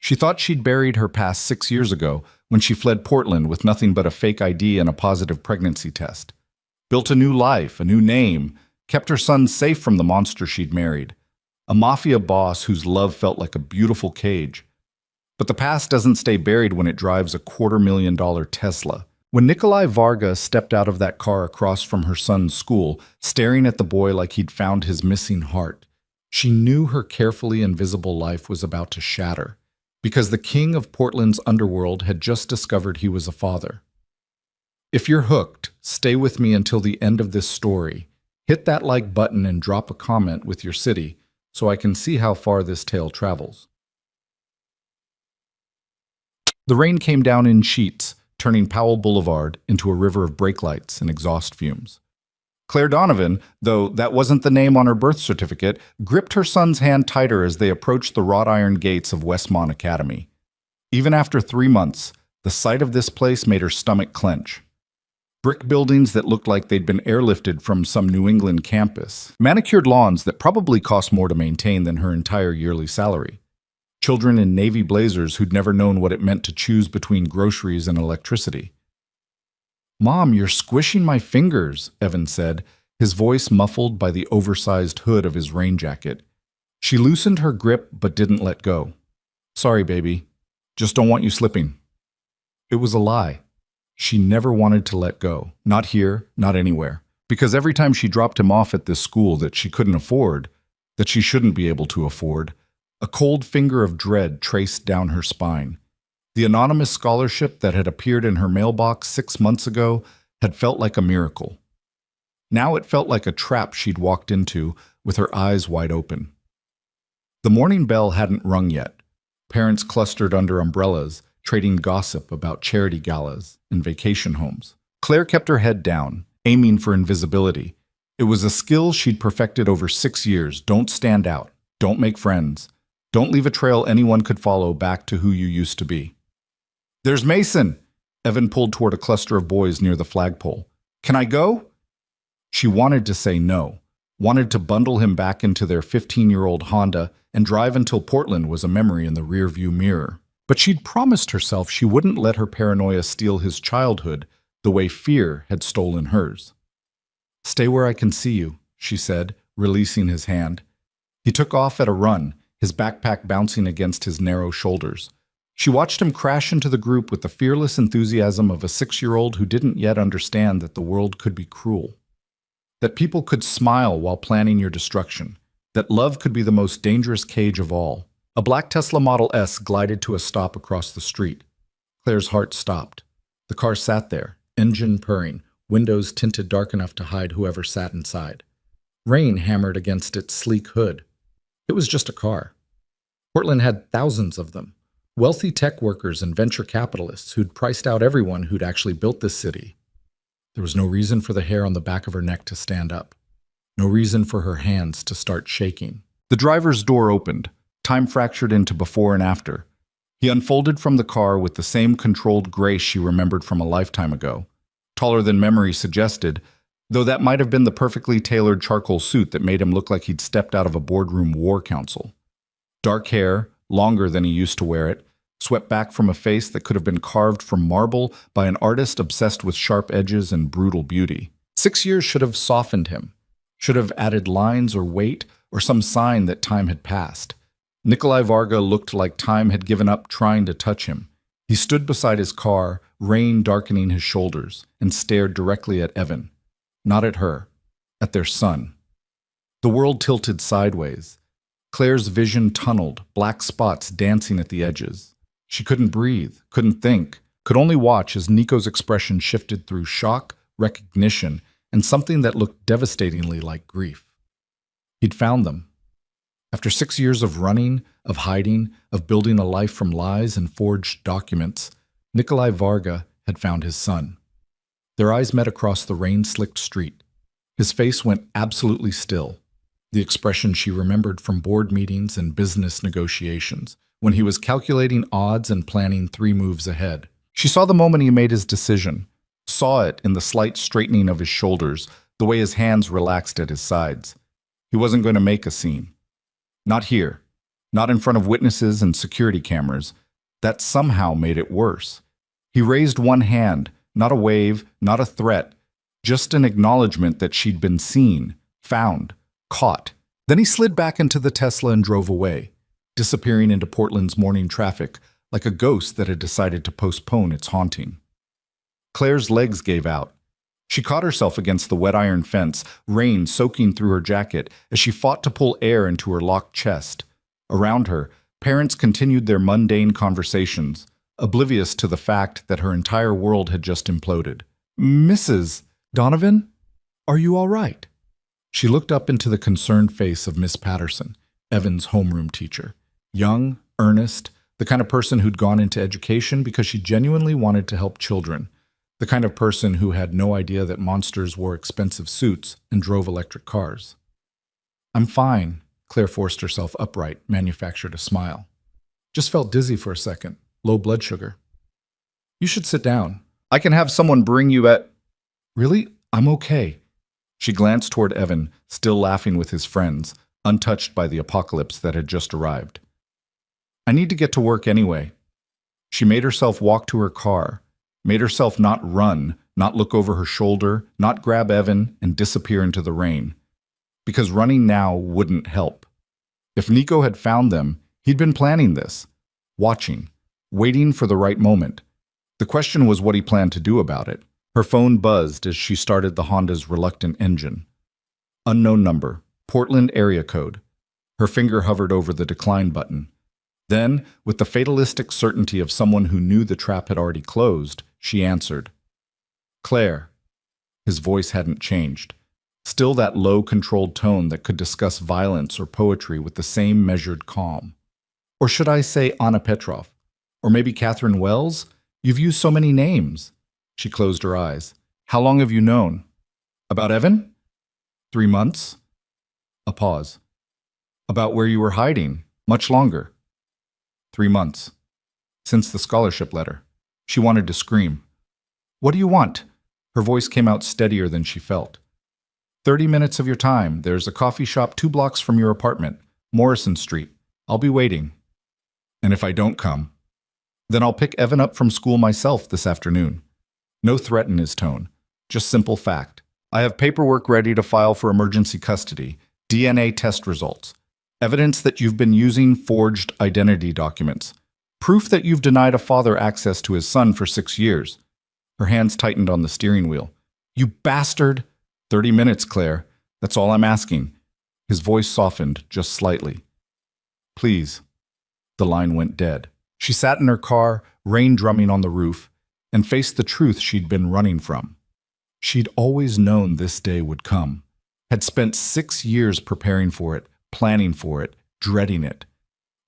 She thought she'd buried her past 6 years ago when she fled Portland with nothing but a fake ID and a positive pregnancy test. Built a new life, a new name, kept her son safe from the monster she'd married. A mafia boss whose love felt like a beautiful cage. But the past doesn't stay buried when it drives a $250,000 Tesla. When Nikolai Varga stepped out of that car across from her son's school, staring at the boy like he'd found his missing heart, she knew her carefully invisible life was about to shatter, because the king of Portland's underworld had just discovered he was a father. If you're hooked, stay with me until the end of this story. Hit that like button and drop a comment with your city so I can see how far this tale travels. The rain came down in sheets, turning Powell Boulevard into a river of brake lights and exhaust fumes. Clare Donovan, though that wasn't the name on her birth certificate, gripped her son's hand tighter as they approached the wrought iron gates of Westmon Academy. Even after 3 months, the sight of this place made her stomach clench. Brick buildings that looked like they'd been airlifted from some New England campus. Manicured lawns that probably cost more to maintain than her entire yearly salary. Children in navy blazers who'd never known what it meant to choose between groceries and electricity. "Mom, you're squishing my fingers," Evan said, his voice muffled by the oversized hood of his rain jacket. She loosened her grip but didn't let go. "Sorry, baby. Just don't want you slipping." It was a lie. She never wanted to let go. Not here, not anywhere. Because every time she dropped him off at this school that she couldn't afford, that she shouldn't be able to afford, a cold finger of dread traced down her spine. The anonymous scholarship that had appeared in her mailbox 6 months ago had felt like a miracle. Now it felt like a trap she'd walked into with her eyes wide open. The morning bell hadn't rung yet. Parents clustered under umbrellas, trading gossip about charity galas and vacation homes. Claire kept her head down, aiming for invisibility. It was a skill she'd perfected over 6 years. Don't stand out. Don't make friends. Don't leave a trail anyone could follow back to who you used to be. "There's Mason!" Evan pulled toward a cluster of boys near the flagpole. "Can I go?" She wanted to say no, wanted to bundle him back into their 15-year-old Honda and drive until Portland was a memory in the rearview mirror. But she'd promised herself she wouldn't let her paranoia steal his childhood the way fear had stolen hers. "Stay where I can see you," she said, releasing his hand. He took off at a run, his backpack bouncing against his narrow shoulders. She watched him crash into the group with the fearless enthusiasm of a 6-year-old who didn't yet understand that the world could be cruel. That people could smile while planning your destruction. That love could be the most dangerous cage of all. A black Tesla Model S glided to a stop across the street. Claire's heart stopped. The car sat there, engine purring, windows tinted dark enough to hide whoever sat inside. Rain hammered against its sleek hood. It was just a car. Portland had thousands of them. Wealthy tech workers and venture capitalists who'd priced out everyone who'd actually built this city. There was no reason for the hair on the back of her neck to stand up. No reason for her hands to start shaking. The driver's door opened, time fractured into before and after. He unfolded from the car with the same controlled grace she remembered from a lifetime ago. Taller than memory suggested, though that might have been the perfectly tailored charcoal suit that made him look like he'd stepped out of a boardroom war council. Dark hair, longer than he used to wear it, swept back from a face that could have been carved from marble by an artist obsessed with sharp edges and brutal beauty. 6 years should have softened him, should have added lines or weight or some sign that time had passed. Nikolai Varga looked like time had given up trying to touch him. He stood beside his car, rain darkening his shoulders, and stared directly at Evan. Not at her, at their son. The world tilted sideways. Claire's vision tunneled, black spots dancing at the edges. She couldn't breathe, couldn't think, could only watch as Nico's expression shifted through shock, recognition, and something that looked devastatingly like grief. He'd found them. After 6 years of running, of hiding, of building a life from lies and forged documents, Nikolai Varga had found his son. Their eyes met across the rain-slicked street. His face went absolutely still, the expression she remembered from board meetings and business negotiations, when he was calculating odds and planning 3 moves ahead. She saw the moment he made his decision, saw it in the slight straightening of his shoulders, the way his hands relaxed at his sides. He wasn't going to make a scene. Not here. not in front of witnesses and security cameras. That somehow made it worse. He raised one hand, not a wave, not a threat, just an acknowledgement that she'd been seen, found, caught. Then he slid back into the Tesla and drove away, disappearing into Portland's morning traffic like a ghost that had decided to postpone its haunting. Claire's legs gave out. She caught herself against the wet iron fence, rain soaking through her jacket as she fought to pull air into her locked chest. Around her, parents continued their mundane conversations, oblivious to the fact that her entire world had just imploded. "Mrs. Donovan, are you all right?" She looked up into the concerned face of Miss Patterson, Evan's homeroom teacher. Young, earnest, the kind of person who'd gone into education because she genuinely wanted to help children. The kind of person who had no idea that monsters wore expensive suits and drove electric cars. "I'm fine." Claire forced herself upright, manufactured a smile. "Just felt dizzy for a second. Low blood sugar." "You should sit down. I can have someone bring you at—" "Really? I'm okay." She glanced toward Evan, still laughing with his friends, untouched by the apocalypse that had just arrived. "I need to get to work anyway." She made herself walk to her car, made herself not run, not look over her shoulder, not grab Evan and disappear into the rain. Because running now wouldn't help. If Nico had found them, he'd been planning this, watching, waiting for the right moment. The question was what he planned to do about it. Her phone buzzed as she started the Honda's reluctant engine. Unknown number, Portland area code. Her finger hovered over the decline button. Then, with the fatalistic certainty of someone who knew the trap had already closed, she answered. "Claire." His voice hadn't changed. Still that low, controlled tone that could discuss violence or poetry with the same measured calm. Or should I say Anna Petrov? Or maybe Catherine Wells? You've used so many names. She closed her eyes. "How long have you known?" "About Evan?" 3 months. A pause. "About where you were hiding? Much longer." 3 months. Since the scholarship letter. She wanted to scream. "What do you want?" Her voice came out steadier than she felt. 30 minutes of your time. There's a coffee shop 2 blocks from your apartment, Morrison Street. I'll be waiting." "And if I don't come?" "Then I'll pick Evan up from school myself this afternoon." No threat in his tone, just simple fact. "I have paperwork ready to file for emergency custody, DNA test results, evidence that you've been using forged identity documents, proof that you've denied a father access to his son for 6 years. Her hands tightened on the steering wheel. "You bastard!" 30 minutes, Claire. That's all I'm asking." His voice softened just slightly. "Please." The line went dead. She sat in her car, rain drumming on the roof, and faced the truth she'd been running from. She'd always known this day would come, had spent 6 years preparing for it, planning for it, dreading it.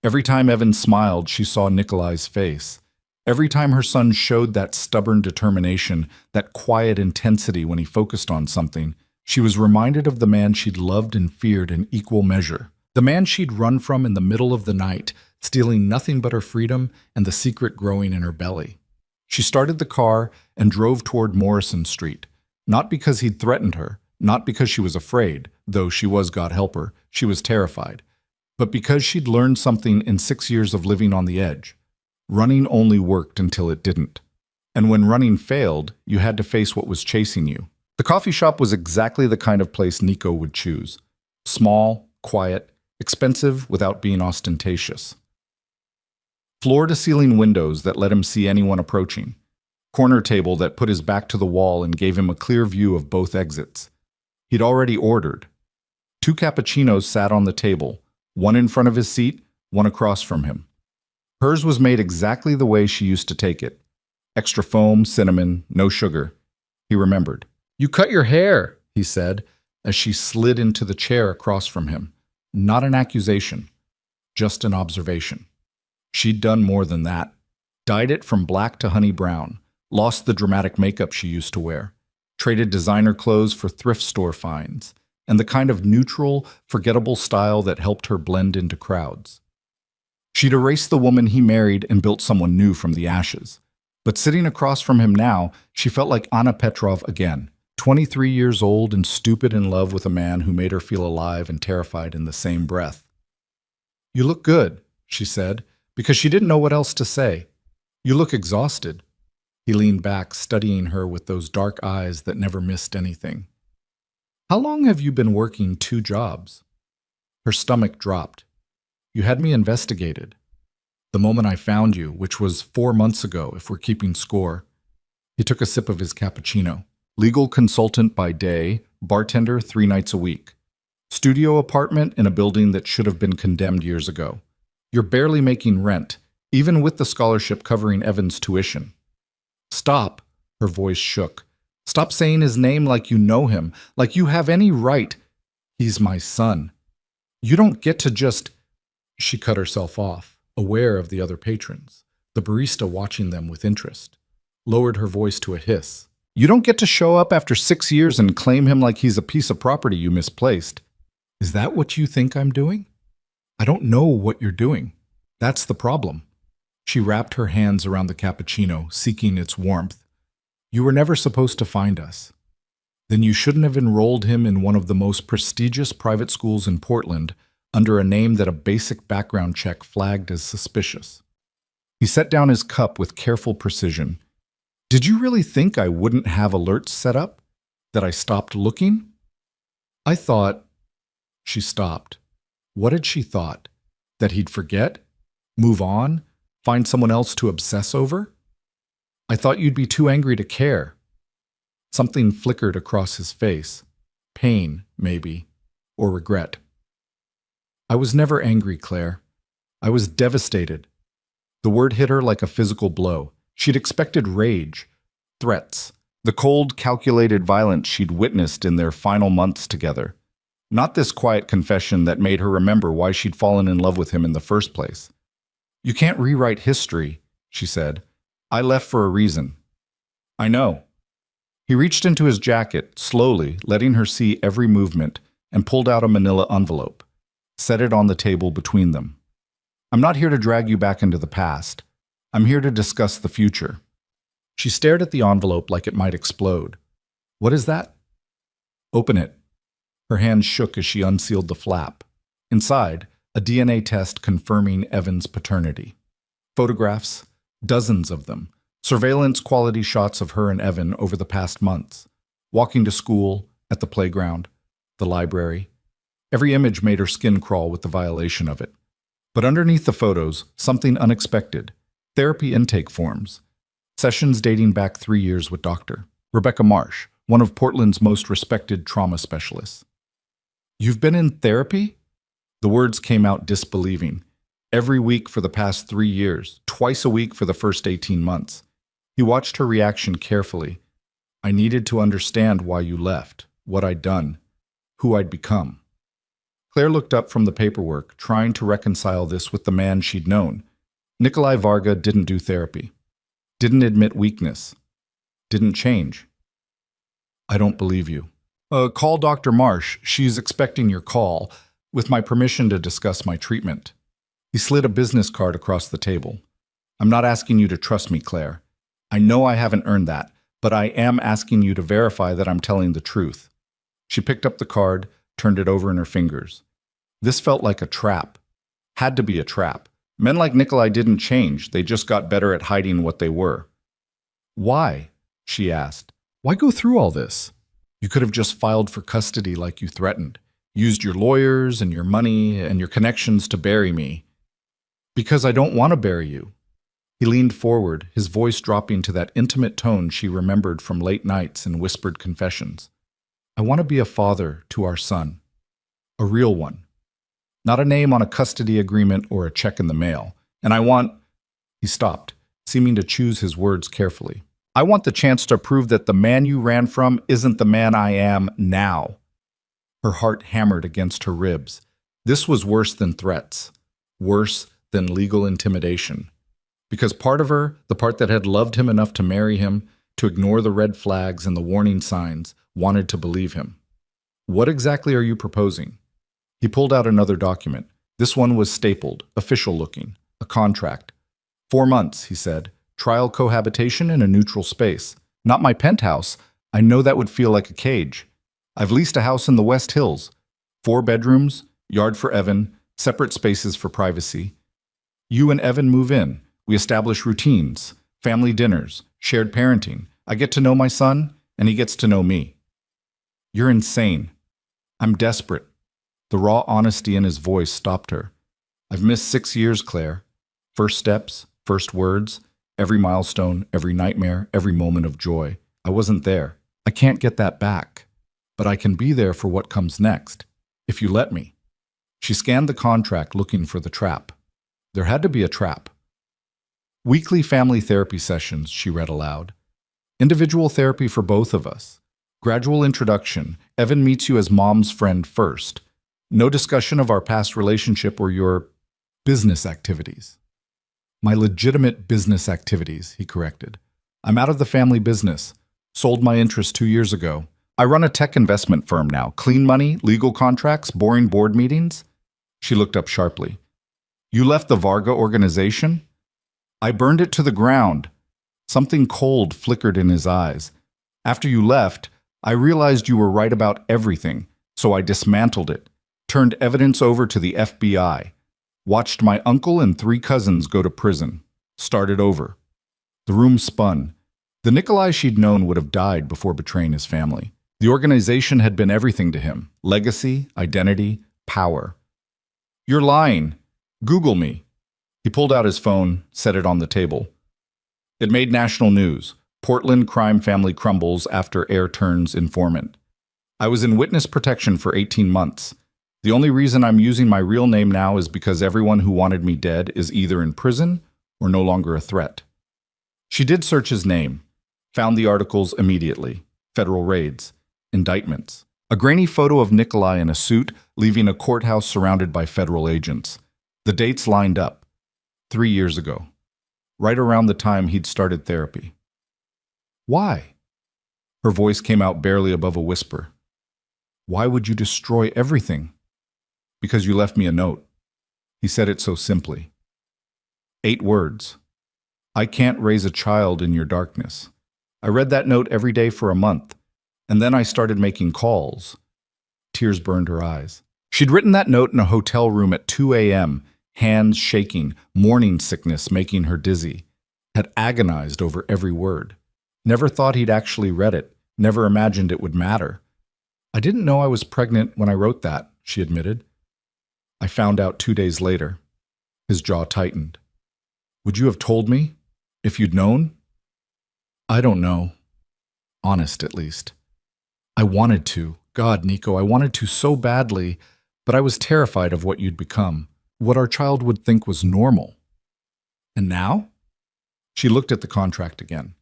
Every time Evan smiled, she saw Nikolai's face. Every time her son showed that stubborn determination, that quiet intensity when he focused on something, she was reminded of the man she'd loved and feared in equal measure. The man she'd run from in the middle of the night, stealing nothing but her freedom and the secret growing in her belly. She started the car and drove toward Morrison Street, not because he'd threatened her, not because she was afraid, though she was, God help her, she was terrified, but because she'd learned something in 6 years of living on the edge. Running only worked until it didn't. And when running failed, you had to face what was chasing you. The coffee shop was exactly the kind of place Nico would choose. Small, quiet, expensive without being ostentatious. Floor-to-ceiling windows that let him see anyone approaching. Corner table that put his back to the wall and gave him a clear view of both exits. He'd already ordered. 2 cappuccinos sat on the table, one in front of his seat, one across from him. Hers was made exactly the way she used to take it. Extra foam, cinnamon, no sugar. He remembered. "You cut your hair," he said, as she slid into the chair across from him. Not an accusation, just an observation. She'd done more than that. Dyed it from black to honey brown, lost the dramatic makeup she used to wear, traded designer clothes for thrift store finds, and the kind of neutral, forgettable style that helped her blend into crowds. She'd erased the woman he married and built someone new from the ashes. But sitting across from him now, she felt like Anna Petrov again, 23 years old and stupid in love with a man who made her feel alive and terrified in the same breath. "You look good," she said, because she didn't know what else to say. You look exhausted. He leaned back, studying her with those dark eyes that never missed anything. How long have you been working 2 jobs? Her stomach dropped. You had me investigated. The moment I found you, which was 4 months ago, if we're keeping score. He took a sip of his cappuccino. Legal consultant by day, bartender 3 nights a week. Studio apartment in a building that should have been condemned years ago. You're barely making rent, even with the scholarship covering Evan's tuition. Stop, her voice shook. Stop saying his name like you know him, like you have any right. He's my son. You don't get to just... She cut herself off, aware of the other patrons, the barista watching them with interest. Lowered her voice to a hiss. You don't get to show up after 6 years and claim him like he's a piece of property you misplaced. Is that what you think I'm doing? I don't know what you're doing. That's the problem. She wrapped her hands around the cappuccino, seeking its warmth. You were never supposed to find us. Then you shouldn't have enrolled him in one of the most prestigious private schools in Portland under a name that a basic background check flagged as suspicious. He set down his cup with careful precision. Did you really think I wouldn't have alerts set up? That I stopped looking? I thought... She stopped. What had she thought? That he'd forget? Move on? Find someone else to obsess over? I thought you'd be too angry to care. Something flickered across his face. Pain, maybe, or regret. I was never angry, Claire. I was devastated. The word hit her like a physical blow. She'd expected rage, threats, the cold, calculated violence she'd witnessed in their final months together. Not this quiet confession that made her remember why she'd fallen in love with him in the first place. You can't rewrite history, she said. I left for a reason. I know. He reached into his jacket, slowly, letting her see every movement, and pulled out a manila envelope. Set it on the table between them. I'm not here to drag you back into the past. I'm here to discuss the future. She stared at the envelope like it might explode. What is that? Open it. Her hand shook as she unsealed the flap. Inside, a DNA test confirming Evan's paternity. Photographs, dozens of them. Surveillance quality shots of her and Evan over the past months. Walking to school, at the playground, the library. Every image made her skin crawl with the violation of it. But underneath the photos, something unexpected. Therapy intake forms. Sessions dating back 3 years with Dr. Rebecca Marsh, one of Portland's most respected trauma specialists. You've been in therapy? The words came out disbelieving. Every week for the past 3 years, twice a week for the first 18 months. He watched her reaction carefully. I needed to understand why you left, what I'd done, who I'd become. Claire looked up from the paperwork, trying to reconcile this with the man she'd known. Nikolai Varga didn't do therapy. Didn't admit weakness. Didn't change. I don't believe you. Call Dr. Marsh. She's expecting your call, with my permission to discuss my treatment. He slid a business card across the table. I'm not asking you to trust me, Claire. I know I haven't earned that, but I am asking you to verify that I'm telling the truth. She picked up the card, turned it over in her fingers. This felt like a trap. Had to be a trap. Men like Nikolai didn't change, they just got better at hiding what they were. Why? She asked. Why go through all this? You could have just filed for custody like you threatened. Used your lawyers and your money and your connections to bury me. Because I don't want to bury you. He leaned forward, his voice dropping to that intimate tone she remembered from late nights and whispered confessions. I want to be a father to our son. A real one. Not a name on a custody agreement or a check in the mail. And I want... He stopped, seeming to choose his words carefully. I want the chance to prove that the man you ran from isn't the man I am now. Her heart hammered against her ribs. This was worse than threats. Worse than legal intimidation. Because part of her, the part that had loved him enough to marry him, to ignore the red flags and the warning signs, wanted to believe him. What exactly are you proposing? He pulled out another document. This one was stapled, official looking, a contract. 4 months, he said. Trial cohabitation in a neutral space. Not my penthouse. I know that would feel like a cage. I've leased a house in the West Hills. 4 bedrooms, yard for Evan, separate spaces for privacy. You and Evan move in. We establish routines, family dinners, shared parenting. I get to know my son, and he gets to know me. You're insane. I'm desperate. The raw honesty in his voice stopped her. I've missed 6 years, Claire. First steps, first words, every milestone, every nightmare, every moment of joy. I wasn't there. I can't get that back. But I can be there for what comes next, if you let me. She scanned the contract looking for the trap. There had to be a trap. Weekly family therapy sessions, she read aloud. Individual therapy for both of us. Gradual introduction. Evan meets you as mom's friend first. No discussion of our past relationship or your business activities. My legitimate business activities, he corrected. I'm out of the family business. Sold my interest 2 years ago. I run a tech investment firm now. Clean money, legal contracts, boring board meetings. She looked up sharply. You left the Varga organization? I burned it to the ground. Something cold flickered in his eyes. After you left, I realized you were right about everything, so I dismantled it, turned evidence over to the FBI, watched my uncle and 3 cousins go to prison, started over. The room spun. The Nikolai she'd known would have died before betraying his family. The organization had been everything to him: legacy, identity, power. You're lying. Google me. He pulled out his phone, set it on the table. It made national news. Portland crime family crumbles after heir turns informant. I was in witness protection for 18 months. The only reason I'm using my real name now is because everyone who wanted me dead is either in prison or no longer a threat. She did search his name, found the articles immediately. Federal raids, indictments. A grainy photo of Nikolai in a suit leaving a courthouse surrounded by federal agents. The dates lined up. 3 years ago, right around the time he'd started therapy. Why? Her voice came out barely above a whisper. Why would you destroy everything? Because you left me a note. He said it so simply. 8 words. I can't raise a child in your darkness. I read that note every day for a month, and then I started making calls. Tears burned her eyes. She'd written that note in a hotel room at 2 a.m., hands shaking, morning sickness making her dizzy. Had agonized over every word. Never thought he'd actually read it, never imagined it would matter. I didn't know I was pregnant when I wrote that, she admitted. I found out 2 days later. His jaw tightened. Would you have told me, if you'd known? I don't know. Honest, at least. I wanted to. God, Nico, I wanted to so badly, but I was terrified of what you'd become, what our child would think was normal. And now? She looked at the contract again,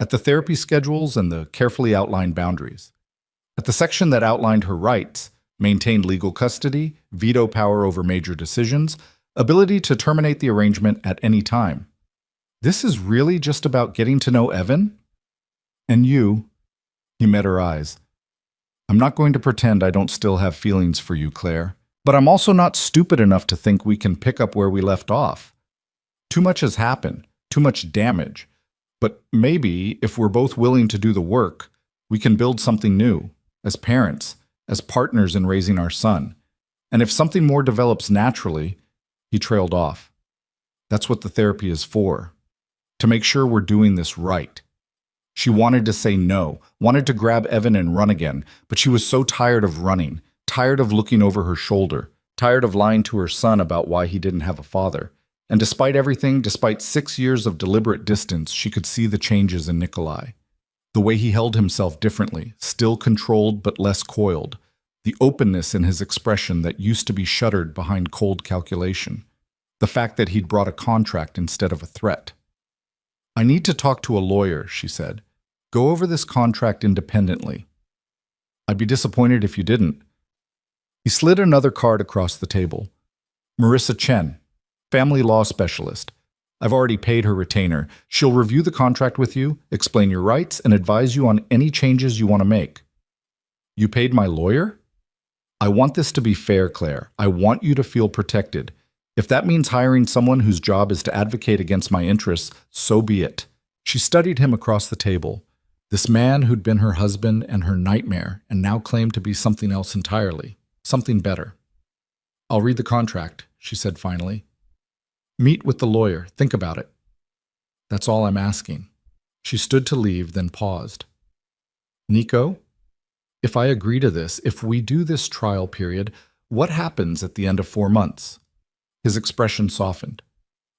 at the therapy schedules and the carefully outlined boundaries, at the section that outlined her rights, maintained legal custody, veto power over major decisions, ability to terminate the arrangement at any time. This is really just about getting to know Evan? And you? He met her eyes. I'm not going to pretend I don't still have feelings for you, Claire. But I'm also not stupid enough to think we can pick up where we left off. Too much has happened, too much damage. But maybe, if we're both willing to do the work, we can build something new, as parents, as partners in raising our son. And if something more develops naturally, he trailed off. That's what the therapy is for, to make sure we're doing this right. She wanted to say no, wanted to grab Evan and run again, but she was so tired of running, tired of looking over her shoulder, tired of lying to her son about why he didn't have a father. And despite everything, despite 6 years of deliberate distance, she could see the changes in Nikolai. The way he held himself differently, still controlled but less coiled. The openness in his expression that used to be shuttered behind cold calculation. The fact that he'd brought a contract instead of a threat. I need to talk to a lawyer, she said. Go over this contract independently. I'd be disappointed if you didn't. He slid another card across the table. Marissa Chen, family law specialist. I've already paid her retainer. She'll review the contract with you, explain your rights, and advise you on any changes you want to make. You paid my lawyer? I want this to be fair, Claire. I want you to feel protected. If that means hiring someone whose job is to advocate against my interests, so be it. She studied him across the table. This man who'd been her husband and her nightmare and now claimed to be something else entirely, something better. I'll read the contract, she said finally. Meet with the lawyer. Think about it. That's all I'm asking. She stood to leave, then paused. Nico, if I agree to this, if we do this trial period, what happens at the end of 4 months? His expression softened.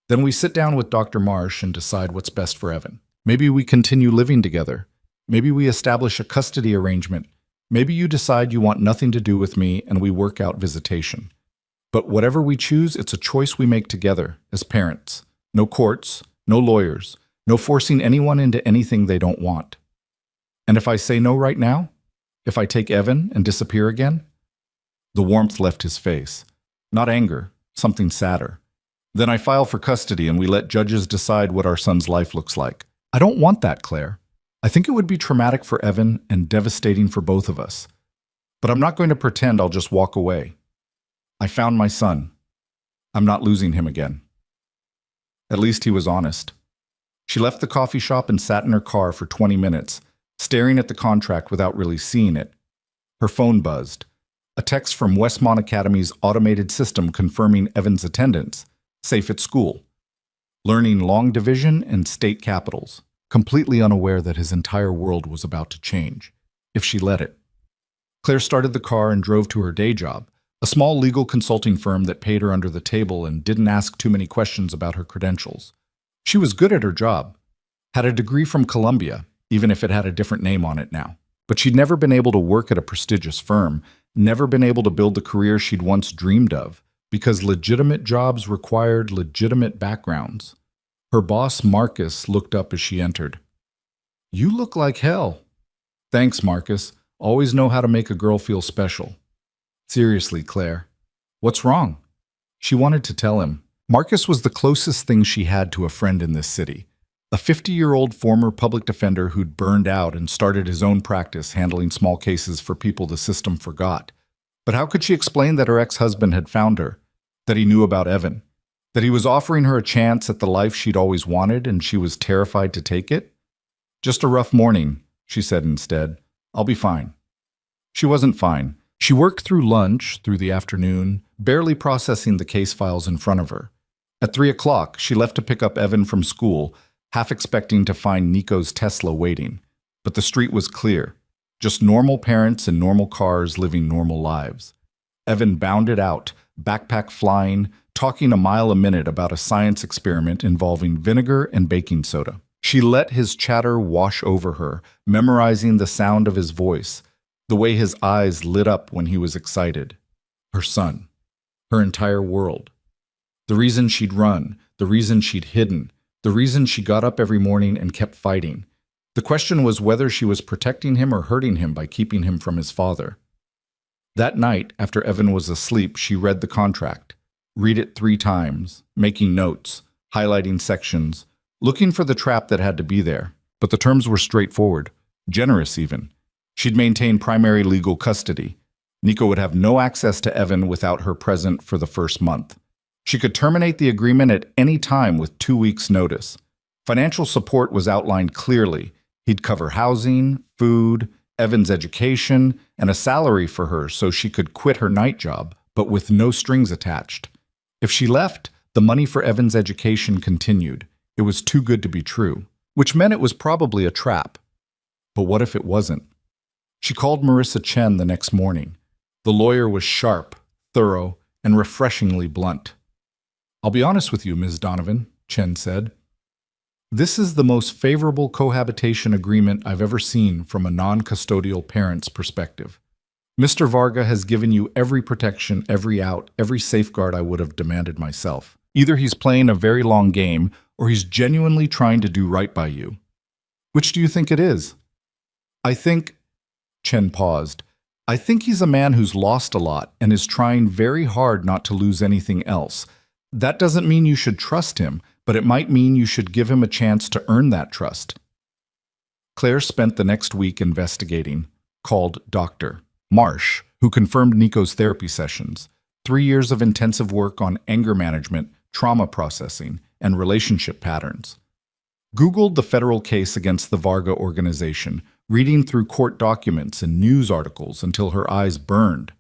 Then we sit down with Dr. Marsh and decide what's best for Evan. Maybe we continue living together. Maybe we establish a custody arrangement. Maybe you decide you want nothing to do with me and we work out visitation. But whatever we choose, it's a choice we make together as parents. No courts, no lawyers, no forcing anyone into anything they don't want. And if I say no right now, if I take Evan and disappear again? The warmth left his face. Not anger, something sadder. Then I file for custody and we let judges decide what our son's life looks like. I don't want that, Claire. I think it would be traumatic for Evan and devastating for both of us. But I'm not going to pretend I'll just walk away. I found my son. I'm not losing him again. At least he was honest. She left the coffee shop and sat in her car for 20 minutes, staring at the contract without really seeing it. Her phone buzzed. A text from Westmon Academy's automated system confirming Evan's attendance, safe at school, learning long division and state capitals, completely unaware that his entire world was about to change, if she let it. Claire started the car and drove to her day job, a small legal consulting firm that paid her under the table and didn't ask too many questions about her credentials. She was good at her job, had a degree from Columbia, even if it had a different name on it now. But she'd never been able to work at a prestigious firm, never been able to build the career she'd once dreamed of, because legitimate jobs required legitimate backgrounds. Her boss, Marcus, looked up as she entered. "You look like hell." "Thanks, Marcus. Always know how to make a girl feel special." "Seriously, Claire. What's wrong?" She wanted to tell him. Marcus was the closest thing she had to a friend in this city. A 50-year-old former public defender who'd burned out and started his own practice handling small cases for people the system forgot. But how could she explain that her ex-husband had found her, that he knew about Evan, that he was offering her a chance at the life she'd always wanted and she was terrified to take it? "Just a rough morning," she said instead. "I'll be fine." She wasn't fine. She worked through lunch, through the afternoon, barely processing the case files in front of her. At 3 o'clock, she left to pick up Evan from school, half expecting to find Nico's Tesla waiting. But the street was clear. Just normal parents in normal cars living normal lives. Evan bounded out, backpack flying, talking a mile a minute about a science experiment involving vinegar and baking soda. She let his chatter wash over her, memorizing the sound of his voice, the way his eyes lit up when he was excited. Her son. Her entire world. The reason she'd run, the reason she'd hidden, the reason she got up every morning and kept fighting. The question was whether she was protecting him or hurting him by keeping him from his father. That night, after Evan was asleep, she read the contract. Read it 3 times, making notes, highlighting sections, looking for the trap that had to be there. But the terms were straightforward, generous even. She'd maintain primary legal custody. Nico would have no access to Evan without her present for the first month. She could terminate the agreement at any time with 2 weeks' notice. Financial support was outlined clearly. He'd cover housing, food, Evan's education, and a salary for her so she could quit her night job, but with no strings attached. If she left, the money for Evan's education continued. It was too good to be true, which meant it was probably a trap. But what if it wasn't? She called Marissa Chen the next morning. The lawyer was sharp, thorough, and refreshingly blunt. "I'll be honest with you, Ms. Donovan," Chen said. "This is the most favorable cohabitation agreement I've ever seen from a non-custodial parent's perspective. Mr. Varga has given you every protection, every out, every safeguard I would have demanded myself. Either he's playing a very long game, or he's genuinely trying to do right by you. Which do you think it is?" "I think," Chen paused, "I think he's a man who's lost a lot and is trying very hard not to lose anything else. That doesn't mean you should trust him, but it might mean you should give him a chance to earn that trust." Claire spent the next week investigating, called Dr. Marsh, who confirmed Nico's therapy sessions, 3 years of intensive work on anger management, trauma processing, and relationship patterns. Googled the federal case against the Varga organization, reading through court documents and news articles until her eyes burned.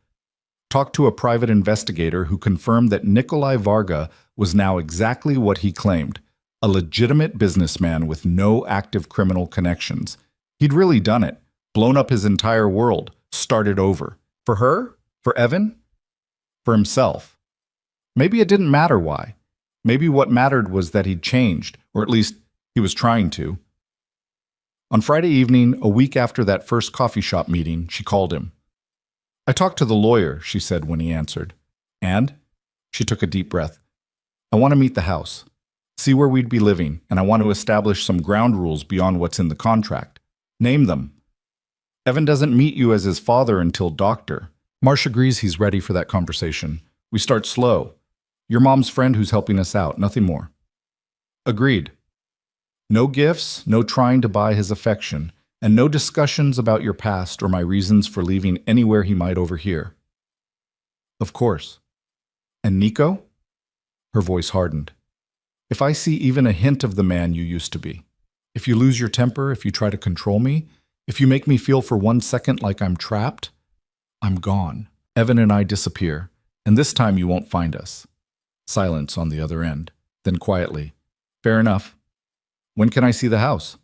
Talked to a private investigator who confirmed that Nikolai Varga was now exactly what he claimed, a legitimate businessman with no active criminal connections. He'd really done it, blown up his entire world, started over. For her? For Evan? For himself. Maybe it didn't matter why. Maybe what mattered was that he'd changed, or at least he was trying to. On Friday evening, a week after that first coffee shop meeting, she called him. "I talked to the lawyer," she said when he answered. "And?" She took a deep breath. "I want to meet the house, see where we'd be living, and I want to establish some ground rules beyond what's in the contract. Name them. Evan doesn't meet you as his father until doctor." Marsh agrees he's ready for that conversation. "We start slow. Your mom's friend who's helping us out, nothing more." "Agreed. No gifts, no trying to buy his affection, and no discussions about your past or my reasons for leaving anywhere he might overhear." "Of course." "And Nico?" Her voice hardened. "If I see even a hint of the man you used to be, if you lose your temper, if you try to control me, if you make me feel for 1 second like I'm trapped, I'm gone. Evan and I disappear, and this time you won't find us." Silence on the other end. Then quietly, "Fair enough. When can I see the house?"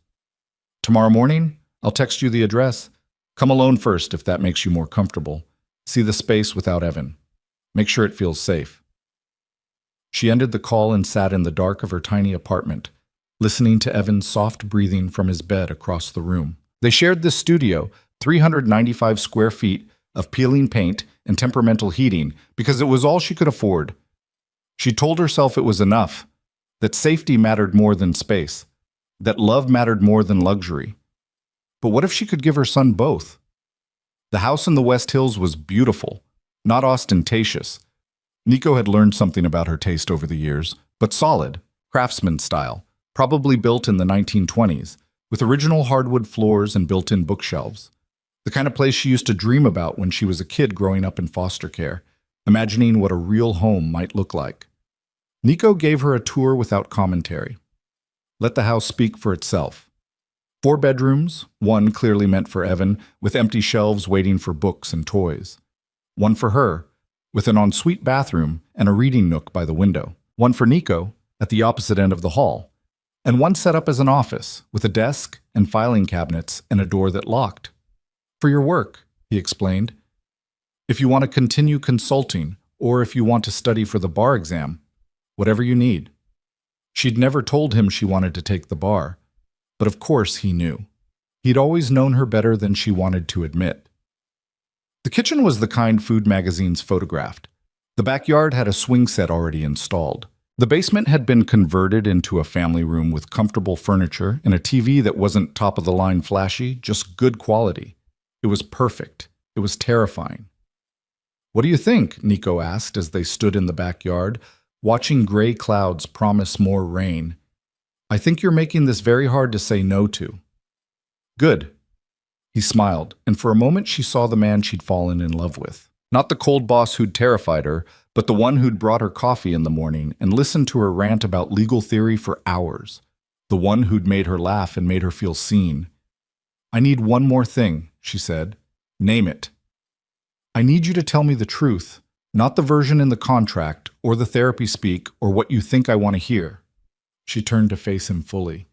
"Tomorrow morning? I'll text you the address. Come alone first if that makes you more comfortable. See the space without Evan. Make sure it feels safe." She ended the call and sat in the dark of her tiny apartment, listening to Evan's soft breathing from his bed across the room. They shared this studio, 395 square feet of peeling paint and temperamental heating, because it was all she could afford. She told herself it was enough, that safety mattered more than space, that love mattered more than luxury. But what if she could give her son both? The house in the West Hills was beautiful, not ostentatious. Nico had learned something about her taste over the years, but solid, craftsman style, probably built in the 1920s, with original hardwood floors and built-in bookshelves. The kind of place she used to dream about when she was a kid growing up in foster care, imagining what a real home might look like. Nico gave her a tour without commentary. Let the house speak for itself. 4 bedrooms, 1 clearly meant for Evan, with empty shelves waiting for books and toys. 1 for her, with an ensuite bathroom and a reading nook by the window. 1 for Nico, at the opposite end of the hall. And 1 set up as an office, with a desk and filing cabinets and a door that locked. "For your work," he explained. "If you want to continue consulting, or if you want to study for the bar exam, whatever you need." She'd never told him she wanted to take the bar, but of course he knew. He'd always known her better than she wanted to admit. The kitchen was the kind food magazines photographed. The backyard had a swing set already installed. The basement had been converted into a family room with comfortable furniture and a TV that wasn't top-of-the-line flashy, just good quality. It was perfect. It was terrifying. "What do you think?" Nico asked as they stood in the backyard, watching gray clouds promise more rain. "I think you're making this very hard to say no to." "Good." He smiled, and for a moment she saw the man she'd fallen in love with. Not the cold boss who'd terrified her, but the one who'd brought her coffee in the morning and listened to her rant about legal theory for hours. The one who'd made her laugh and made her feel seen. "I need one more thing," she said. "Name it." "I need you to tell me the truth, not the version in the contract, or the therapy speak, or what you think I want to hear." She turned to face him fully.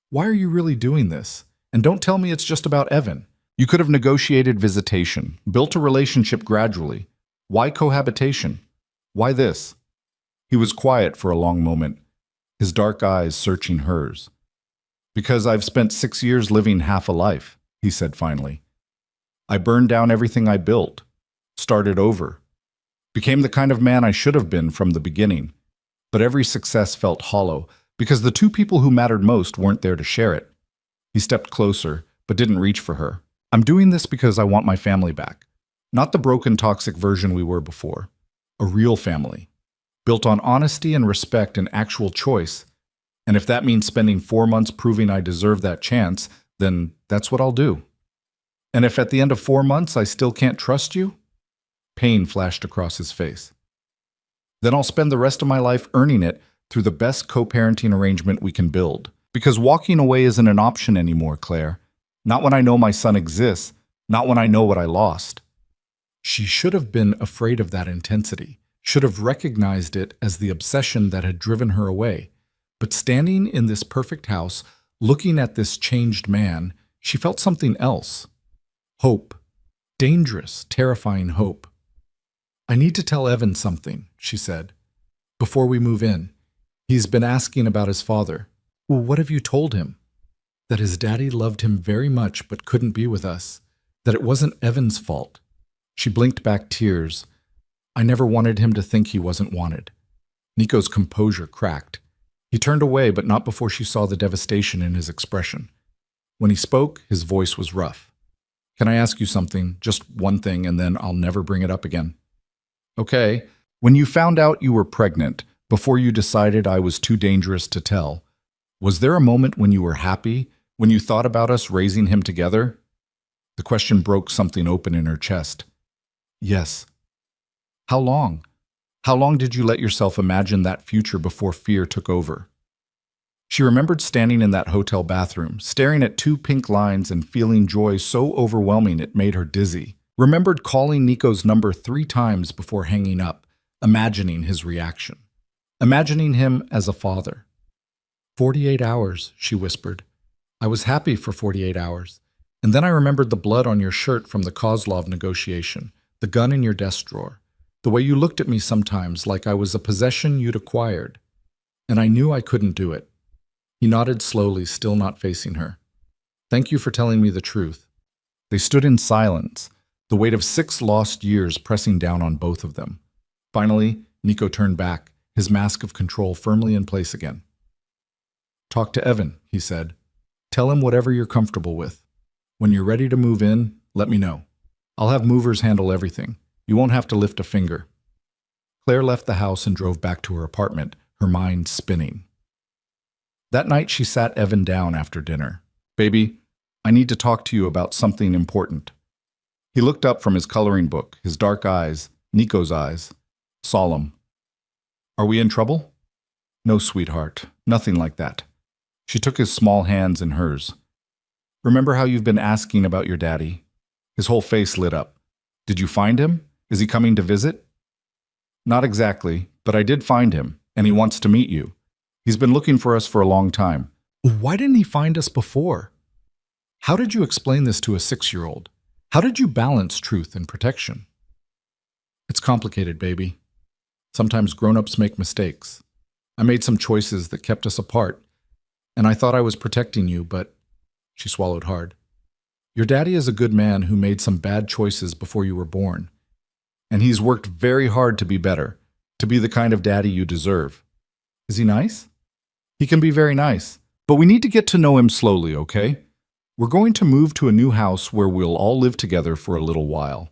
"Why are you really doing this? And don't tell me it's just about Evan. You could have negotiated visitation, built a relationship gradually. Why cohabitation? Why this?" He was quiet for a long moment, his dark eyes searching hers. "Because I've spent 6 years living half a life," he said finally. "I burned down everything I built, started over, became the kind of man I should have been from the beginning. But every success felt hollow, because the 2 people who mattered most weren't there to share it." He stepped closer, but didn't reach for her. "I'm doing this because I want my family back. Not the broken, toxic version we were before. A real family, built on honesty and respect and actual choice. And if that means spending 4 months proving I deserve that chance, then that's what I'll do. And if at the end of 4 months I still can't trust you?" Pain flashed across his face. "Then I'll spend the rest of my life earning it through the best co-parenting arrangement we can build. Because walking away isn't an option anymore, Claire. Not when I know my son exists, not when I know what I lost." She should have been afraid of that intensity. should have recognized it as the obsession that had driven her away. But standing in this perfect house, looking at this changed man, she felt something else. Hope. Dangerous, terrifying hope. "I need to tell Evan something," she said, "before we move in. He's been asking about his father." "Well, what have you told him?" "That his daddy loved him very much but couldn't be with us. That it wasn't Evan's fault." She blinked back tears. "I never wanted him to think he wasn't wanted." Nico's composure cracked. He turned away, but not before she saw the devastation in his expression. When he spoke, his voice was rough. "Can I ask you something? Just one thing, and then I'll never bring it up again." "Okay. When you found out you were pregnant, before you decided I was too dangerous to tell, was there a moment when you were happy, when you thought about us raising him together?" The question broke something open in her chest. "Yes." "How long? How long did you let yourself imagine that future before fear took over?" She remembered standing in that hotel bathroom, staring at 2 pink lines and feeling joy so overwhelming it made her dizzy. Remembered calling Nico's number 3 times before hanging up, imagining his reaction. Imagining him as a father. 48 hours, she whispered. "I was happy for 48 hours. And then I remembered the blood on your shirt from the Kozlov negotiation, the gun in your desk drawer, the way you looked at me sometimes like I was a possession you'd acquired. And I knew I couldn't do it." He nodded slowly, still not facing her. "Thank you for telling me the truth." They stood in silence, the weight of 6 lost years pressing down on both of them. Finally, Nico turned back, his mask of control firmly in place again. "Talk to Evan," he said. "Tell him whatever you're comfortable with. When you're ready to move in, let me know. I'll have movers handle everything. You won't have to lift a finger." Claire left the house and drove back to her apartment, her mind spinning. That night she sat Evan down after dinner. "Baby, I need to talk to you about something important." He looked up from his coloring book, his dark eyes, Nico's eyes, solemn. "Are we in trouble?" "No, sweetheart, nothing like that." She took his small hands in hers. "Remember how you've been asking about your daddy?" His whole face lit up. "Did you find him? Is he coming to visit?" "Not exactly, but I did find him, and he wants to meet you. He's been looking for us for a long time." "Why didn't he find us before?" "How did you explain this to a 6-year-old? How did you balance truth and protection?" "It's complicated, baby. Sometimes grown-ups make mistakes. I made some choices that kept us apart, and I thought I was protecting you, but..." She swallowed hard. "Your daddy is a good man who made some bad choices before you were born. And he's worked very hard to be better, to be the kind of daddy you deserve. Is he nice?" "He can be very nice, but we need to get to know him slowly, okay? We're going to move to a new house where we'll all live together for a little while.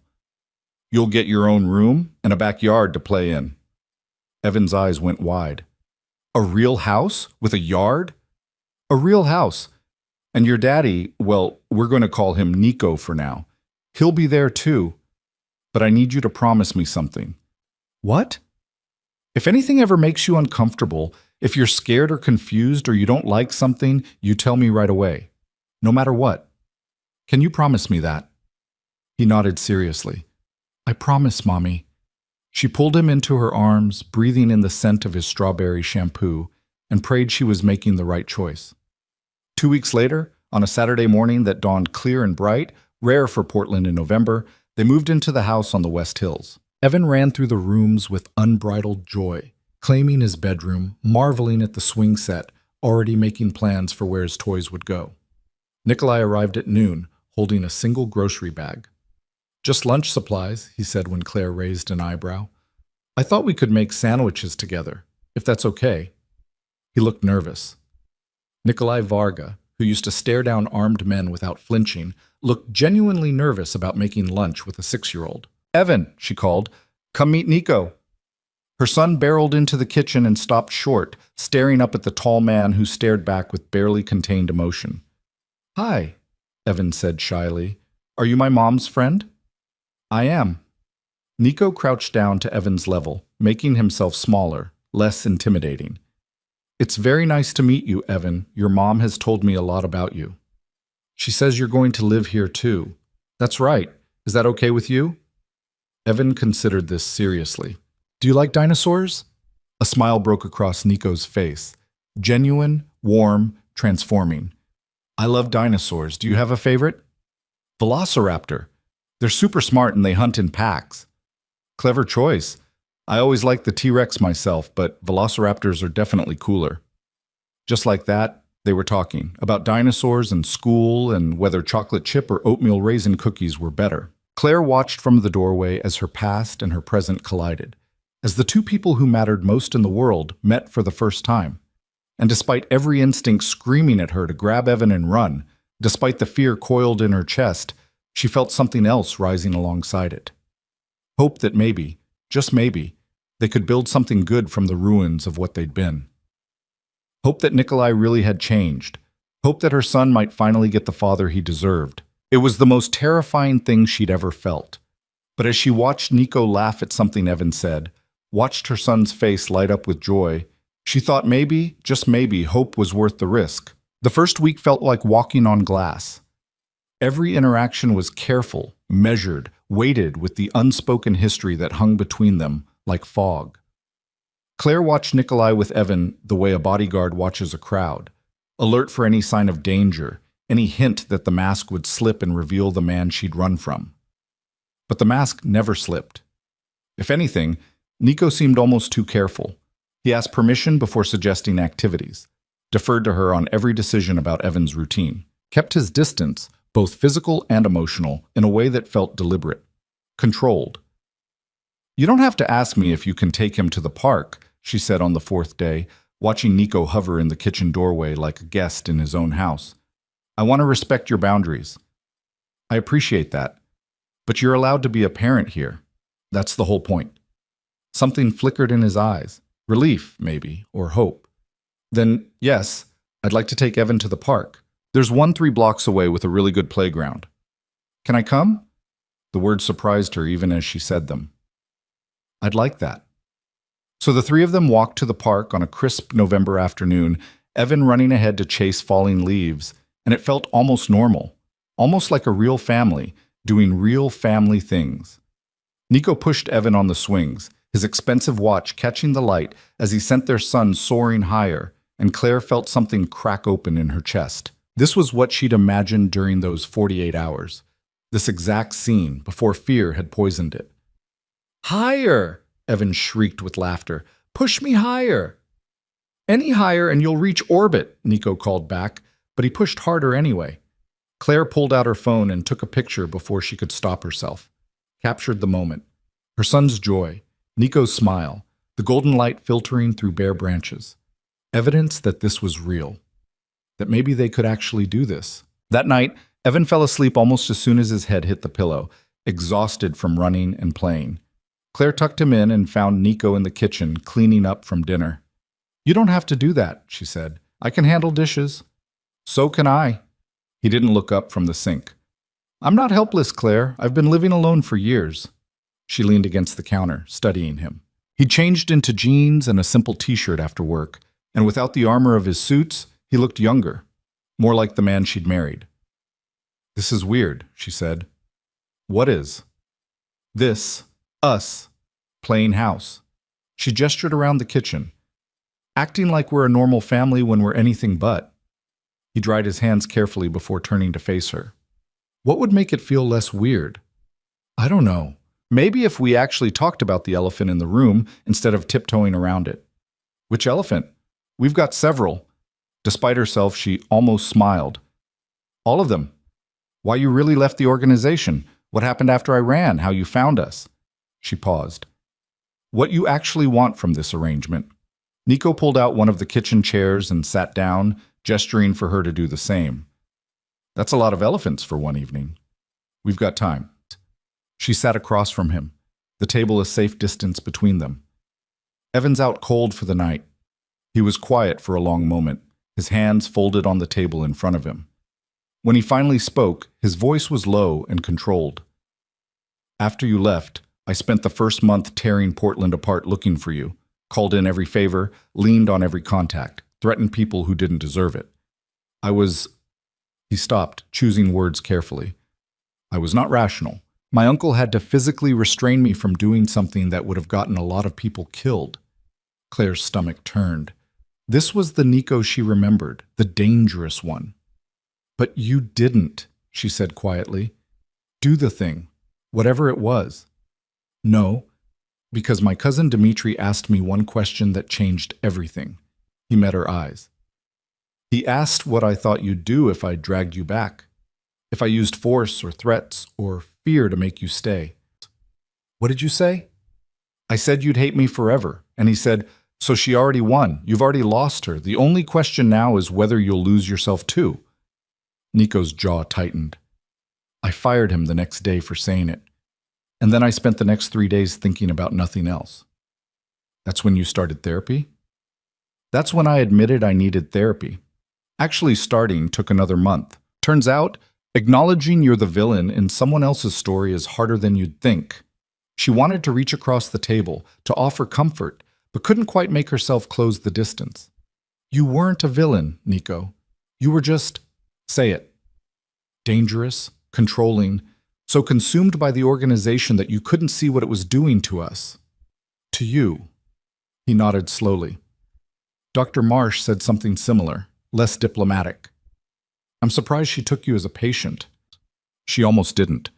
You'll get your own room and a backyard to play in." Evan's eyes went wide. "A real house with a yard?" "A real house. And your daddy, well, we're going to call him Nico for now. He'll be there too. But I need you to promise me something." "What?" "If anything ever makes you uncomfortable, if you're scared or confused or you don't like something, you tell me right away. No matter what. Can you promise me that?" He nodded seriously. "I promise, Mommy." She pulled him into her arms, breathing in the scent of his strawberry shampoo, and prayed she was making the right choice. 2 weeks later, on a Saturday morning that dawned clear and bright, rare for Portland in November, they moved into the house on the West Hills. Evan ran through the rooms with unbridled joy, claiming his bedroom, marveling at the swing set, already making plans for where his toys would go. Nikolai arrived at noon, holding a single grocery bag. "Just lunch supplies," he said when Claire raised an eyebrow. "I thought we could make sandwiches together, if that's okay." He looked nervous. Nikolai Varga, who used to stare down armed men without flinching, looked genuinely nervous about making lunch with a 6-year-old. "Evan," she called, "come meet Nico." Her son barreled into the kitchen and stopped short, staring up at the tall man who stared back with barely contained emotion. "Hi," Evan said shyly. "Are you my mom's friend?" "I am." Nico crouched down to Evan's level, making himself smaller, less intimidating. "It's very nice to meet you, Evan. Your mom has told me a lot about you." "She says you're going to live here too." "That's right. Is that okay with you?" Evan considered this seriously. Do you like dinosaurs? A smile broke across Nico's face. Genuine, warm, transforming. I love dinosaurs. Do you have a favorite? Velociraptor. They're super smart and they hunt in packs. Clever choice. I always liked the T-Rex myself, but velociraptors are definitely cooler. Just like that, they were talking about dinosaurs and school and whether chocolate chip or oatmeal raisin cookies were better. Claire watched from the doorway as her past and her present collided, as the two people who mattered most in the world met for the first time. And despite every instinct screaming at her to grab Evan and run, despite the fear coiled in her chest, she felt something else rising alongside it. Hope that maybe, just maybe, they could build something good from the ruins of what they'd been. Hope that Nikolai really had changed. Hope that her son might finally get the father he deserved. It was the most terrifying thing she'd ever felt. But as she watched Nico laugh at something Evan said, watched her son's face light up with joy, she thought maybe, just maybe, hope was worth the risk. The first week felt like walking on glass. Every interaction was careful, measured, weighted with the unspoken history that hung between them like fog. Claire watched Nikolai with Evan the way a bodyguard watches a crowd, alert for any sign of danger, any hint that the mask would slip and reveal the man she'd run from. But the mask never slipped. If anything, Nico seemed almost too careful. He asked permission before suggesting activities, deferred to her on every decision about Evan's routine, kept his distance, both physical and emotional, in a way that felt deliberate, controlled. You don't have to ask me if you can take him to the park, she said on the fourth day, watching Nico hover in the kitchen doorway like a guest in his own house. I want to respect your boundaries. I appreciate that. But you're allowed to be a parent here. That's the whole point. Something flickered in his eyes. Relief, maybe, or hope. Then, yes, I'd like to take Evan to the park. There's one 3 blocks away with a really good playground. Can I come? The words surprised her even as she said them. I'd like that. So the three of them walked to the park on a crisp November afternoon, Evan running ahead to chase falling leaves, and it felt almost normal, almost like a real family, doing real family things. Nico pushed Evan on the swings, his expensive watch catching the light as he sent their son soaring higher, and Claire felt something crack open in her chest. This was what she'd imagined during those 48 hours. This exact scene before fear had poisoned it. Higher! Evan shrieked with laughter. Push me higher! Any higher and you'll reach orbit, Nico called back, but he pushed harder anyway. Claire pulled out her phone and took a picture before she could stop herself. Captured the moment. Her son's joy, Nico's smile, the golden light filtering through bare branches. Evidence that this was real. That maybe they could actually do this. That night, Evan fell asleep almost as soon as his head hit the pillow, exhausted from running and playing. Claire tucked him in and found Nico in the kitchen, cleaning up from dinner. You don't have to do that, she said. I can handle dishes. So can I. He didn't look up from the sink. I'm not helpless, Claire. I've been living alone for years. She leaned against the counter, studying him. He changed into jeans and a simple t-shirt after work, and without the armor of his suits, he looked younger, more like the man she'd married. This is weird, she said. What is? This, us, playing house. She gestured around the kitchen, acting like we're a normal family when we're anything but. He dried his hands carefully before turning to face her. What would make it feel less weird? I don't know. Maybe if we actually talked about the elephant in the room instead of tiptoeing around it. Which elephant? We've got several. Despite herself, she almost smiled. All of them. Why you really left the organization? What happened after I ran? How you found us? She paused. What you actually want from this arrangement. Nico pulled out one of the kitchen chairs and sat down, gesturing for her to do the same. That's a lot of elephants for one evening. We've got time. She sat across from him, the table a safe distance between them. Evan's out cold for the night. He was quiet for a long moment, his hands folded on the table in front of him. When he finally spoke, his voice was low and controlled. After you left, I spent the first month tearing Portland apart looking for you, called in every favor, leaned on every contact, threatened people who didn't deserve it. He stopped, choosing words carefully. I was not rational. My uncle had to physically restrain me from doing something that would have gotten a lot of people killed. Claire's stomach turned. This was the Nico she remembered, the dangerous one. But you didn't, she said quietly. Do the thing, whatever it was. No, because my cousin Dmitri asked me one question that changed everything. He met her eyes. He asked what I thought you'd do if I dragged you back. If I used force or threats or fear to make you stay. What did you say? I said you'd hate me forever. And he said, so she already won. You've already lost her. The only question now is whether you'll lose yourself too. Nico's jaw tightened. I fired him the next day for saying it. And then I spent the next 3 days thinking about nothing else. That's when you started therapy? That's when I admitted I needed therapy. Actually, starting took another month. Turns out, acknowledging you're the villain in someone else's story is harder than you'd think. She wanted to reach across the table, to offer comfort, but couldn't quite make herself close the distance. You weren't a villain, Nico. You were just, say it, dangerous, controlling, so consumed by the organization that you couldn't see what it was doing to us. To you. He nodded slowly. Dr. Marsh said something similar, less diplomatic. I'm surprised she took you as a patient. She almost didn't.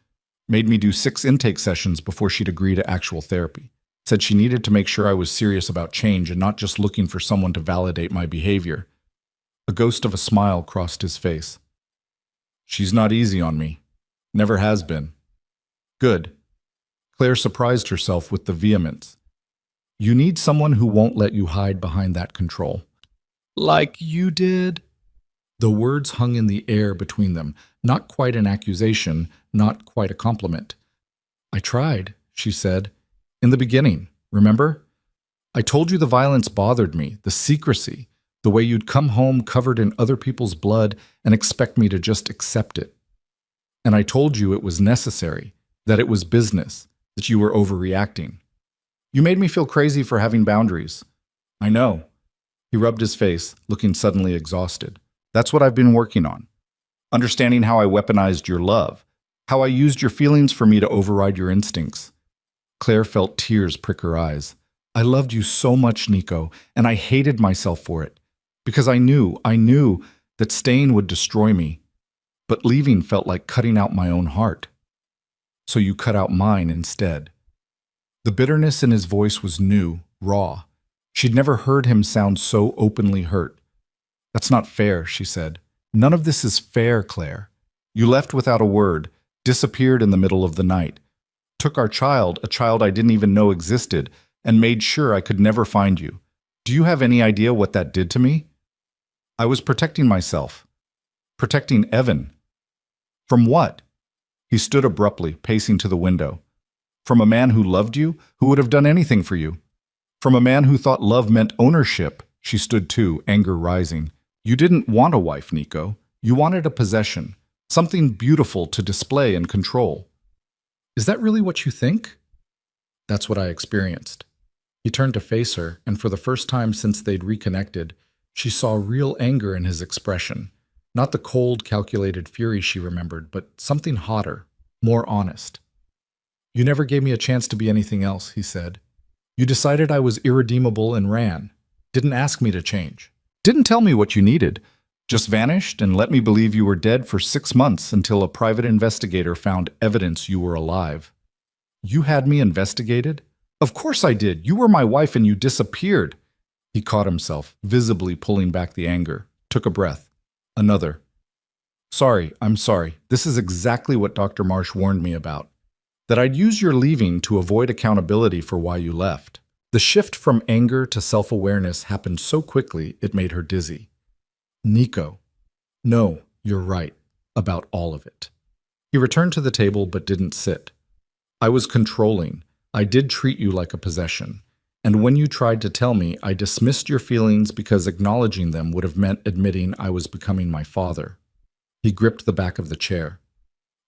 Made me do 6 intake sessions before she'd agree to actual therapy. Said she needed to make sure I was serious about change and not just looking for someone to validate my behavior. A ghost of a smile crossed his face. She's not easy on me. Never has been. Good. Claire surprised herself with the vehemence. You need someone who won't let you hide behind that control. Like you did? The words hung in the air between them, not quite an accusation, not quite a compliment. I tried, she said. In the beginning, remember? I told you the violence bothered me, the secrecy, the way you'd come home covered in other people's blood and expect me to just accept it. And I told you it was necessary, that it was business, that you were overreacting. You made me feel crazy for having boundaries. I know. He rubbed his face, looking suddenly exhausted. That's what I've been working on. Understanding how I weaponized your love, how I used your feelings for me to override your instincts. Claire felt tears prick her eyes. I loved you so much, Nico, and I hated myself for it. Because I knew that staying would destroy me. But leaving felt like cutting out my own heart. So you cut out mine instead. The bitterness in his voice was new, raw. She'd never heard him sound so openly hurt. That's not fair, she said. None of this is fair, Claire. You left without a word, disappeared in the middle of the night. Took our child, a child I didn't even know existed, and made sure I could never find you. Do you have any idea what that did to me? I was protecting myself. Protecting Evan. From what? He stood abruptly, pacing to the window. From a man who loved you, who would have done anything for you. From a man who thought love meant ownership. She stood too, anger rising. You didn't want a wife, Nico. You wanted a possession, something beautiful to display and control. Is that really what you think? That's what I experienced. He turned to face her, and for the first time since they'd reconnected, she saw real anger in his expression. Not the cold, calculated fury she remembered, but something hotter, more honest. You never gave me a chance to be anything else, he said. You decided I was irredeemable and ran. Didn't ask me to change. Didn't tell me what you needed. Just vanished and let me believe you were dead for 6 months until a private investigator found evidence you were alive. You had me investigated? Of course I did. You were my wife and you disappeared. He caught himself, visibly pulling back the anger. Took a breath. Another. Sorry, I'm sorry. This is exactly what Dr. Marsh warned me about. That I'd use your leaving to avoid accountability for why you left. The shift from anger to self-awareness happened so quickly it made her dizzy. Nico. No, you're right. About all of it. He returned to the table but didn't sit. I was controlling. I did treat you like a possession. And when you tried to tell me, I dismissed your feelings because acknowledging them would have meant admitting I was becoming my father. He gripped the back of the chair.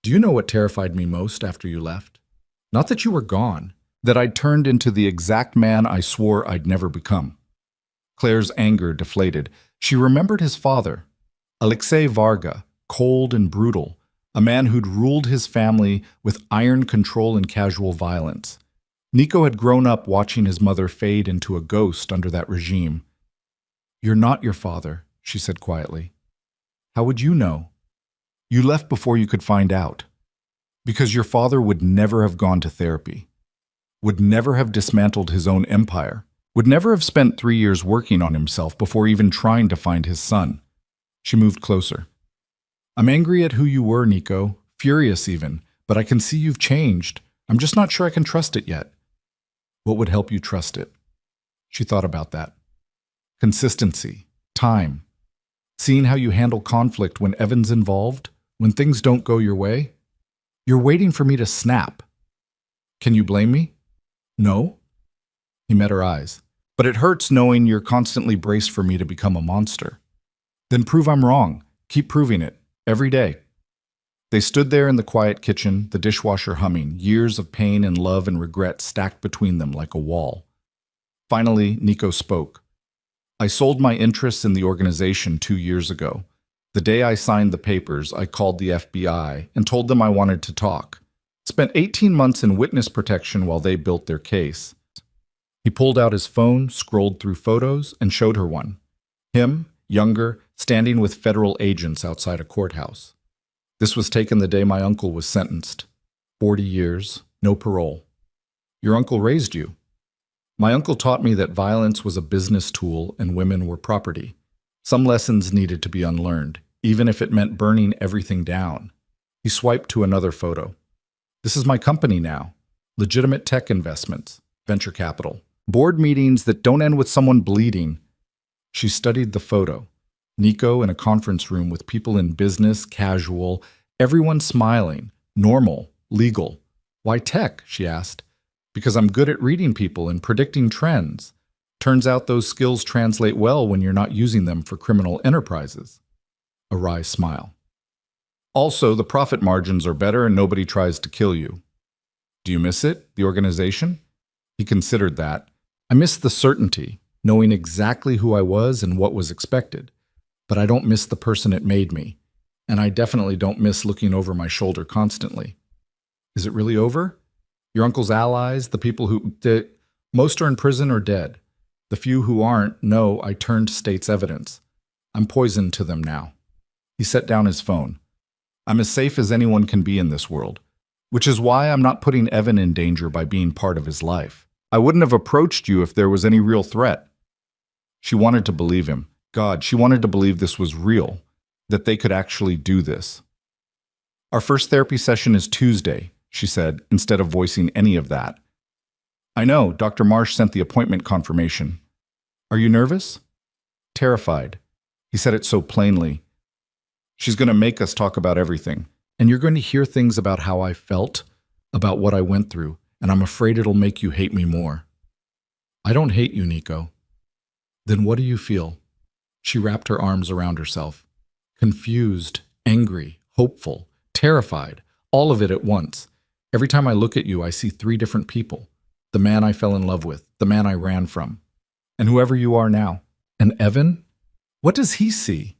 Do you know what terrified me most after you left? Not that you were gone, that I'd turned into the exact man I swore I'd never become. Claire's anger deflated. She remembered his father, Alexei Varga, cold and brutal, A man who'd ruled his family with iron control and casual violence. Nico had grown up watching his mother fade into a ghost under that regime. "You're not your father," she said quietly. "How would you know? You left before you could find out. Because your father would never have gone to therapy, would never have dismantled his own empire, would never have spent 3 years working on himself before even trying to find his son." She moved closer. "I'm angry at who you were, Nico, furious even, but I can see you've changed. I'm just not sure I can trust it yet." "What would help you trust it?" She thought about that. Consistency, time, seeing how you handle conflict when Evan's involved, when things don't go your way. "You're waiting for me to snap. Can you blame me?" "No." He met her eyes. "But it hurts knowing you're constantly braced for me to become a monster." "Then prove I'm wrong. Keep proving it. Every day." They stood there in the quiet kitchen, the dishwasher humming, years of pain and love and regret stacked between them like a wall. Finally, Nico spoke. "I sold my interests in the organization 2 years ago. The day I signed the papers, I called the FBI and told them I wanted to talk. Spent 18 months in witness protection while they built their case." He pulled out his phone, scrolled through photos, and showed her one. Him, younger, standing with federal agents outside a courthouse. "This was taken the day my uncle was sentenced. 40 years, no parole." "Your uncle raised you." "My uncle taught me that violence was a business tool and women were property. Some lessons needed to be unlearned, even if it meant burning everything down." He swiped to another photo. "This is my company now. Legitimate tech investments, venture capital, board meetings that don't end with someone bleeding." She studied the photo. Nico in a conference room with people in business, casual, everyone smiling, normal, legal. "Why tech?" she asked. "Because I'm good at reading people and predicting trends. Turns out those skills translate well when you're not using them for criminal enterprises." A wry smile. "Also, the profit margins are better and nobody tries to kill you." "Do you miss it, the organization?" He considered that. "I miss the certainty, knowing exactly who I was and what was expected. But I don't miss the person it made me. And I definitely don't miss looking over my shoulder constantly." "Is it really over? Your uncle's allies, the people who... most are in prison or dead. The few who aren't know I turned state's evidence. I'm poisoned to them now." He set down his phone. "I'm as safe as anyone can be in this world. Which is why I'm not putting Evan in danger by being part of his life. I wouldn't have approached you if there was any real threat." She wanted to believe him. God, she wanted to believe this was real, that they could actually do this. "Our first therapy session is Tuesday," she said, instead of voicing any of that. "I know, Dr. Marsh sent the appointment confirmation." "Are you nervous?" "Terrified." He said it so plainly. "She's going to make us talk about everything. And you're going to hear things about how I felt, about what I went through, and I'm afraid it'll make you hate me more." "I don't hate you, Nico." "Then what do you feel?" She wrapped her arms around herself. "Confused, angry, hopeful, terrified, all of it at once. Every time I look at you, I see 3 different people. The man I fell in love with, the man I ran from, and whoever you are now. And Evan? What does he see?"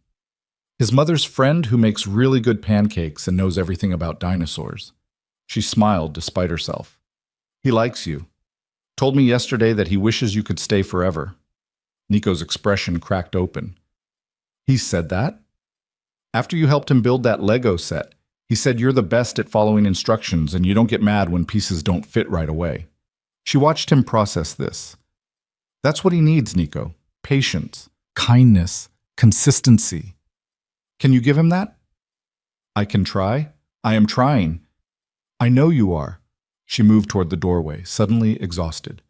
"His mother's friend who makes really good pancakes and knows everything about dinosaurs." She smiled despite herself. "He likes you. Told me yesterday that he wishes you could stay forever." Nico's expression cracked open. "He said that?" "After you helped him build that Lego set, he said you're the best at following instructions and you don't get mad when pieces don't fit right away." She watched him process this. "That's what he needs, Nico. Patience, kindness, consistency. Can you give him that?" "I can try. I am trying." "I know you are." She moved toward the doorway, suddenly exhausted.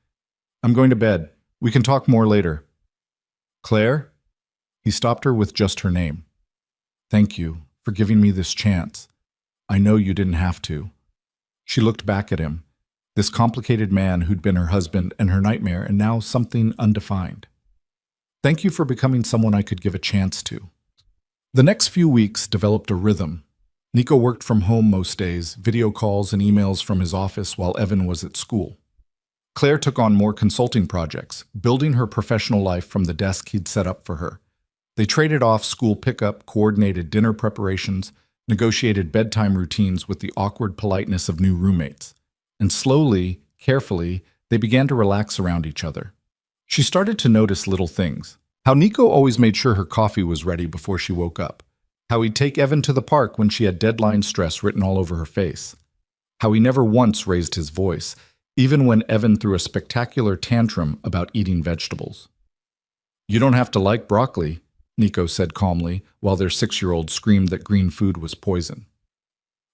"I'm going to bed. We can talk more later." "Claire?" He stopped her with just her name. "Thank you for giving me this chance. I know you didn't have to." She looked back at him, this complicated man who'd been her husband and her nightmare and now something undefined. "Thank you for becoming someone I could give a chance to." The next few weeks developed a rhythm. Nico worked from home most days, video calls and emails from his office while Evan was at school. Claire took on more consulting projects, building her professional life from the desk he'd set up for her. They traded off school pickup, coordinated dinner preparations, negotiated bedtime routines with the awkward politeness of new roommates, and slowly, carefully, they began to relax around each other. She started to notice little things. How Nico always made sure her coffee was ready before she woke up. How he'd take Evan to the park when she had deadline stress written all over her face. How he never once raised his voice, even when Evan threw a spectacular tantrum about eating vegetables. "You don't have to like broccoli," Nico said calmly, while their 6-year-old screamed that green food was poison.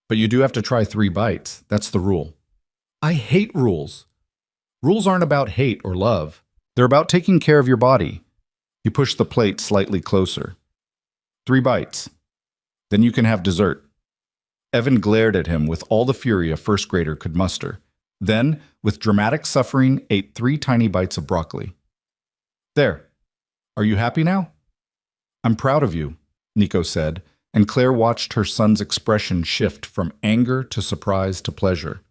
"But you do have to try 3 bites. That's the rule." "I hate rules." "Rules aren't about hate or love. They're about taking care of your body." He pushed the plate slightly closer. 3 bites. Then you can have dessert." Evan glared at him with all the fury a first grader could muster. Then, with dramatic suffering, ate 3 tiny bites of broccoli. "There. Are you happy now?" "I'm proud of you," Nico said, and Claire watched her son's expression shift from anger to surprise to pleasure.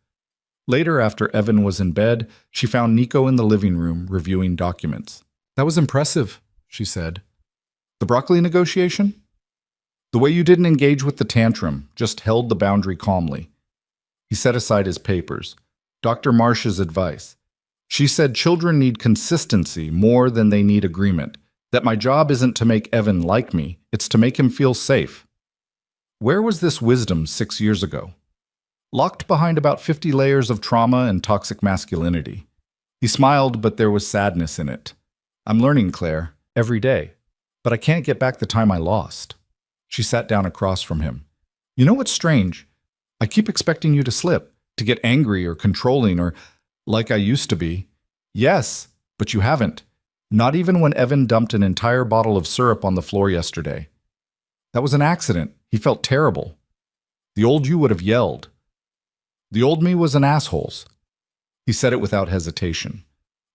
Later, after Evan was in bed, she found Nico in the living room reviewing documents. "That was impressive," she said. "The broccoli negotiation?" "The way you didn't engage with the tantrum, just held the boundary calmly." He set aside his papers. Dr. Marsh's advice. She said children need consistency more than they need agreement, that my job isn't to make Evan like me, it's to make him feel safe. Where was this wisdom 6 years ago? Locked behind about 50 layers of trauma and toxic masculinity. He smiled, but there was sadness in it. "I'm learning, Claire, every day, but I can't get back the time I lost." She sat down across from him. "You know what's strange? I keep expecting you to slip, to get angry or controlling or like I used to be." "Yes, but you haven't. Not even when Evan dumped an entire bottle of syrup on the floor yesterday. That was an accident. He felt terrible. The old you would have yelled. The old me was an asshole." He said it without hesitation.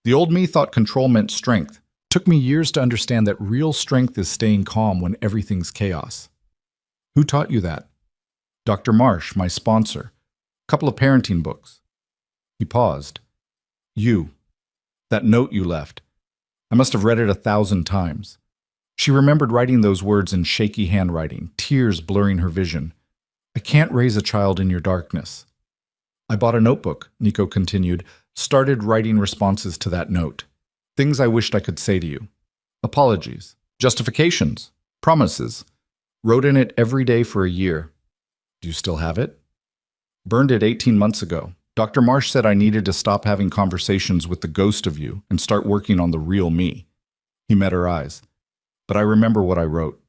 "The old me thought control meant strength. Took me years to understand that real strength is staying calm when everything's chaos." "Who taught you that?" "Dr. Marsh, my sponsor. Couple of parenting books." He paused. "You. That note you left. I must have read it 1,000 times." She remembered writing those words in shaky handwriting, tears blurring her vision. "I can't raise a child in your darkness." "I bought a notebook," Nico continued, started writing responses to that note. Things I wished I could say to you. Apologies. Justifications. Promises. Wrote in it every day for a year. Do you still have it? Burned it 18 months ago. Dr. Marsh said I needed to stop having conversations with the ghost of you and start working on the real me. He met her eyes. But I remember what I wrote.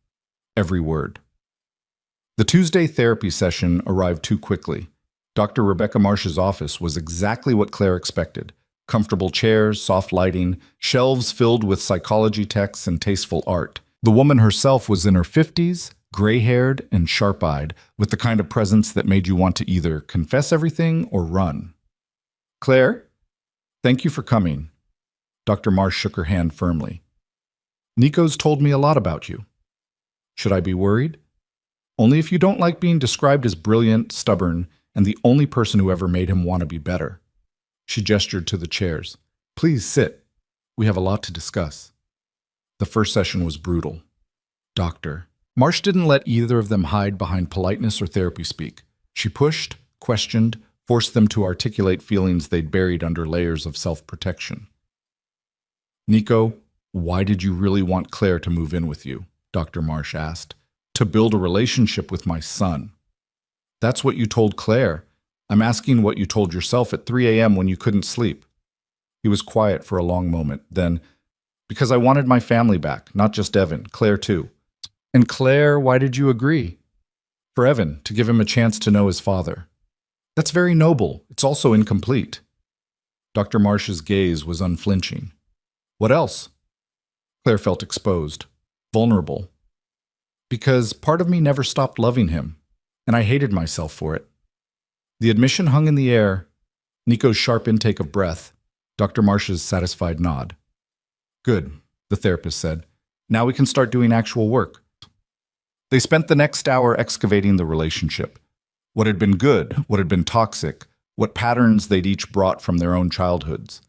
Every word. The Tuesday therapy session arrived too quickly. Dr. Rebecca Marsh's office was exactly what Claire expected. Comfortable chairs, soft lighting, shelves filled with psychology texts and tasteful art. The woman herself was in her 50s, gray-haired and sharp-eyed, with the kind of presence that made you want to either confess everything or run. "Claire, thank you for coming." Dr. Marsh shook her hand firmly. "Nico's told me a lot about you. Should I be worried? Only if you don't like being described as brilliant, stubborn, and the only person who ever made him want to be better." She gestured to the chairs. "Please sit. We have a lot to discuss." The first session was brutal. Doctor. Marsh didn't let either of them hide behind politeness or therapy speak. She pushed, questioned, forced them to articulate feelings they'd buried under layers of self-protection. "Nico, why did you really want Claire to move in with you?" Dr. Marsh asked. "To build a relationship with my son." "That's what you told Claire. I'm asking what you told yourself at 3 a.m. when you couldn't sleep." He was quiet for a long moment. Then, "Because I wanted my family back, not just Evan, Claire too." "And Claire, why did you agree?" "For Evan, to give him a chance to know his father." "That's very noble. It's also incomplete." Dr. Marsh's gaze was unflinching. "What else?" Claire felt exposed, vulnerable. "Because part of me never stopped loving him, and I hated myself for it." The admission hung in the air, Nico's sharp intake of breath, Dr. Marsh's satisfied nod. "Good," the therapist said. "Now we can start doing actual work." They spent the next hour excavating the relationship. What had been good, what had been toxic, what patterns they'd each brought from their own childhoods.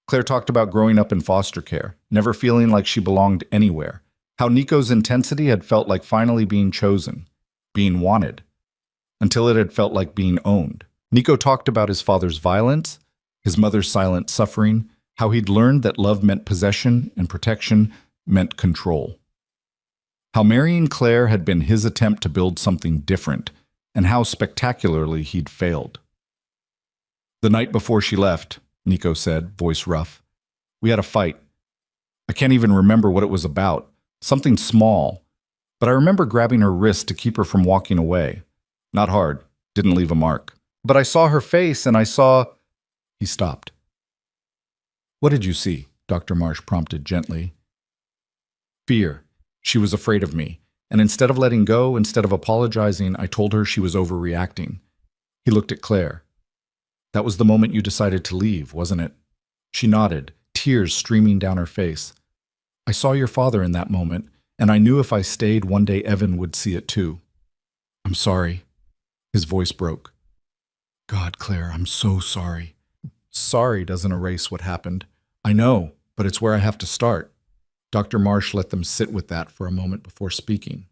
Claire talked about growing up in foster care, never feeling like she belonged anywhere, how Nico's intensity had felt like finally being chosen, being wanted, until it had felt like being owned. Nico talked about his father's violence, his mother's silent suffering, how he'd learned that love meant possession and protection meant control. How marrying Claire had been his attempt to build something different, and how spectacularly he'd failed. The night before she left, Nico said, voice rough, we had a fight. I can't even remember what it was about. Something small. But I remember grabbing her wrist to keep her from walking away. Not hard. Didn't leave a mark. But I saw her face and I saw... He stopped. What did you see? Dr. Marsh prompted gently. Fear. She was afraid of me. And instead of letting go, instead of apologizing, I told her she was overreacting. He looked at Claire. That was the moment you decided to leave, wasn't it? She nodded, tears streaming down her face. I saw your father in that moment, and I knew if I stayed, one day Evan would see it too. I'm sorry. His voice broke. God, Claire, I'm so sorry. Sorry doesn't erase what happened. I know, but it's where I have to start. Dr. Marsh let them sit with that for a moment before speaking.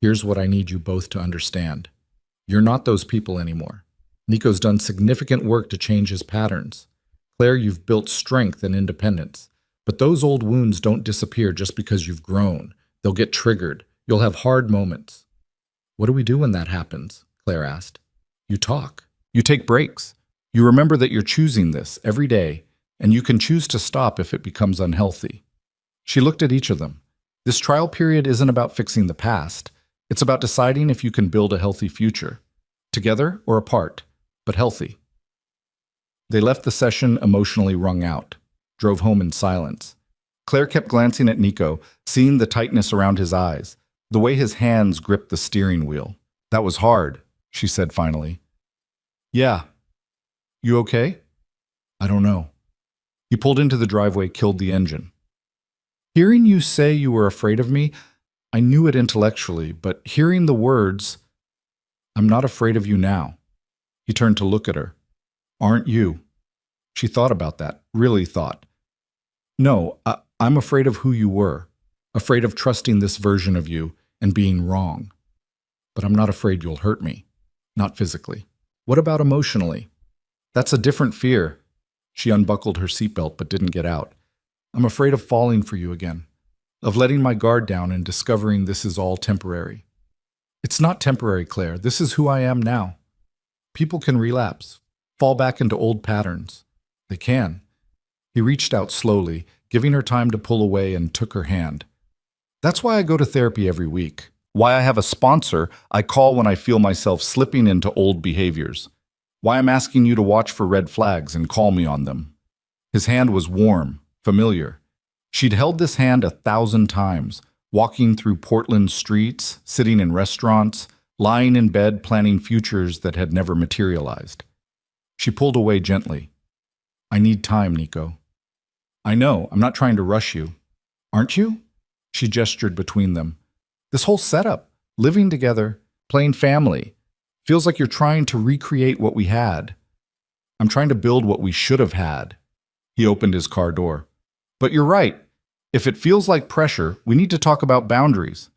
Here's what I need you both to understand. You're not those people anymore. Nico's done significant work to change his patterns. Claire, you've built strength and independence. But those old wounds don't disappear just because you've grown. They'll get triggered. You'll have hard moments. What do we do when that happens? Claire asked. You talk. You take breaks. You remember that you're choosing this every day, and you can choose to stop if it becomes unhealthy. She looked at each of them. This trial period isn't about fixing the past. It's about deciding if you can build a healthy future. Together or apart, but healthy. They left the session emotionally wrung out, drove home in silence. Claire kept glancing at Nico, seeing the tightness around his eyes, the way his hands gripped the steering wheel. That was hard, she said finally. Yeah. You okay? I don't know. He pulled into the driveway, killed the engine. Hearing you say you were afraid of me, I knew it intellectually, but hearing the words, I'm not afraid of you now. He turned to look at her. Aren't you? She thought about that, really thought. No, I'm afraid of who you were, afraid of trusting this version of you and being wrong. But I'm not afraid you'll hurt me, not physically. What about emotionally? That's a different fear. She unbuckled her seatbelt but didn't get out. I'm afraid of falling for you again, of letting my guard down and discovering this is all temporary. It's not temporary, Claire. This is who I am now. People can relapse, fall back into old patterns. They can. He reached out slowly, giving her time to pull away, and took her hand. That's why I go to therapy every week. Why I have a sponsor I call when I feel myself slipping into old behaviors. Why I'm asking you to watch for red flags and call me on them. His hand was warm, familiar. She'd held this hand 1,000 times, walking through Portland streets, sitting in restaurants, lying in bed planning futures that had never materialized. She pulled away gently. I need time, Nico. I know, I'm not trying to rush you. Aren't you? She gestured between them. This whole setup, living together, playing family, feels like you're trying to recreate what we had. I'm trying to build what we should have had. He opened his car door. But you're right. If it feels like pressure, we need to talk about boundaries.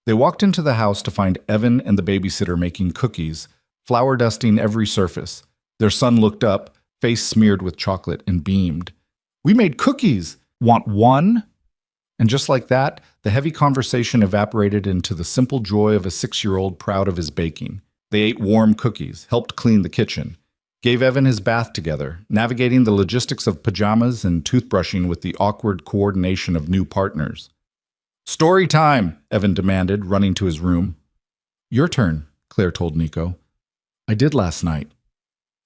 They walked into the house to find Evan and the babysitter making cookies, flour dusting every surface. Their son looked up, face smeared with chocolate, and beamed. We made cookies! Want one? And just like that, the heavy conversation evaporated into the simple joy of a 6-year-old proud of his baking. They ate warm cookies, helped clean the kitchen, gave Evan his bath together, navigating the logistics of pajamas and toothbrushing with the awkward coordination of new partners. Story time, Evan demanded, running to his room. Your turn, Claire told Nico. I did last night.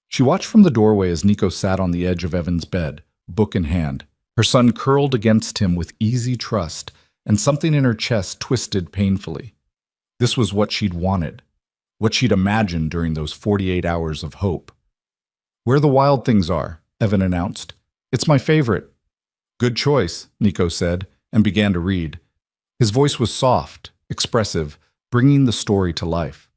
She watched from the doorway as Nico sat on the edge of Evan's bed, book in hand. Her son curled against him with easy trust, and something in her chest twisted painfully. This was what she'd wanted, what she'd imagined during those 48 hours of hope. Where the Wild Things Are, Evan announced. It's my favorite. Good choice, Nico said, and began to read. His voice was soft, expressive, bringing the story to life.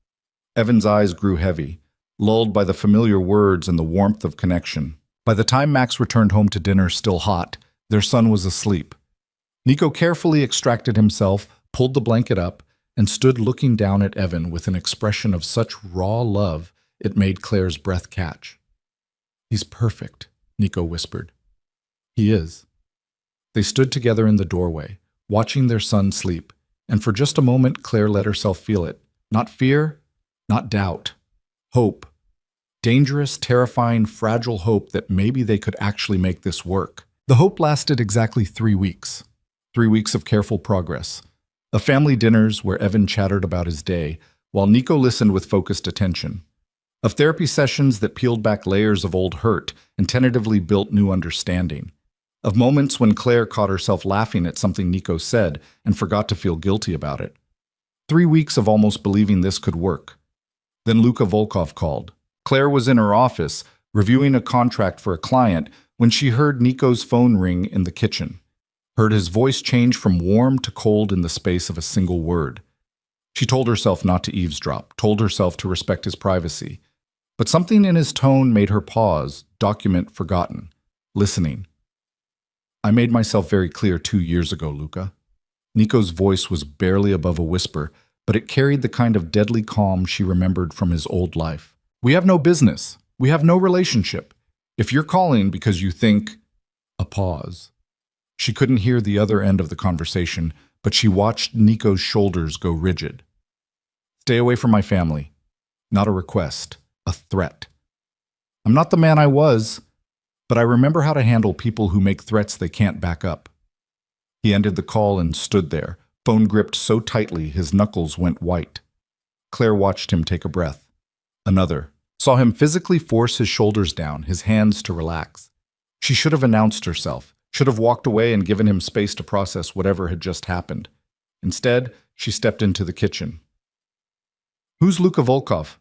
Evan's eyes grew heavy, lulled by the familiar words and the warmth of connection. By the time Max returned home to dinner still hot, their son was asleep. Nico carefully extracted himself, pulled the blanket up, and stood looking down at Evan with an expression of such raw love it made Claire's breath catch. "He's perfect," Nico whispered. "He is." They stood together in the doorway, watching their son sleep, and for just a moment Claire let herself feel it. Not fear, not doubt. Hope. Dangerous, terrifying, fragile hope that maybe they could actually make this work. The hope lasted exactly 3 weeks. 3 weeks of careful progress. Of family dinners where Evan chattered about his day, while Nico listened with focused attention. Of therapy sessions that peeled back layers of old hurt and tentatively built new understanding. Of moments when Claire caught herself laughing at something Nico said and forgot to feel guilty about it. 3 weeks of almost believing this could work. Then Vulkoff called. Claire was in her office, reviewing a contract for a client, when she heard Nico's phone ring in the kitchen. Heard his voice change from warm to cold in the space of a single word. She told herself not to eavesdrop, told herself to respect his privacy. But something in his tone made her pause, document forgotten, listening. "I made myself very clear 2 years ago, Luca." Nico's voice was barely above a whisper, but it carried the kind of deadly calm she remembered from his old life. "We have no business. We have no relationship. If you're calling because you think—" A pause. She couldn't hear the other end of the conversation, but she watched Nico's shoulders go rigid. "Stay away from my family. Not a request, a threat. I'm not the man I was, but I remember how to handle people who make threats they can't back up." He ended the call and stood there, phone gripped so tightly his knuckles went white. Claire watched him take a breath. Another. Saw him physically force his shoulders down, his hands to relax. She should have announced herself, should have walked away and given him space to process whatever had just happened. Instead, she stepped into the kitchen. "Who's Luka Vulkoff?"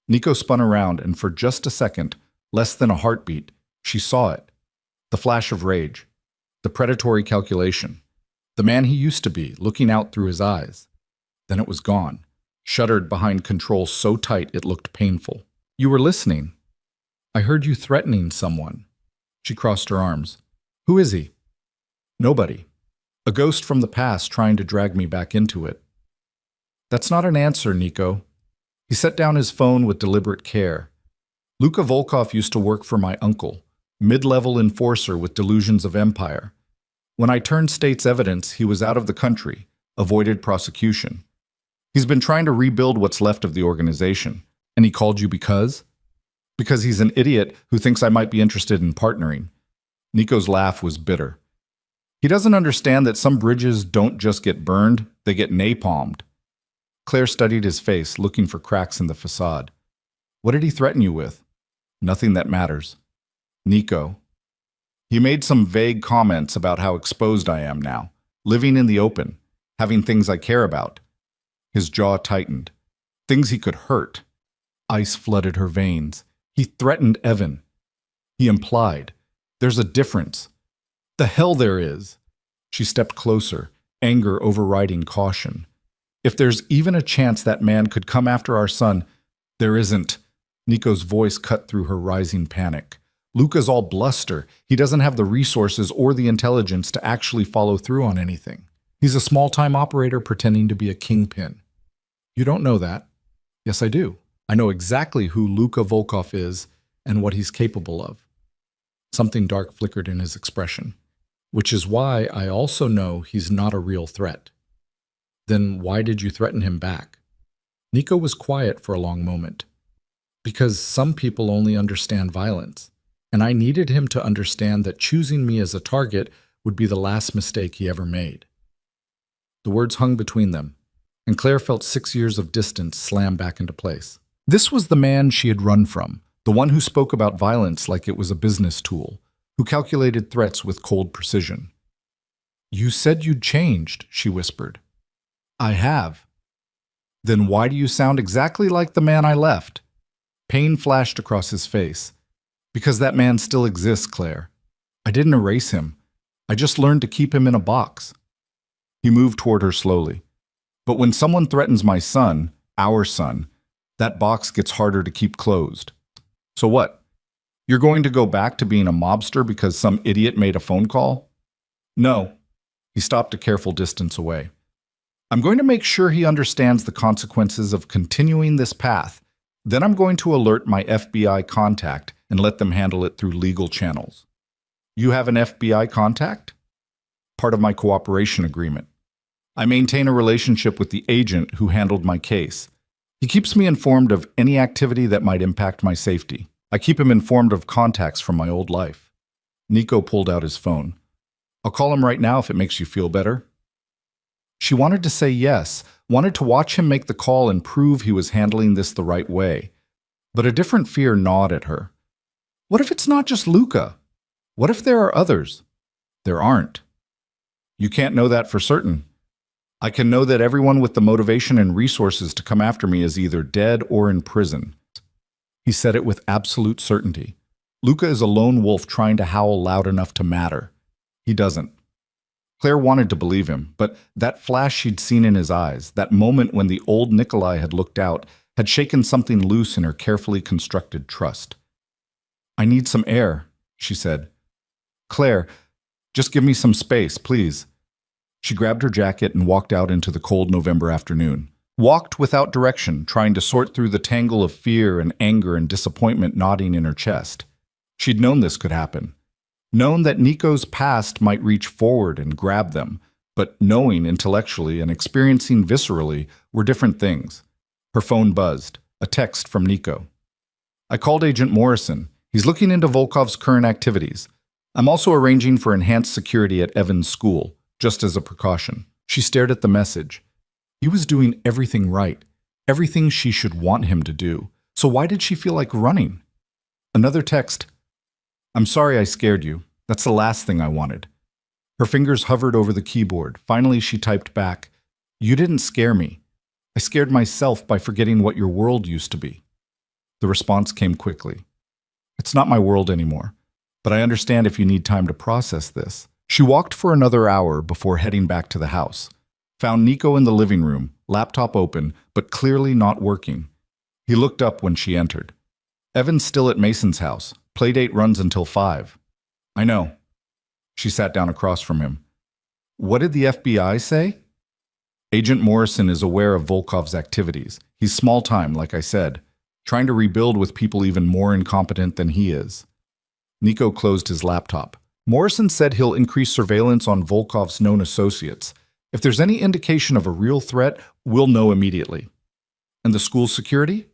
Nico spun around, and for just a second, less than a heartbeat, she saw it. The flash of rage. The predatory calculation. The man he used to be, looking out through his eyes. Then it was gone, shuttered behind control so tight it looked painful. "You were listening. I heard you threatening someone." She crossed her arms. "Who is he?" "Nobody. A ghost from the past trying to drag me back into it." "That's not an answer, Nico." He set down his phone with deliberate care. "Luka Vulkoff used to work for my uncle, mid-level enforcer with delusions of empire. When I turned state's evidence, he was out of the country, avoided prosecution. He's been trying to rebuild what's left of the organization. And he called you because? Because he's an idiot who thinks I might be interested in partnering." Nico's laugh was bitter. "He doesn't understand that some bridges don't just get burned, they get napalmed." Claire studied his face, looking for cracks in the facade. "What did he threaten you with?" "Nothing that matters." "Nico." "He made some vague comments about how exposed I am now, living in the open, having things I care about." His jaw tightened. Things he could hurt. Ice flooded her veins. He threatened Evan. He implied. There's a difference. The hell there is. She stepped closer, anger overriding caution. "If there's even a chance that man could come after our son—" "There isn't." Nico's voice cut through her rising panic. "Luka's all bluster. He doesn't have the resources or the intelligence to actually follow through on anything. He's a small-time operator pretending to be a kingpin." "You don't know that." "Yes, I do. I know exactly who Luka Vulkoff is and what he's capable of." Something dark flickered in his expression. "Which is why I also know he's not a real threat." "Then why did you threaten him back?" Nico was quiet for a long moment. "Because some people only understand violence, and I needed him to understand that choosing me as a target would be the last mistake he ever made." The words hung between them, and Claire felt 6 years of distance slam back into place. This was the man she had run from, the one who spoke about violence like it was a business tool, who calculated threats with cold precision. "You said you'd changed," she whispered. "I have." "Then why do you sound exactly like the man I left?" Pain flashed across his face. "Because that man still exists, Claire. I didn't erase him. I just learned to keep him in a box." He moved toward her slowly. "But when someone threatens my son, our son, that box gets harder to keep closed. So what? You're going to go back to being a mobster because some idiot made a phone call?" "No." He stopped a careful distance away. I'm going to make sure he understands the consequences of continuing this path. Then I'm going to alert my FBI contact and let them handle it through legal channels. You have an FBI contact? Part of my cooperation agreement. I maintain a relationship with the agent who handled my case. He keeps me informed of any activity that might impact my safety. I keep him informed of contacts from my old life. Nico pulled out his phone. I'll call him right now if it makes you feel better. She wanted to say yes, wanted to watch him make the call and prove he was handling this the right way. But a different fear gnawed at her. What if it's not just Luca? What if there are others? There aren't. You can't know that for certain. I can know that everyone with the motivation and resources to come after me is either dead or in prison. He said it with absolute certainty. Luca is a lone wolf trying to howl loud enough to matter. He doesn't. Claire wanted to believe him, but that flash she'd seen in his eyes, that moment when the old Nikolai had looked out, had shaken something loose in her carefully constructed trust. I need some air, she said. Claire, just give me some space, please. She grabbed her jacket and walked out into the cold November afternoon. Walked without direction, trying to sort through the tangle of fear and anger and disappointment knotting in her chest. She'd known this could happen. Known that Nico's past might reach forward and grab them, but knowing intellectually and experiencing viscerally were different things. Her phone buzzed. A text from Nico. I called Agent Morrison. He's looking into Vulkoff's current activities. I'm also arranging for enhanced security at Evan's school, just as a precaution. She stared at the message. He was doing everything right, everything she should want him to do. So why did she feel like running? Another text. I'm sorry I scared you. That's the last thing I wanted. Her fingers hovered over the keyboard. Finally, she typed back, You didn't scare me. I scared myself by forgetting what your world used to be. The response came quickly. It's not my world anymore, but I understand if you need time to process this. She walked for another hour before heading back to the house. Found Nico in the living room, laptop open, but clearly not working. He looked up when she entered. Evan's still at Mason's house. Playdate runs until 5. I know. She sat down across from him. What did the FBI say? Agent Morrison is aware of Vulkoff's activities. He's small-time, like I said, trying to rebuild with people even more incompetent than he is. Nico closed his laptop. Morrison said he'll increase surveillance on Vulkoff's known associates. If there's any indication of a real threat, we'll know immediately. And the school security?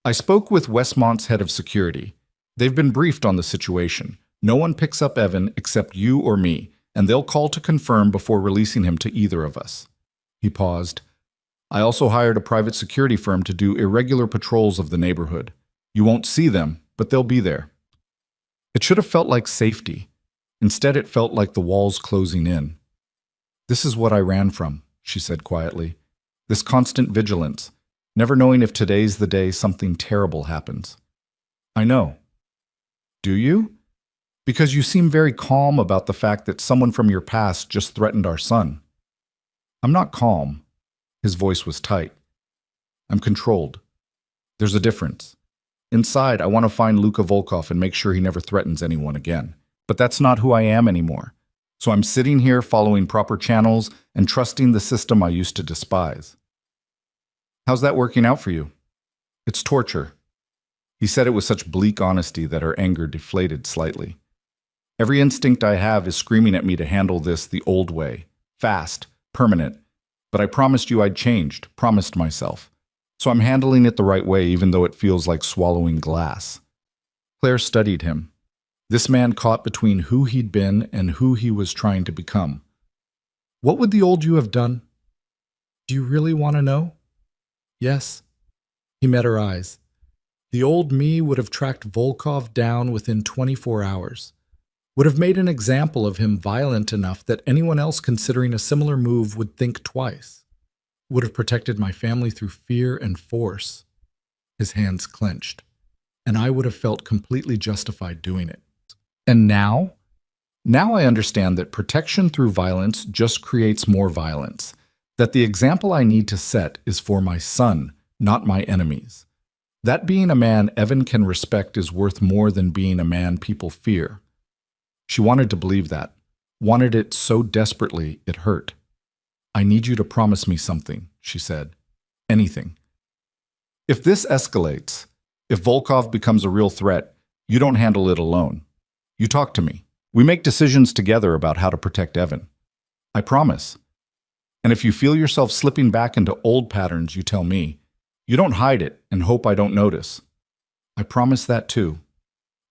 I spoke with Westmon's head of security. They've been briefed on the situation. No one picks up Evan except you or me, and they'll call to confirm before releasing him to either of us. He paused. I also hired a private security firm to do irregular patrols of the neighborhood. You won't see them, but they'll be there. It should have felt like safety. Instead, it felt like the walls closing in. This is what I ran from, she said quietly. This constant vigilance, never knowing if today's the day something terrible happens. I know. Do you? Because you seem very calm about the fact that someone from your past just threatened our son. I'm not calm. His voice was tight. I'm controlled. There's a difference. Inside, I want to find Luka Vulkoff and make sure he never threatens anyone again. But that's not who I am anymore. So I'm sitting here following proper channels and trusting the system I used to despise. How's that working out for you? It's torture. He said it with such bleak honesty that her anger deflated slightly. Every instinct I have is screaming at me to handle this the old way. Fast, permanent. But I promised you I'd changed, promised myself. So I'm handling it the right way even though it feels like swallowing glass. Claire studied him. This man caught between who he'd been and who he was trying to become. What would the old you have done? Do you really want to know? Yes. He met her eyes. The old me would have tracked Vulkoff down within 24 hours. Would have made an example of him violent enough that anyone else considering a similar move would think twice. Would have protected my family through fear and force. His hands clenched. And I would have felt completely justified doing it. And now? Now I understand that protection through violence just creates more violence. That the example I need to set is for my son, not my enemies. That being a man Evan can respect is worth more than being a man people fear. She wanted to believe that. Wanted it so desperately it hurt. I need you to promise me something, she said. Anything. If this escalates, if Vulkoff becomes a real threat, you don't handle it alone. You talk to me. We make decisions together about how to protect Evan. I promise. And if you feel yourself slipping back into old patterns, you tell me. You don't hide it and hope I don't notice. I promise that too.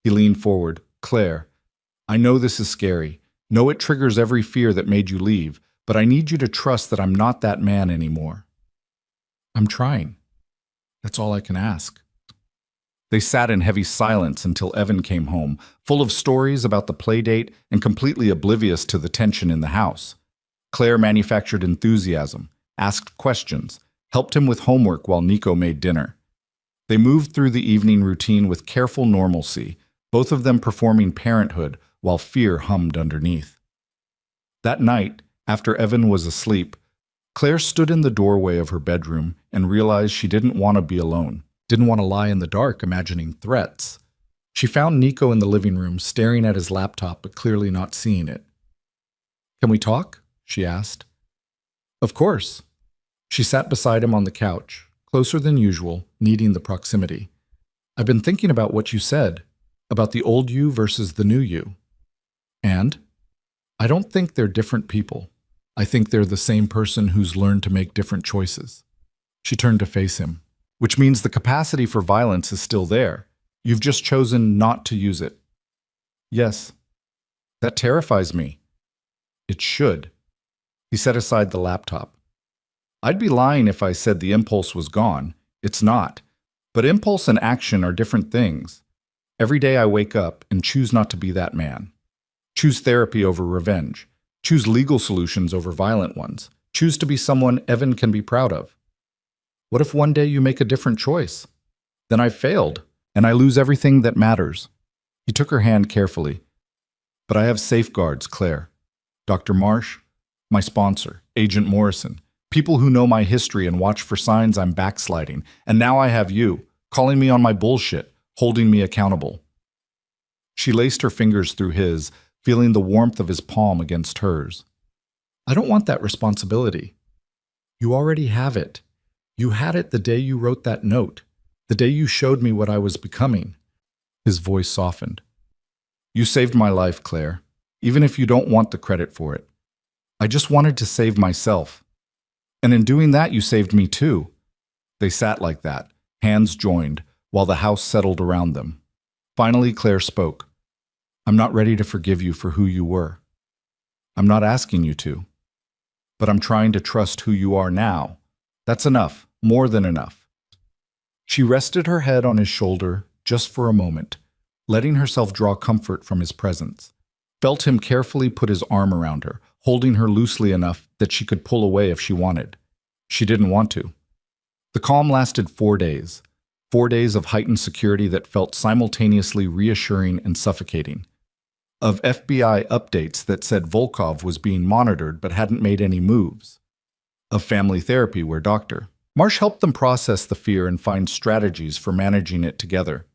He leaned forward. Claire, I know this is scary. Know it triggers every fear that made you leave, but I need you to trust that I'm not that man anymore. I'm trying. That's all I can ask. They sat in heavy silence until Evan came home, full of stories about the playdate and completely oblivious to the tension in the house. Claire manufactured enthusiasm, asked questions, helped him with homework while Nico made dinner. They moved through the evening routine with careful normalcy, both of them performing parenthood while fear hummed underneath. That night, after Evan was asleep, Claire stood in the doorway of her bedroom and realized she didn't want to be alone, didn't want to lie in the dark imagining threats. She found Nico in the living room, staring at his laptop but clearly not seeing it. Can we talk? She asked. Of course. She sat beside him on the couch, closer than usual, needing the proximity. I've been thinking about what you said, about the old you versus the new you. And? I don't think they're different people. I think they're the same person who's learned to make different choices. She turned to face him, which means the capacity for violence is still there. You've just chosen not to use it. Yes. That terrifies me. It should. He set aside the laptop. I'd be lying if I said the impulse was gone. It's not. But impulse and action are different things. Every day I wake up and choose not to be that man. Choose therapy over revenge. Choose legal solutions over violent ones. Choose to be someone Evan can be proud of. What if one day you make a different choice? Then I've failed, and I lose everything that matters. He took her hand carefully. But I have safeguards, Claire. Dr. Marsh, my sponsor, Agent Morrison, people who know my history and watch for signs I'm backsliding. And now I have you, calling me on my bullshit, holding me accountable. She laced her fingers through his, feeling the warmth of his palm against hers. I don't want that responsibility. You already have it. You had it the day you wrote that note, the day you showed me what I was becoming. His voice softened. You saved my life, Claire, even if you don't want the credit for it. I just wanted to save myself. And in doing that, you saved me too. They sat like that, hands joined, while the house settled around them. Finally, Claire spoke. I'm not ready to forgive you for who you were. I'm not asking you to. But I'm trying to trust who you are now. That's enough, more than enough. She rested her head on his shoulder just for a moment, letting herself draw comfort from his presence. Felt him carefully put his arm around her, holding her loosely enough that she could pull away if she wanted. She didn't want to. The calm lasted 4 days. 4 days of heightened security that felt simultaneously reassuring and suffocating. Of FBI updates that said Vulkoff was being monitored but hadn't made any moves. Of family therapy where Dr. Marsh helped them process the fear and find strategies for managing it together.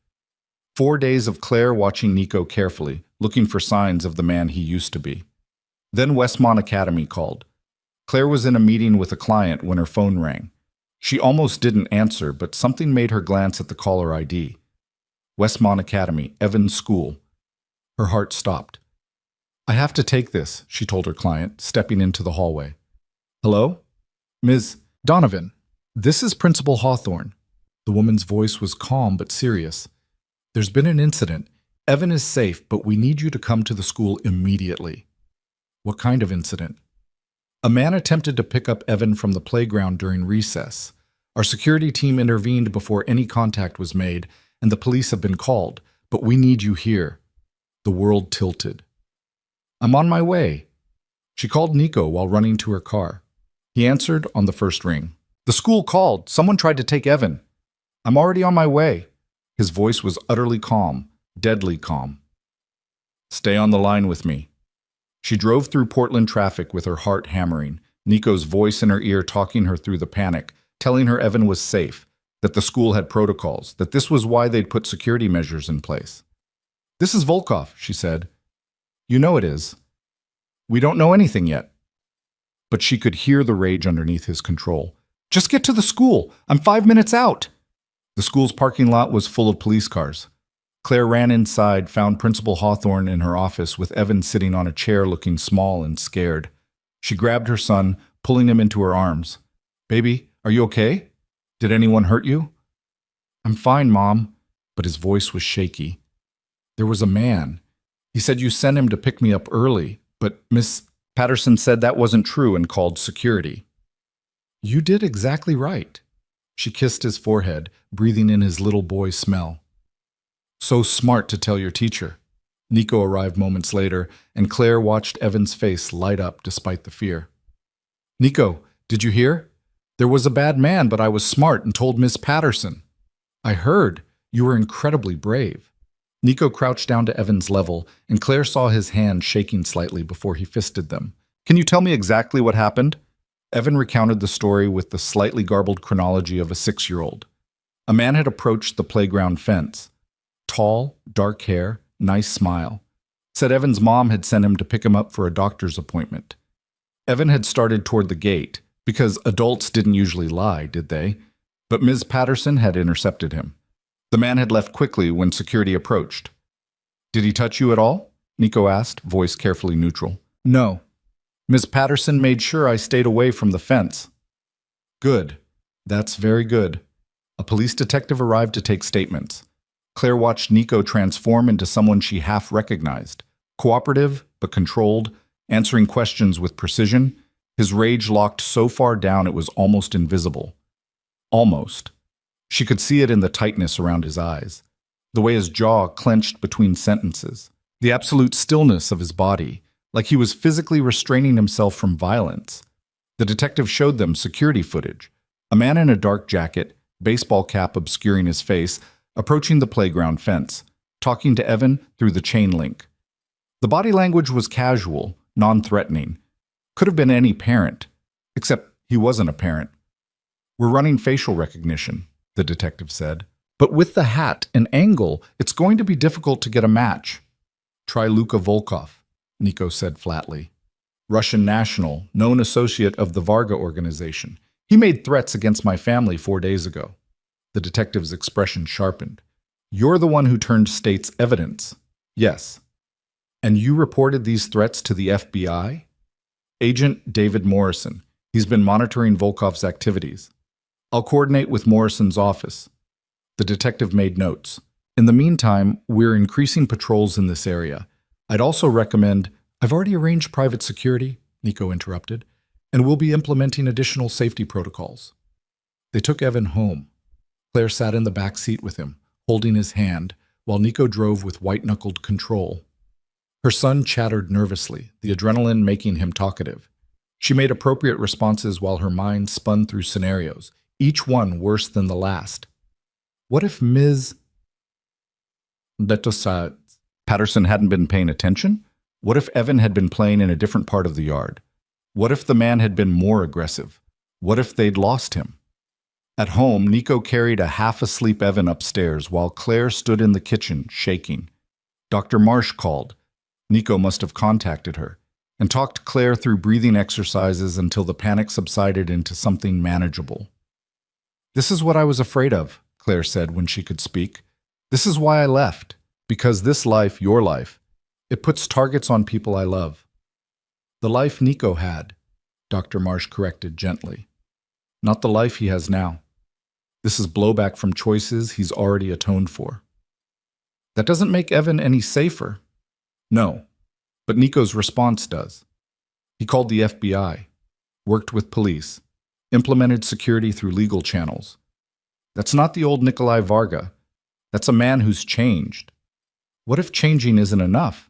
4 days of Claire watching Nico carefully, looking for signs of the man he used to be. Then Westmon Academy called. Claire was in a meeting with a client when her phone rang. She almost didn't answer, but something made her glance at the caller ID. Westmon Academy, Evan's school. Her heart stopped. I have to take this, she told her client, stepping into the hallway. Hello? Ms. Donovan, this is Principal Hawthorne. The woman's voice was calm but serious. There's been an incident. Evan is safe, but we need you to come to the school immediately. What kind of incident? A man attempted to pick up Evan from the playground during recess. Our security team intervened before any contact was made, and the police have been called, but we need you here. The world tilted. I'm on my way. She called Nico while running to her car. He answered on the first ring. The school called. Someone tried to take Evan. I'm already on my way. His voice was utterly calm, deadly calm. Stay on the line with me. She drove through Portland traffic with her heart hammering, Nico's voice in her ear talking her through the panic, telling her Evan was safe, that the school had protocols, that this was why they'd put security measures in place. This is Vulkoff, she said. You know it is. We don't know anything yet. but she could hear the rage underneath his control. Just get to the school. I'm 5 minutes out. The school's parking lot was full of police cars. Claire ran inside, found Principal Hawthorne in her office with Evan sitting on a chair looking small and scared. She grabbed her son, pulling him into her arms. "Baby, are you okay? Did anyone hurt you?" "I'm fine, Mom," but his voice was shaky. "There was a man. He said you sent him to pick me up early, but Miss Patterson said that wasn't true and called security." "You did exactly right." She kissed his forehead, breathing in his little boy smell. "So smart to tell your teacher." Nico arrived moments later, and Claire watched Evan's face light up despite the fear. "Nico, did you hear? There was a bad man, but I was smart and told Miss Patterson." "I heard. You were incredibly brave." Nico crouched down to Evan's level, and Claire saw his hands shaking slightly before he fisted them. "Can you tell me exactly what happened?" Evan recounted the story with the slightly garbled chronology of a 6-year-old. A man had approached the playground fence. Tall, dark hair, nice smile. Said Evan's mom had sent him to pick him up for a doctor's appointment. Evan had started toward the gate, because adults didn't usually lie, did they? But Ms. Patterson had intercepted him. The man had left quickly when security approached. "Did he touch you at all?" Nico asked, voice carefully neutral. "No. Ms. Patterson made sure I stayed away from the fence." "Good. That's very good." A police detective arrived to take statements. Claire watched Nico transform into someone she half recognized. Cooperative, but controlled, answering questions with precision. His rage locked so far down it was almost invisible. Almost. She could see it in the tightness around his eyes, the way his jaw clenched between sentences, the absolute stillness of his body, like he was physically restraining himself from violence. The detective showed them security footage. A man in a dark jacket, baseball cap obscuring his face, approaching the playground fence, talking to Evan through the chain link. The body language was casual, non-threatening. Could have been any parent, except he wasn't a parent. "We're running facial recognition," the detective said. "But with the hat and angle, it's going to be difficult to get a match." "Try Luka Vulkoff," Nico said flatly. "Russian national, known associate of the Varga organization. He made threats against my family 4 days ago." The detective's expression sharpened. "You're the one who turned state's evidence." "Yes." "And you reported these threats to the FBI?" "Agent David Morrison. He's been monitoring Volkoff's activities." "I'll coordinate with Morrison's office." The detective made notes. "In the meantime, we're increasing patrols in this area. I'd also recommend—" "I've already arranged private security," Nico interrupted, "and we'll be implementing additional safety protocols." They took Evan home. Claire sat in the back seat with him, holding his hand, while Nico drove with white-knuckled control. Her son chattered nervously, the adrenaline making him talkative. She made appropriate responses while her mind spun through scenarios, each one worse than the last. What if Ms. Patterson hadn't been paying attention? What if Evan had been playing in a different part of the yard? What if the man had been more aggressive? What if they'd lost him? At home, Nico carried a half-asleep Evan upstairs while Claire stood in the kitchen, shaking. Dr. Marsh called. Nico must have contacted her and talked Claire through breathing exercises until the panic subsided into something manageable. "This is what I was afraid of," Claire said when she could speak. "This is why I left. Because this life, your life, it puts targets on people I love." "The life Nico had," Dr. Marsh corrected gently. "Not the life he has now. This is blowback from choices he's already atoned for." "That doesn't make Evan any safer." "No, but Nico's response does. He called the FBI, worked with police, implemented security through legal channels. That's not the old Nikolai Varga. That's a man who's changed. What if changing isn't enough?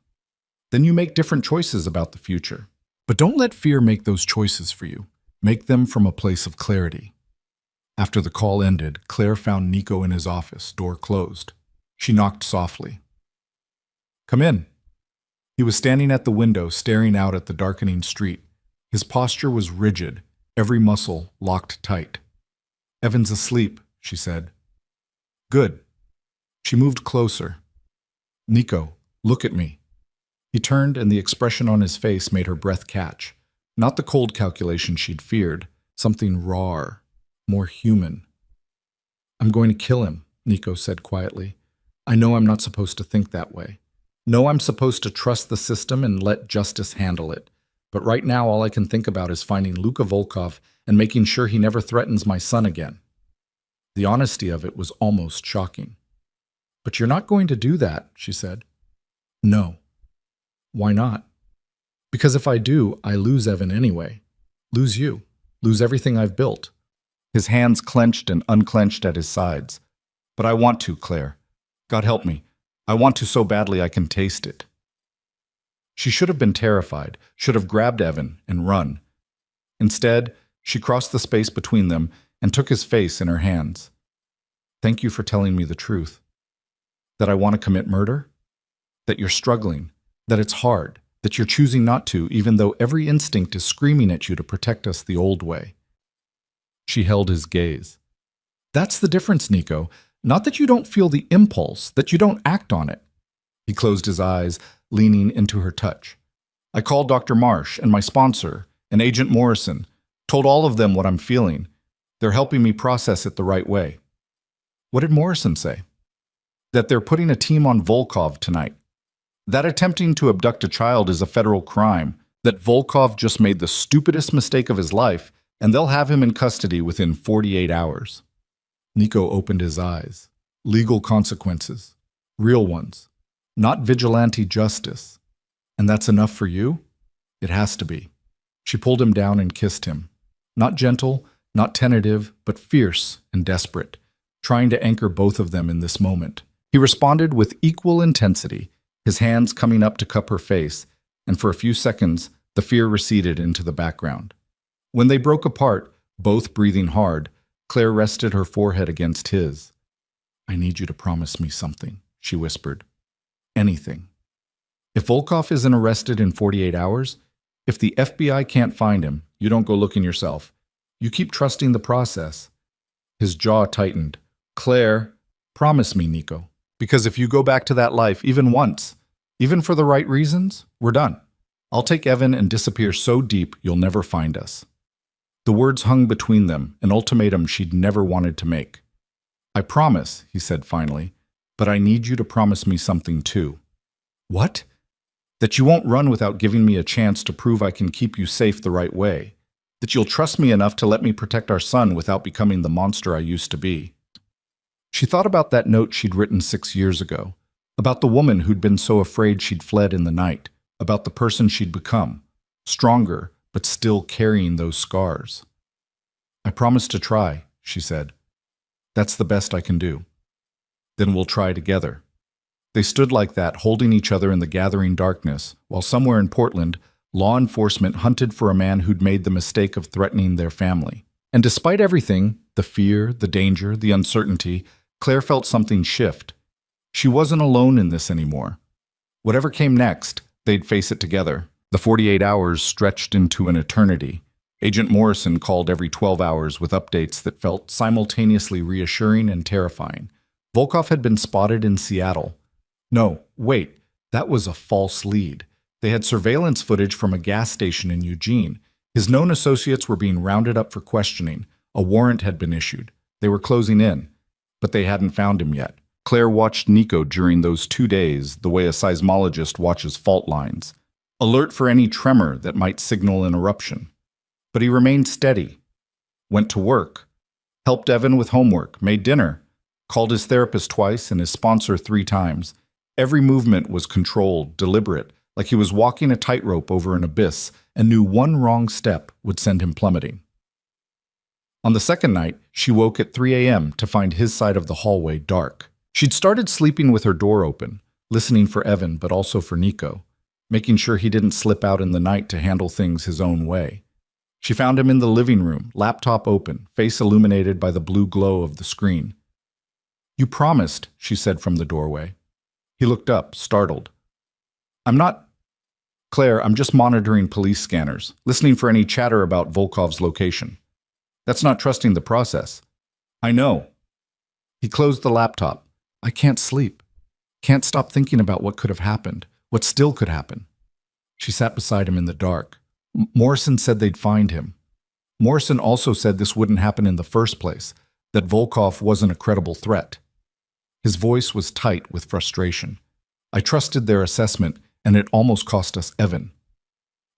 Then you make different choices about the future. But don't let fear make those choices for you. Make them from a place of clarity." After the call ended, Claire found Nico in his office, door closed. She knocked softly. "Come in." He was standing at the window, staring out at the darkening street. His posture was rigid, every muscle locked tight. "Evan's asleep," she said. "Good." She moved closer. "Nico, look at me." He turned, and the expression on his face made her breath catch. Not the cold calculation she'd feared, something rawer, more human. "I'm going to kill him," Nico said quietly. "I know I'm not supposed to think that way. No, I'm supposed to trust the system and let justice handle it. But right now all I can think about is finding Luka Vulkoff and making sure he never threatens my son again." The honesty of it was almost shocking. "But you're not going to do that," she said. "No." "Why not?" "Because if I do, I lose Evan anyway. Lose you. Lose everything I've built." His hands clenched and unclenched at his sides. "But I want to, Claire. God help me. I want to so badly I can taste it." She should have been terrified, should have grabbed Evan and run. Instead, she crossed the space between them and took his face in her hands. "Thank you for telling me the truth. That I want to commit murder? That you're struggling? That it's hard? That you're choosing not to, even though every instinct is screaming at you to protect us the old way?" She held his gaze. "That's the difference, Nico. Not that you don't feel the impulse, that you don't act on it." He closed his eyes, leaning into her touch. "I called Dr. Marsh and my sponsor, and Agent Morrison, told all of them what I'm feeling. They're helping me process it the right way." "What did Morrison say?" "That they're putting a team on Volkov tonight. That attempting to abduct a child is a federal crime. That Volkov just made the stupidest mistake of his life, and they'll have him in custody within 48 hours. Nico opened his eyes. Legal consequences. Real ones. Not vigilante justice. "And that's enough for you?" "It has to be." She pulled him down and kissed him. Not gentle, not tentative, but fierce and desperate, trying to anchor both of them in this moment. He responded with equal intensity, his hands coming up to cup her face, and for a few seconds, the fear receded into the background. When they broke apart, both breathing hard, Claire rested her forehead against his. "I need you to promise me something," she whispered. "Anything. If Vulkoff isn't arrested in 48 hours, if the FBI can't find him, you don't go looking yourself. You keep trusting the process." His jaw tightened. "Claire, promise me, Nico. Because if you go back to that life even once, even for the right reasons, we're done. I'll take Evan and disappear so deep you'll never find us." The words hung between them, an ultimatum she'd never wanted to make. "I promise," he said finally, "but I need you to promise me something too." "What?" "That you won't run without giving me a chance to prove I can keep you safe the right way. That you'll trust me enough to let me protect our son without becoming the monster I used to be." She thought about that note she'd written 6 years ago, about the woman who'd been so afraid she'd fled in the night, about the person she'd become, stronger, but still carrying those scars. "I promise to try," she said. "That's the best I can do." "Then we'll try together." They stood like that, holding each other in the gathering darkness, while somewhere in Portland, law enforcement hunted for a man who'd made the mistake of threatening their family. And despite everything, the fear, the danger, the uncertainty, Claire felt something shift. She wasn't alone in this anymore. Whatever came next, they'd face it together. The 48 hours stretched into an eternity. Agent Morrison called every 12 hours with updates that felt simultaneously reassuring and terrifying. Vulkoff had been spotted in Seattle. No, wait, that was a false lead. They had surveillance footage from a gas station in Eugene. His known associates were being rounded up for questioning. A warrant had been issued. They were closing in, but they hadn't found him yet. Claire watched Nico during those 2 days the way a seismologist watches fault lines, alert for any tremor that might signal an eruption. But he remained steady, went to work, helped Evan with homework, made dinner, called his therapist twice and his sponsor 3 times. Every movement was controlled, deliberate, like he was walking a tightrope over an abyss and knew one wrong step would send him plummeting. On the second night, she woke at 3 a.m. to find his side of the hallway dark. She'd started sleeping with her door open, listening for Evan but also for Nico, making sure he didn't slip out in the night to handle things his own way. She found him in the living room, laptop open, face illuminated by the blue glow of the screen. "You promised," she said from the doorway. He looked up, startled. "I'm not... Claire, I'm just monitoring police scanners, listening for any chatter about Volkov's location. That's not trusting the process." "I know." He closed the laptop. "I can't sleep. Can't stop thinking about what could have happened, what still could happen." She sat beside him in the dark, Morrison said they'd find him. Morrison also said this wouldn't happen in the first place, that Vulkoff wasn't a credible threat. His voice was tight with frustration. I trusted their assessment, and it almost cost us Evan.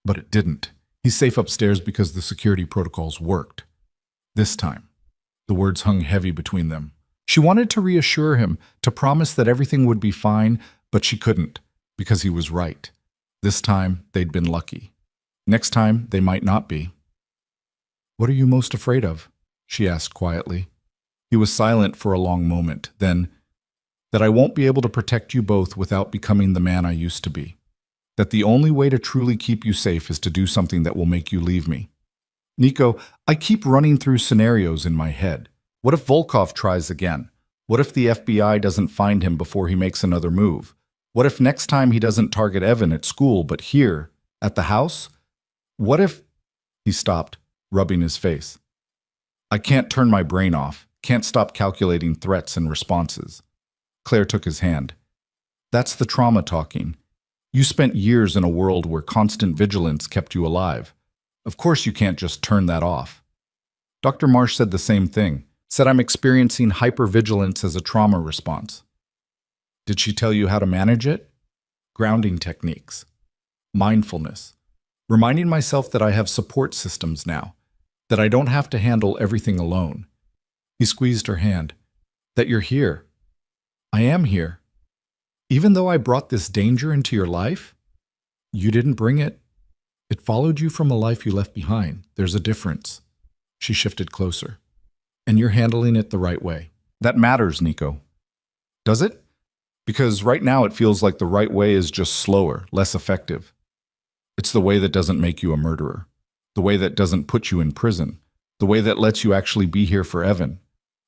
But it didn't. He's safe upstairs because the security protocols worked. This time. The words hung heavy between them. She wanted to reassure him, to promise that everything would be fine, but she couldn't, because he was right. This time, they'd been lucky. Next time, they might not be. "What are you most afraid of?" she asked quietly. He was silent for a long moment. Then, "That I won't be able to protect you both without becoming the man I used to be. That the only way to truly keep you safe is to do something that will make you leave me. Nico, I keep running through scenarios in my head. What if Vulkoff tries again? What if the FBI doesn't find him before he makes another move? What if next time he doesn't target Evan at school, but here, at the house? What if—" He stopped, rubbing his face. "I can't turn my brain off, can't stop calculating threats and responses." Claire took his hand. "That's the trauma talking. You spent years in a world where constant vigilance kept you alive. Of course you can't just turn that off." Dr. Marsh said the same thing, said I'm experiencing hypervigilance as a trauma response. "Did she tell you how to manage it?" "Grounding techniques. Mindfulness. Reminding myself that I have support systems now, that I don't have to handle everything alone." He squeezed her hand. "That you're here. I am here. Even though I brought this danger into your life, you didn't bring it. It followed you from a life you left behind. There's a difference." She shifted closer. "And you're handling it the right way. That matters, Nico." "Does it? Because right now it feels like the right way is just slower, less effective. It's the way that doesn't make you a murderer. The way that doesn't put you in prison. The way that lets you actually be here for Evan."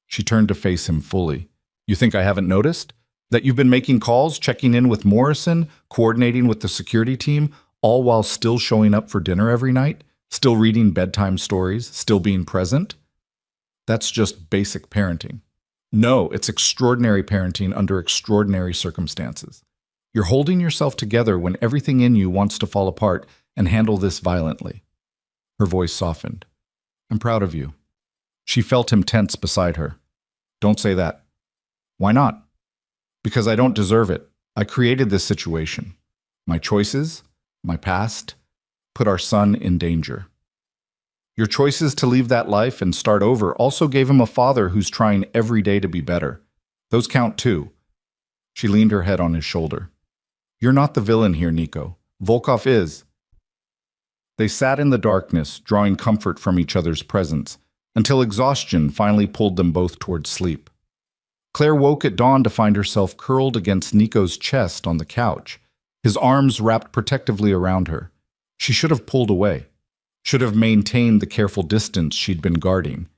She turned to face him fully. "You think I haven't noticed? That you've been making calls, checking in with Morrison, coordinating with the security team, all while still showing up for dinner every night, still reading bedtime stories, still being present? That's just basic parenting. No, it's extraordinary parenting under extraordinary circumstances. You're holding yourself together when everything in you wants to fall apart and handle this violently." Her voice softened. "I'm proud of you." She felt him tense beside her. "Don't say that." "Why not?" "Because I don't deserve it. I created this situation. My choices, my past, put our son in danger. Your choices to leave that life and start over also gave him a father who's trying every day to be better. Those count too." She leaned her head on his shoulder. "You're not the villain here, Nico. Vulkoff is." They sat in the darkness, drawing comfort from each other's presence, until exhaustion finally pulled them both toward sleep. Claire woke at dawn to find herself curled against Nico's chest on the couch, his arms wrapped protectively around her. She should have pulled away, should have maintained the careful distance she'd been guarding.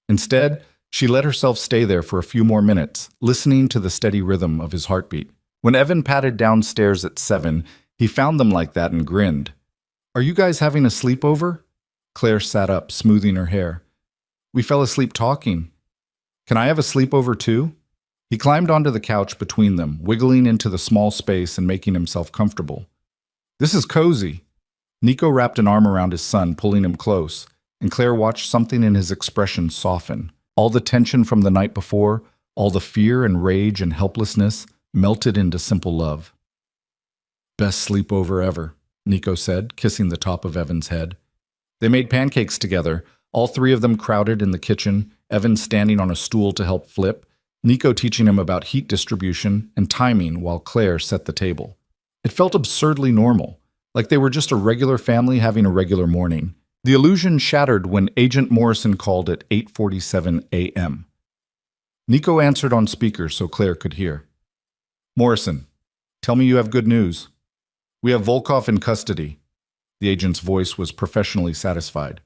Instead, she let herself stay there for a few more minutes, listening to the steady rhythm of his heartbeat. When Evan patted downstairs at 7, he found them like that and grinned. "Are you guys having a sleepover?" Claire sat up, smoothing her hair. "We fell asleep talking. Can I have a sleepover too?" He climbed onto the couch between them, wiggling into the small space and making himself comfortable. "This is cozy." Nico wrapped an arm around his son, pulling him close, and Claire watched something in his expression soften. All the tension from the night before, all the fear and rage and helplessness, melted into simple love. "Best sleepover ever," Nico said, kissing the top of Evan's head. They made pancakes together, all three of them crowded in the kitchen, Evan standing on a stool to help flip, Nico teaching him about heat distribution and timing while Claire set the table. It felt absurdly normal, like they were just a regular family having a regular morning. The illusion shattered when Agent Morrison called at 8:47 a.m. Nico answered on speaker so Claire could hear. "Morrison, tell me you have good news." "We have Vulkoff in custody." The agent's voice was professionally satisfied.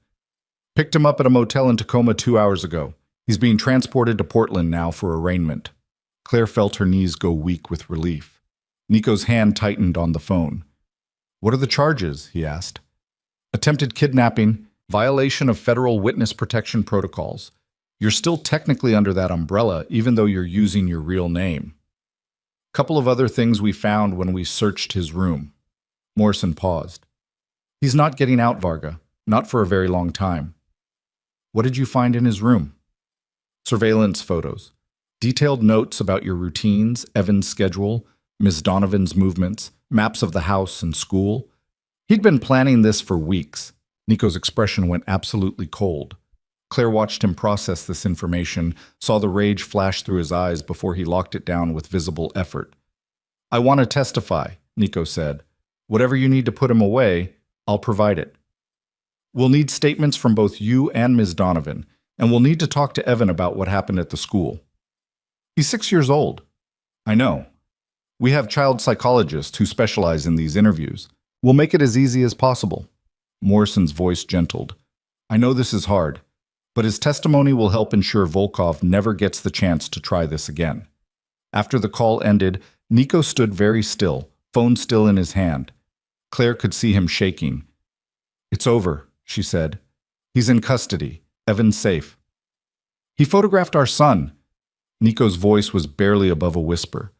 "Picked him up at a motel in Tacoma 2 hours ago. He's being transported to Portland now for arraignment." Claire felt her knees go weak with relief. Nico's hand tightened on the phone. "What are the charges?" he asked. "Attempted kidnapping, violation of federal witness protection protocols. You're still technically under that umbrella, even though you're using your real name. Couple of other things we found when we searched his room." Morrison paused. He's not getting out, Varga. Not for a very long time. What did you find in his room? Surveillance photos. Detailed notes about your routines, Evan's schedule, Ms. Donovan's movements, maps of the house and school. He'd been planning this for weeks. Nico's expression went absolutely cold. Claire watched him process this information, saw the rage flash through his eyes before he locked it down with visible effort. I want to testify, Nico said. Whatever you need to put him away, I'll provide it. We'll need statements from both you and Ms. Donovan, and we'll need to talk to Evan about what happened at the school. He's 6 years old. I know. We have child psychologists who specialize in these interviews. We'll make it as easy as possible. Morrison's voice gentled. I know this is hard, but his testimony will help ensure Vulkoff never gets the chance to try this again. After the call ended, Nico stood very still, phone still in his hand. Claire could see him shaking. It's over, she said. He's in custody. Evan's safe. He photographed our son. Nico's voice was barely above a whisper.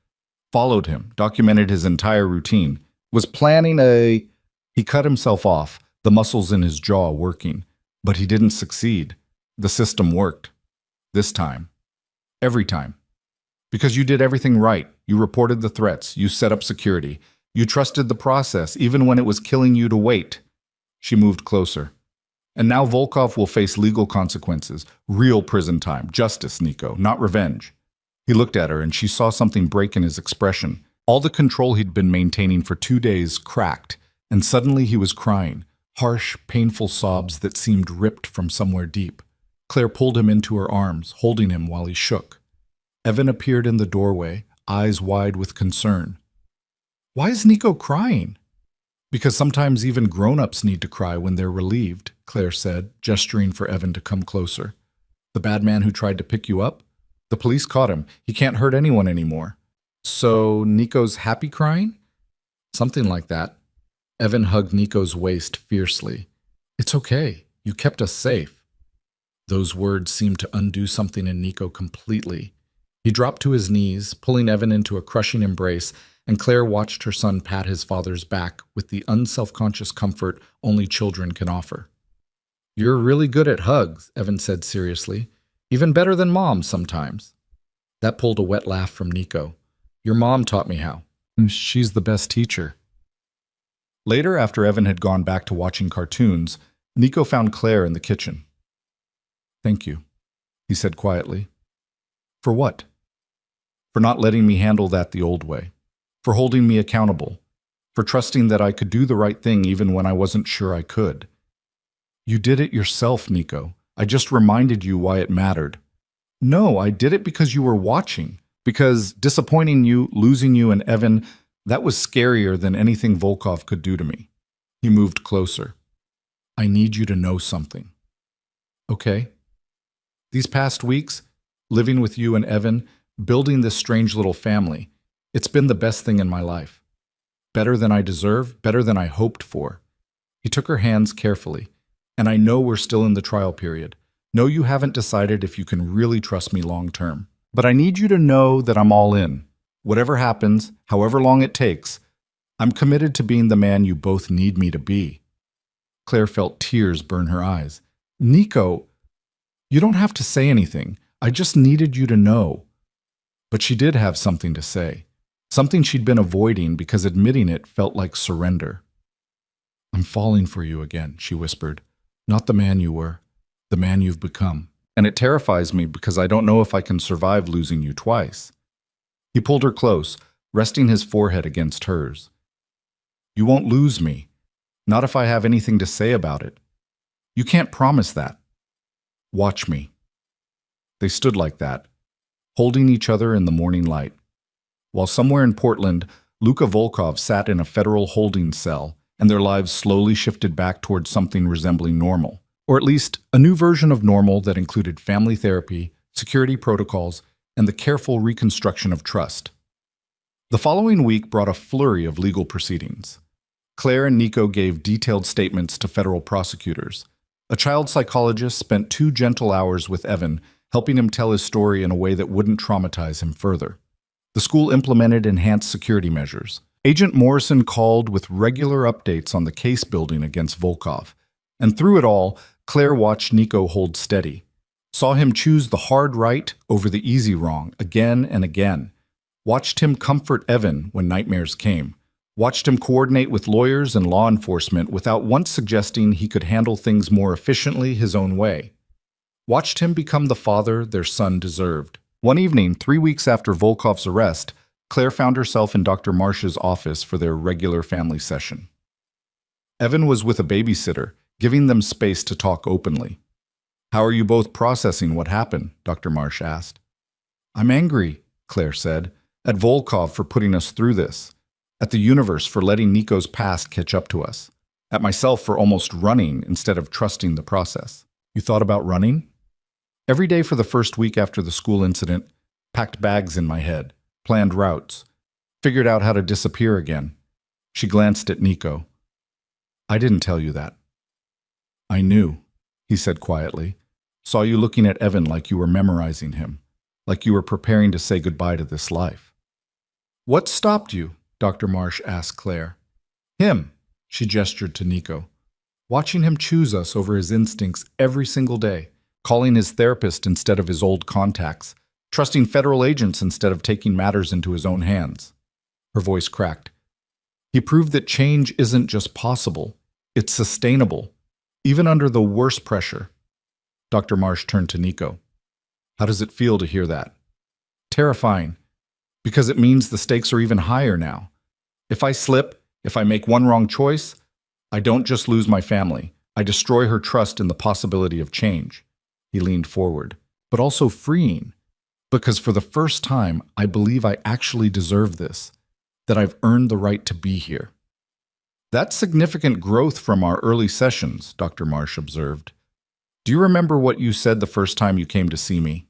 Followed him, documented his entire routine. Was planning a... He cut himself off, the muscles in his jaw working. But he didn't succeed. The system worked. This time. Every time. Because you did everything right. You reported the threats. You set up security. You trusted the process, even when it was killing you to wait. She moved closer. And now Vulkoff will face legal consequences. Real prison time. Justice, Nico, not revenge. He looked at her and she saw something break in his expression. All the control he'd been maintaining for 2 days cracked, and suddenly he was crying. Harsh, painful sobs that seemed ripped from somewhere deep. Claire pulled him into her arms, holding him while he shook. Evan appeared in the doorway, eyes wide with concern. Why is Nico crying? Because sometimes even grown-ups need to cry when they're relieved, Claire said, gesturing for Evan to come closer. The bad man who tried to pick you up? The police caught him. He can't hurt anyone anymore. So Nico's happy crying? Something like that. Evan hugged Nico's waist fiercely. It's okay. You kept us safe. Those words seemed to undo something in Nico completely. He dropped to his knees, pulling Evan into a crushing embrace, and Claire watched her son pat his father's back with the unselfconscious comfort only children can offer. You're really good at hugs, Evan said seriously. Even better than Mom sometimes. That pulled a wet laugh from Nico. Your mom taught me how. She's the best teacher. Later, after Evan had gone back to watching cartoons, Nico found Claire in the kitchen. Thank you, he said quietly. For what? For not letting me handle that the old way. For holding me accountable. For trusting that I could do the right thing even when I wasn't sure I could. You did it yourself, Nico. I just reminded you why it mattered. No, I did it because you were watching. Because disappointing you, losing you and Evan, that was scarier than anything Vulkoff could do to me. He moved closer. I need you to know something. Okay. These past weeks, living with you and Evan, building this strange little family, it's been the best thing in my life. Better than I deserve, better than I hoped for. He took her hands carefully. And I know we're still in the trial period. Know you haven't decided if you can really trust me long term. But I need you to know that I'm all in. Whatever happens, however long it takes, I'm committed to being the man you both need me to be. Claire felt tears burn her eyes. Nico, you don't have to say anything. I just needed you to know. But she did have something to say. Something she'd been avoiding because admitting it felt like surrender. I'm falling for you again, she whispered. Not the man you were, the man you've become. And it terrifies me because I don't know if I can survive losing you twice. He pulled her close, resting his forehead against hers. You won't lose me, not if I have anything to say about it. You can't promise that. Watch me. They stood like that, holding each other in the morning light. While somewhere in Portland, Luka Vulkoff sat in a federal holding cell, and their lives slowly shifted back towards something resembling normal. Or at least a new version of normal that included family therapy, security protocols, and the careful reconstruction of trust. The following week brought a flurry of legal proceedings. Claire and Nico gave detailed statements to federal prosecutors. A child psychologist spent 2 gentle hours with Evan, helping him tell his story in a way that wouldn't traumatize him further. The school implemented enhanced security measures. Agent Morrison called with regular updates on the case building against Vulkoff, and through it all, Claire watched Nico hold steady, saw him choose the hard right over the easy wrong again and again, watched him comfort Evan when nightmares came, watched him coordinate with lawyers and law enforcement without once suggesting he could handle things more efficiently his own way, watched him become the father their son deserved. One evening, 3 weeks after Volkoff's arrest, Claire found herself in Dr. Marsh's office for their regular family session. Evan was with a babysitter, giving them space to talk openly. "How are you both processing what happened?" Dr. Marsh asked. "I'm angry," Claire said, "at Volkoff for putting us through this, at the universe for letting Nico's past catch up to us, at myself for almost running instead of trusting the process." "You thought about running?" "Every day for the first week after the school incident, packed bags in my head, planned routes, figured out how to disappear again." She glanced at Nico. "I didn't tell you that." "I knew," he said quietly. "Saw you looking at Evan like you were memorizing him, like you were preparing to say goodbye to this life." "What stopped you?" Dr. Marsh asked Claire. "Him," she gestured to Nico. "Watching him choose us over his instincts every single day, calling his therapist instead of his old contacts, trusting federal agents instead of taking matters into his own hands." Her voice cracked. "He proved that change isn't just possible, it's sustainable, even under the worst pressure." Dr. Marsh turned to Nico. "How does it feel to hear that?" "Terrifying, because it means the stakes are even higher now. If I slip, if I make one wrong choice, I don't just lose my family, I destroy her trust in the possibility of change." He leaned forward. "But also freeing, because for the first time, I believe I actually deserve this, that I've earned the right to be here." "That's significant growth from our early sessions," Dr. Marsh observed. "Do you remember what you said the first time you came to see me?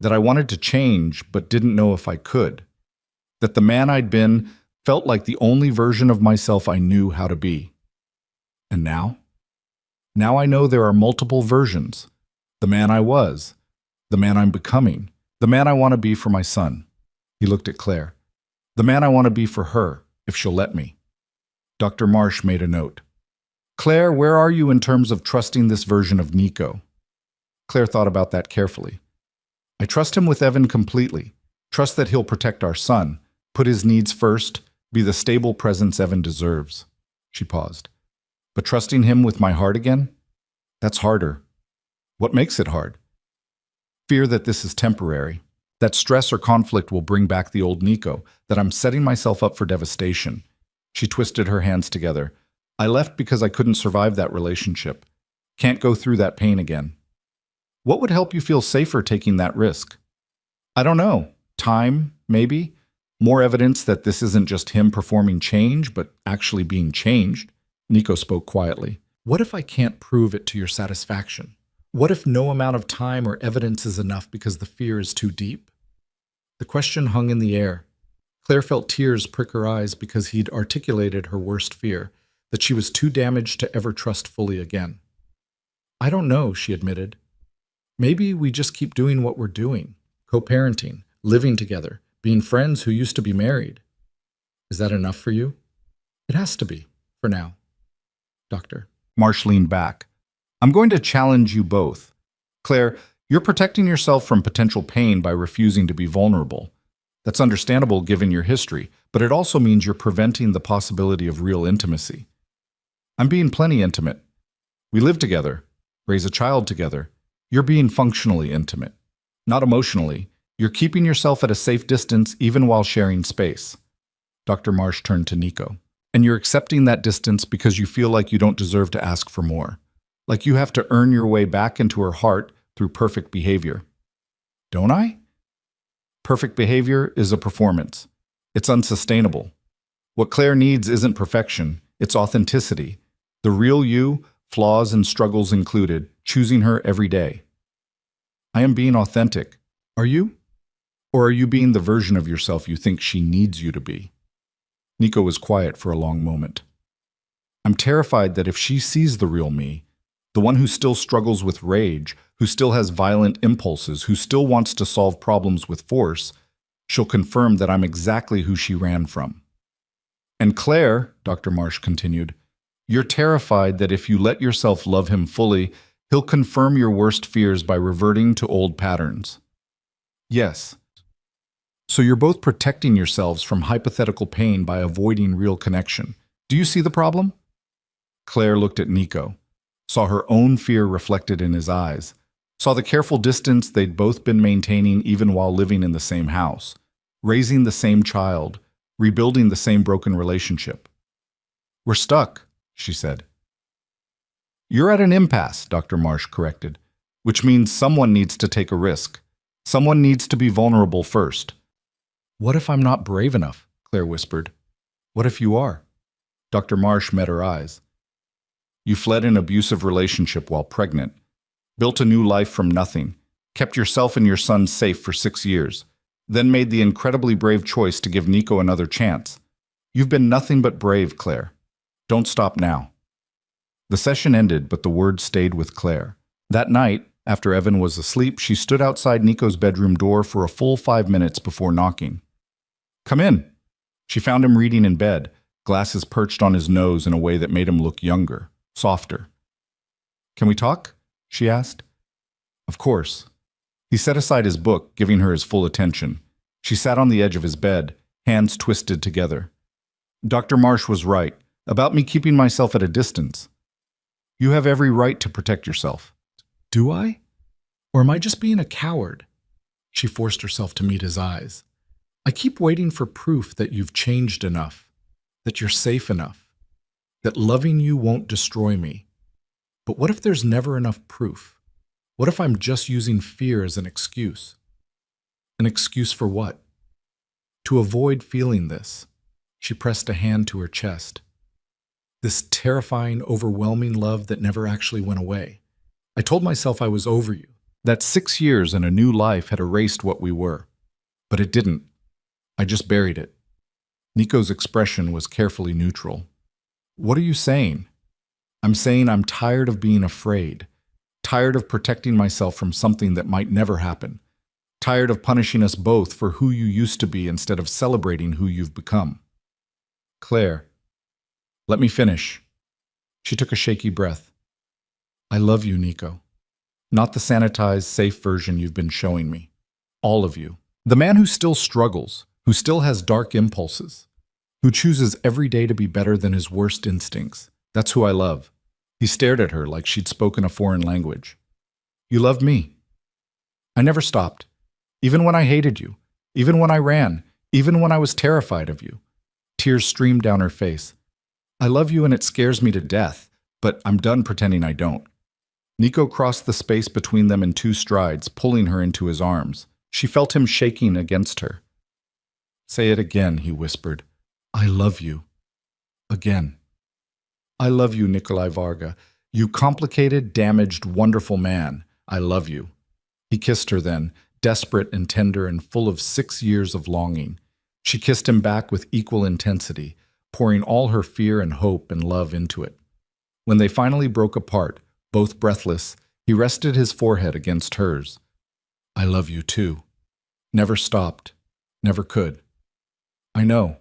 That I wanted to change, but didn't know if I could. That the man I'd been felt like the only version of myself I knew how to be. And now? Now I know there are multiple versions. The man I was, the man I'm becoming, the man I want to be for my son." He looked at Claire. "The man I want to be for her, if she'll let me." Dr. Marsh made a note. "Claire, where are you in terms of trusting this version of Nico?" Claire thought about that carefully. "I trust him with Evan completely. Trust that he'll protect our son, put his needs first, be the stable presence Evan deserves." She paused. "But trusting him with my heart again? That's harder." "What makes it hard?" "Fear that this is temporary, that stress or conflict will bring back the old Nico, that I'm setting myself up for devastation." She twisted her hands together. "I left because I couldn't survive that relationship. Can't go through that pain again." "What would help you feel safer taking that risk?" "I don't know. Time, maybe. More evidence that this isn't just him performing change, but actually being changed." Nico spoke quietly. "What if I can't prove it to your satisfaction? What if no amount of time or evidence is enough because the fear is too deep?" The question hung in the air. Claire felt tears prick her eyes because he'd articulated her worst fear, that she was too damaged to ever trust fully again. "I don't know," she admitted. "Maybe we just keep doing what we're doing, co-parenting, living together, being friends who used to be married. Is that enough for you?" "It has to be, for now, Doctor." Marsh leaned back. "I'm going to challenge you both. Claire, you're protecting yourself from potential pain by refusing to be vulnerable. That's understandable given your history, but it also means you're preventing the possibility of real intimacy. I'm being plenty intimate. We live together, raise a child together. You're being functionally intimate, not emotionally. You're keeping yourself at a safe distance even while sharing space." Dr. Marsh turned to Nico. "And you're accepting that distance because you feel like you don't deserve to ask for more, like you have to earn your way back into her heart through perfect behavior." "Don't I?" "Perfect behavior is a performance. It's unsustainable. What Claire needs isn't perfection, it's authenticity. The real you, flaws and struggles included, choosing her every day." "I am being authentic. Are you? Or are you being the version of yourself you think she needs you to be?" Nico was quiet for a long moment. "I'm terrified that if she sees the real me, the one who still struggles with rage, who still has violent impulses, who still wants to solve problems with force, she'll confirm that I'm exactly who she ran from." And Claire, Dr. Marsh continued, you're terrified that if you let yourself love him fully, he'll confirm your worst fears by reverting to old patterns. Yes. So you're both protecting yourselves from hypothetical pain by avoiding real connection. Do you see the problem? Claire looked at Nico, saw her own fear reflected in his eyes, saw the careful distance they'd both been maintaining even while living in the same house, raising the same child, rebuilding the same broken relationship. We're stuck, she said. You're at an impasse, Dr. Marsh corrected, which means someone needs to take a risk. Someone needs to be vulnerable first. What if I'm not brave enough? Claire whispered. What if you are? Dr. Marsh met her eyes. You fled an abusive relationship while pregnant, built a new life from nothing, kept yourself and your son safe for 6 years, then made the incredibly brave choice to give Nico another chance. You've been nothing but brave, Claire. Don't stop now. The session ended, but the words stayed with Claire. That night, after Evan was asleep, she stood outside Nico's bedroom door for a full 5 minutes before knocking. Come in. She found him reading in bed, glasses perched on his nose in a way that made him look younger, softer. Can we talk? She asked. Of course. He set aside his book, giving her his full attention. She sat on the edge of his bed, hands twisted together. Dr. Marsh was right about me keeping myself at a distance. You have every right to protect yourself. Do I? Or am I just being a coward? She forced herself to meet his eyes. I keep waiting for proof that you've changed enough, that you're safe enough, that loving you won't destroy me. But what if there's never enough proof? What if I'm just using fear as an excuse? An excuse for what? To avoid feeling this. She pressed a hand to her chest. This terrifying, overwhelming love that never actually went away. I told myself I was over you, that 6 years and a new life had erased what we were. But it didn't. I just buried it. Nico's expression was carefully neutral. What are you saying? I'm saying I'm tired of being afraid, tired of protecting myself from something that might never happen, tired of punishing us both for who you used to be instead of celebrating who you've become. Claire, let me finish. She took a shaky breath. I love you, Nico. Not the sanitized, safe version you've been showing me. All of you. The man who still struggles, who still has dark impulses, who chooses every day to be better than his worst instincts. That's who I love. He stared at her like she'd spoken a foreign language. You loved me. I never stopped. Even when I hated you. Even when I ran. Even when I was terrified of you. Tears streamed down her face. I love you and it scares me to death, but I'm done pretending I don't. Nico crossed the space between them in 2 strides, pulling her into his arms. She felt him shaking against her. Say it again, he whispered. I love you. Again. I love you, Nikolai Varga. You complicated, damaged, wonderful man. I love you. He kissed her then, desperate and tender and full of 6 years of longing. She kissed him back with equal intensity, pouring all her fear and hope and love into it. When they finally broke apart, both breathless, he rested his forehead against hers. I love you too. Never stopped. Never could. I know.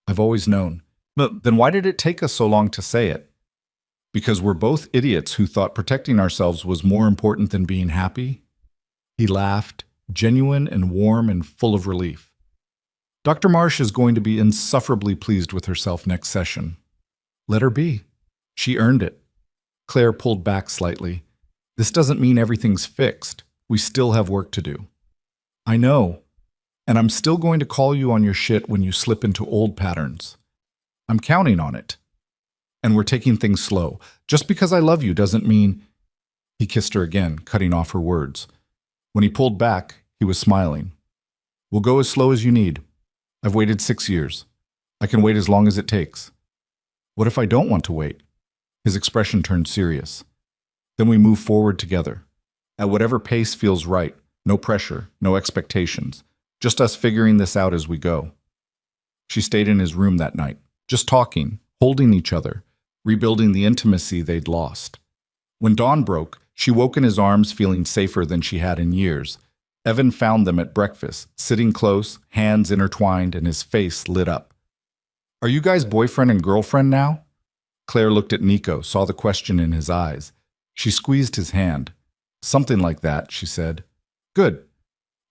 I've always known. But then why did it take us so long to say it? Because we're both idiots who thought protecting ourselves was more important than being happy? He laughed, genuine and warm and full of relief. Dr. Marsh is going to be insufferably pleased with herself next session. Let her be. She earned it. Claire pulled back slightly. This doesn't mean everything's fixed. We still have work to do. I know. And I'm still going to call you on your shit when you slip into old patterns. I'm counting on it. And we're taking things slow. Just because I love you doesn't mean... He kissed her again, cutting off her words. When he pulled back, he was smiling. We'll go as slow as you need. I've waited 6 years. I can wait as long as it takes. What if I don't want to wait? His expression turned serious. Then we move forward together. At whatever pace feels right. No pressure, no expectations. Just us figuring this out as we go. She stayed in his room that night, just talking, holding each other, rebuilding the intimacy they'd lost. When dawn broke, she woke in his arms feeling safer than she had in years. Evan found them at breakfast, sitting close, hands intertwined, and his face lit up. Are you guys boyfriend and girlfriend now? Claire looked at Nico, saw the question in his eyes. She squeezed his hand. Something like that, she said. Good.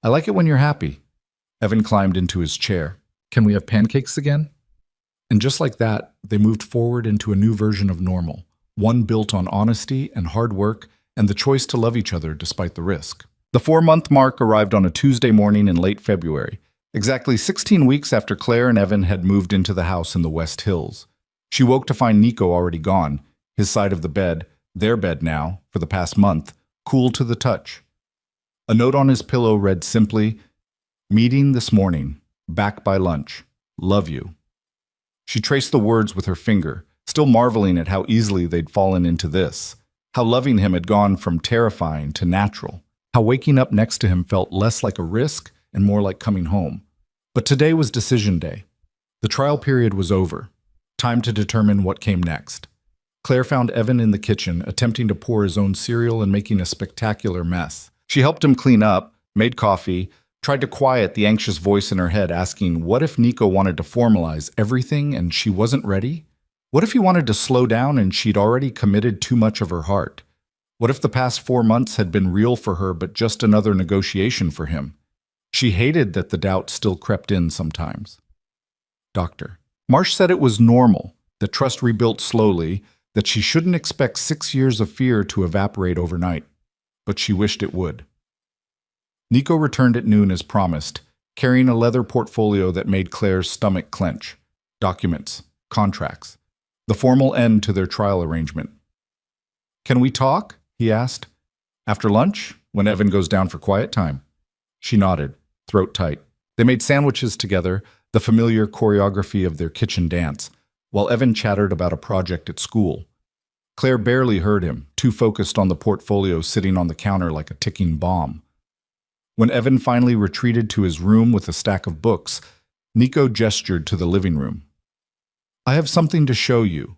I like it when you're happy. Evan climbed into his chair. Can we have pancakes again? And just like that, they moved forward into a new version of normal, one built on honesty and hard work and the choice to love each other despite the risk. The 4-month mark arrived on a Tuesday morning in late February, exactly 16 weeks after Claire and Evan had moved into the house in the West Hills. She woke to find Nico already gone, his side of the bed, their bed now, for the past month, cool to the touch. A note on his pillow read simply, "Meeting this morning, back by lunch, love you." She traced the words with her finger, still marveling at how easily they'd fallen into this, how loving him had gone from terrifying to natural, how waking up next to him felt less like a risk and more like coming home. But today was decision day. The trial period was over. Time to determine what came next. Claire found Evan in the kitchen, attempting to pour his own cereal and making a spectacular mess. She helped him clean up, made coffee, tried to quiet the anxious voice in her head asking what if Nico wanted to formalize everything and she wasn't ready? What if he wanted to slow down and she'd already committed too much of her heart? What if the past 4 months had been real for her but just another negotiation for him? She hated that the doubt still crept in sometimes. Doctor. Marsh said it was normal, that trust rebuilt slowly, that she shouldn't expect 6 years of fear to evaporate overnight. But she wished it would. Nico returned at noon as promised, carrying a leather portfolio that made Claire's stomach clench. Documents, contracts, the formal end to their trial arrangement. Can we talk? He asked. After lunch, when Evan goes down for quiet time. She nodded, throat tight. They made sandwiches together, the familiar choreography of their kitchen dance, while Evan chattered about a project at school. Claire barely heard him, too focused on the portfolio sitting on the counter like a ticking bomb. When Evan finally retreated to his room with a stack of books, Nico gestured to the living room. I have something to show you.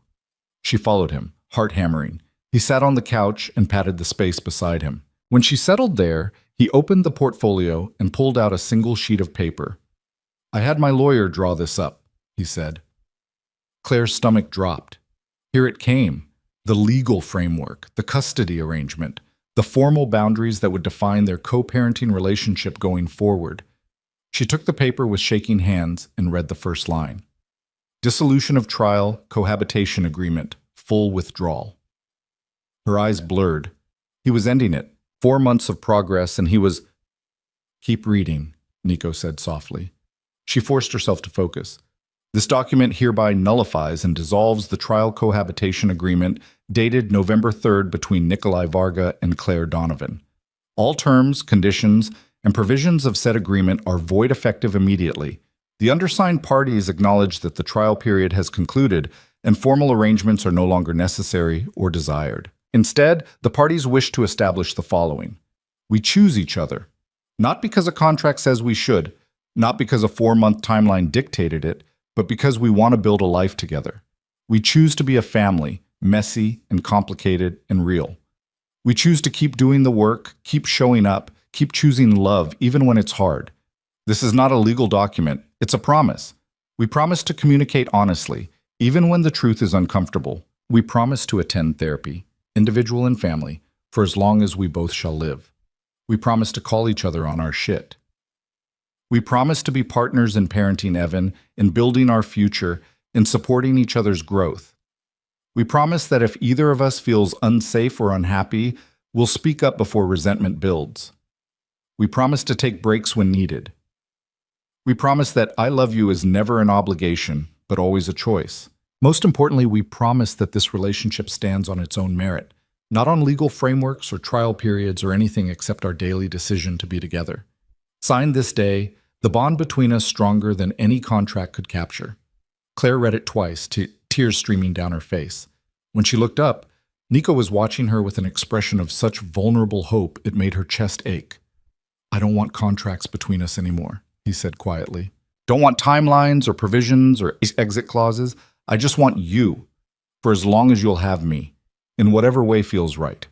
She followed him, heart hammering. He sat on the couch and patted the space beside him. When she settled there, he opened the portfolio and pulled out a single sheet of paper. I had my lawyer draw this up, he said. Claire's stomach dropped. Here it came, the legal framework, the custody arrangement, the formal boundaries that would define their co-parenting relationship going forward. She took the paper with shaking hands and read the first line. Dissolution of trial, cohabitation agreement, full withdrawal. Her eyes blurred. He was ending it. 4 months of progress, and he was... Keep reading, Nico said softly. She forced herself to focus. This document hereby nullifies and dissolves the trial cohabitation agreement dated November 3rd between Nikolai Varga and Clare Donovan. All terms, conditions, and provisions of said agreement are void effective immediately. The undersigned parties acknowledge that the trial period has concluded and formal arrangements are no longer necessary or desired. Instead, the parties wish to establish the following. We choose each other, not because a contract says we should, not because a 4-month timeline dictated it, but because we want to build a life together. We choose to be a family, messy and complicated and real. We choose to keep doing the work, keep showing up, keep choosing love even when it's hard. This is not a legal document, it's a promise. We promise to communicate honestly, even when the truth is uncomfortable. We promise to attend therapy, individual and family, for as long as we both shall live. We promise to call each other on our shit. We promise to be partners in parenting Evan, in building our future, in supporting each other's growth. We promise that if either of us feels unsafe or unhappy, we'll speak up before resentment builds. We promise to take breaks when needed. We promise that I love you is never an obligation, but always a choice. Most importantly, we promise that this relationship stands on its own merit, not on legal frameworks or trial periods or anything except our daily decision to be together. Signed this day, the bond between us stronger than any contract could capture. Claire read it twice, tears streaming down her face. When she looked up, Nico was watching her with an expression of such vulnerable hope it made her chest ache. I don't want contracts between us anymore, he said quietly. Don't want timelines or provisions or exit clauses. I just want you, for as long as you'll have me, in whatever way feels right.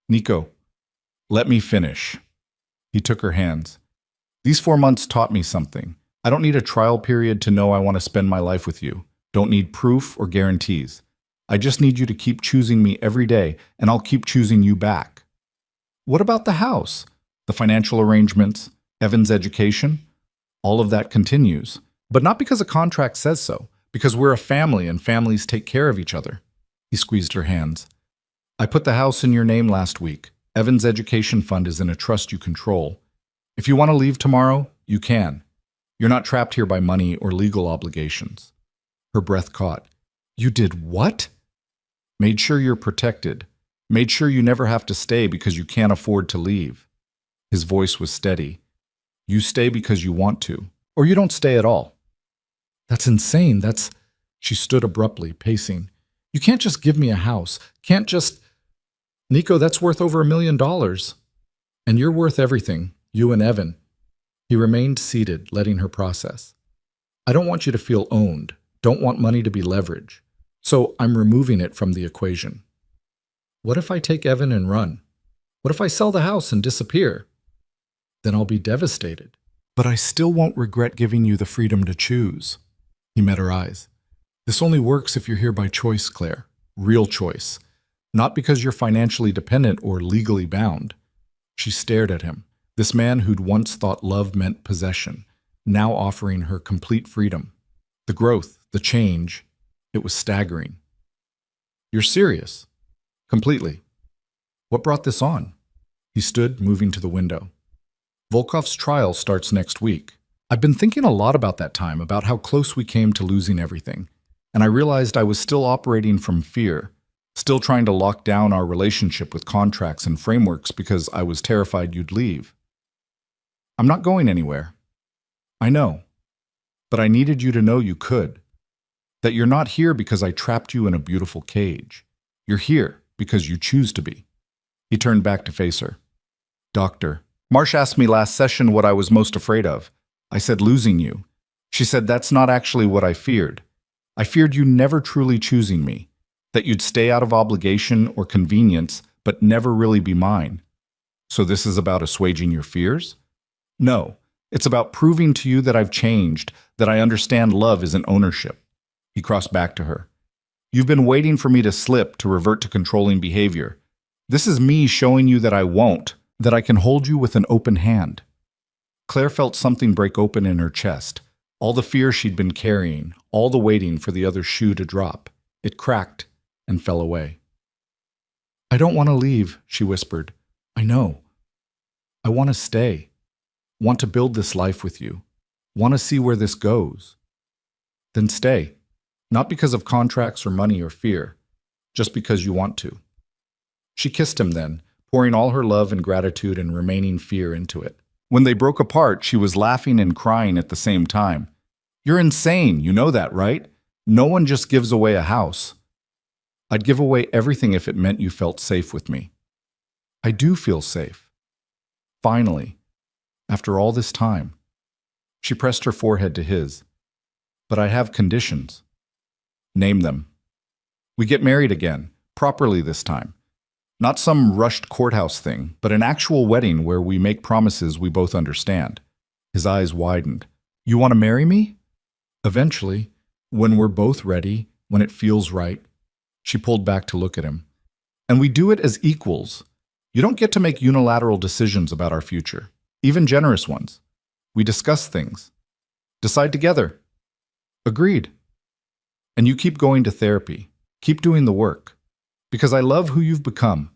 Nico, let me finish. He took her hands. These 4 months taught me something. I don't need a trial period to know I want to spend my life with you. Don't need proof or guarantees. I just need you to keep choosing me every day, and I'll keep choosing you back. What about the house? The financial arrangements? Evan's education? All of that continues. But not because a contract says so, because we're a family and families take care of each other. He squeezed her hands. I put the house in your name last week. Evan's education fund is in a trust you control. If you want to leave tomorrow, you can. You're not trapped here by money or legal obligations. Her breath caught. You did what? Made sure you're protected. Made sure you never have to stay because you can't afford to leave. His voice was steady. You stay because you want to, or you don't stay at all. That's insane. She stood abruptly, pacing. You can't just give me a house. Can't just... Nico, that's worth over $1 million. And you're worth everything, you and Evan. He remained seated, letting her process. I don't want you to feel owned. Don't want money to be leverage. So I'm removing it from the equation. What if I take Evan and run? What if I sell the house and disappear? Then I'll be devastated. But I still won't regret giving you the freedom to choose. He met her eyes. This only works if you're here by choice, Claire. Real choice. Not because you're financially dependent or legally bound. She stared at him. This man who'd once thought love meant possession, now offering her complete freedom. The growth, the change, it was staggering. You're serious? Completely. What brought this on? He stood, moving to the window. Vulkoff's trial starts next week. I've been thinking a lot about that time, about how close we came to losing everything. And I realized I was still operating from fear, still trying to lock down our relationship with contracts and frameworks because I was terrified you'd leave. I'm not going anywhere. I know. But I needed you to know you could. That you're not here because I trapped you in a beautiful cage. You're here because you choose to be. He turned back to face her. Doctor, Marsh asked me last session what I was most afraid of. I said losing you. She said that's not actually what I feared. I feared you never truly choosing me. That you'd stay out of obligation or convenience, but never really be mine. So this is about assuaging your fears? No, it's about proving to you that I've changed, that I understand love isn't ownership. He crossed back to her. You've been waiting for me to slip, to revert to controlling behavior. This is me showing you that I won't, that I can hold you with an open hand. Claire felt something break open in her chest. All the fear she'd been carrying, all the waiting for the other shoe to drop. It cracked and fell away. I don't want to leave, she whispered. I know. I want to stay. Want to build this life with you. Want to see where this goes. Then stay. Not because of contracts or money or fear, just because you want to. She kissed him then, pouring all her love and gratitude and remaining fear into it. When they broke apart, she was laughing and crying at the same time. You're insane, you know that, right? No one just gives away a house. I'd give away everything if it meant you felt safe with me. I do feel safe. Finally, after all this time. She pressed her forehead to his. But I have conditions. Name them. We get married again, properly this time. Not some rushed courthouse thing, but an actual wedding where we make promises we both understand. His eyes widened. You want to marry me? Eventually, when we're both ready, when it feels right. She pulled back to look at him. And we do it as equals. You don't get to make unilateral decisions about our future, even generous ones. We discuss things. Decide together. Agreed. And you keep going to therapy. Keep doing the work. Because I love who you've become,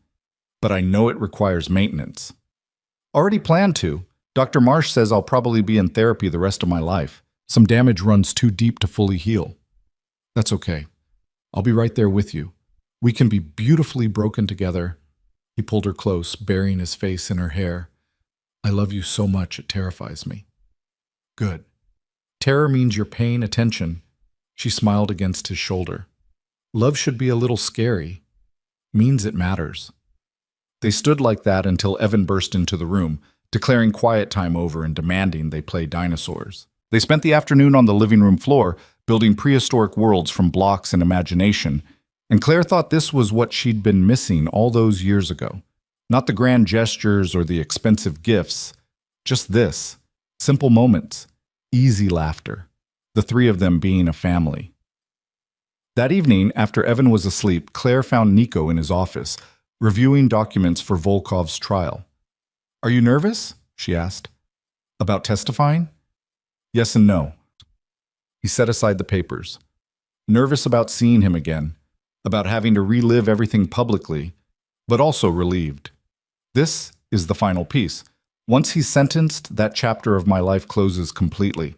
but I know it requires maintenance. Already planned to. Dr. Marsh says I'll probably be in therapy the rest of my life. Some damage runs too deep to fully heal. That's okay. I'll be right there with you. We can be beautifully broken together. He pulled her close, burying his face in her hair. I love you so much it terrifies me. Good. Terror means you're paying attention. She smiled against his shoulder. Love should be a little scary. Means it matters. They stood like that until Evan burst into the room, declaring quiet time over and demanding they play dinosaurs. They spent the afternoon on the living room floor, building prehistoric worlds from blocks and imagination, and Claire thought this was what she'd been missing all those years ago. Not the grand gestures or the expensive gifts, just this, simple moments, Easy laughter. The three of them being a family. That evening, after Evan was asleep, Claire found Nico in his office, reviewing documents for Vulkoff's trial. "Are you nervous?" she asked. "About testifying?" "Yes and no." He set aside the papers. Nervous about seeing him again, about having to relive everything publicly, but also relieved. This is the final piece. Once he's sentenced, that chapter of my life closes completely.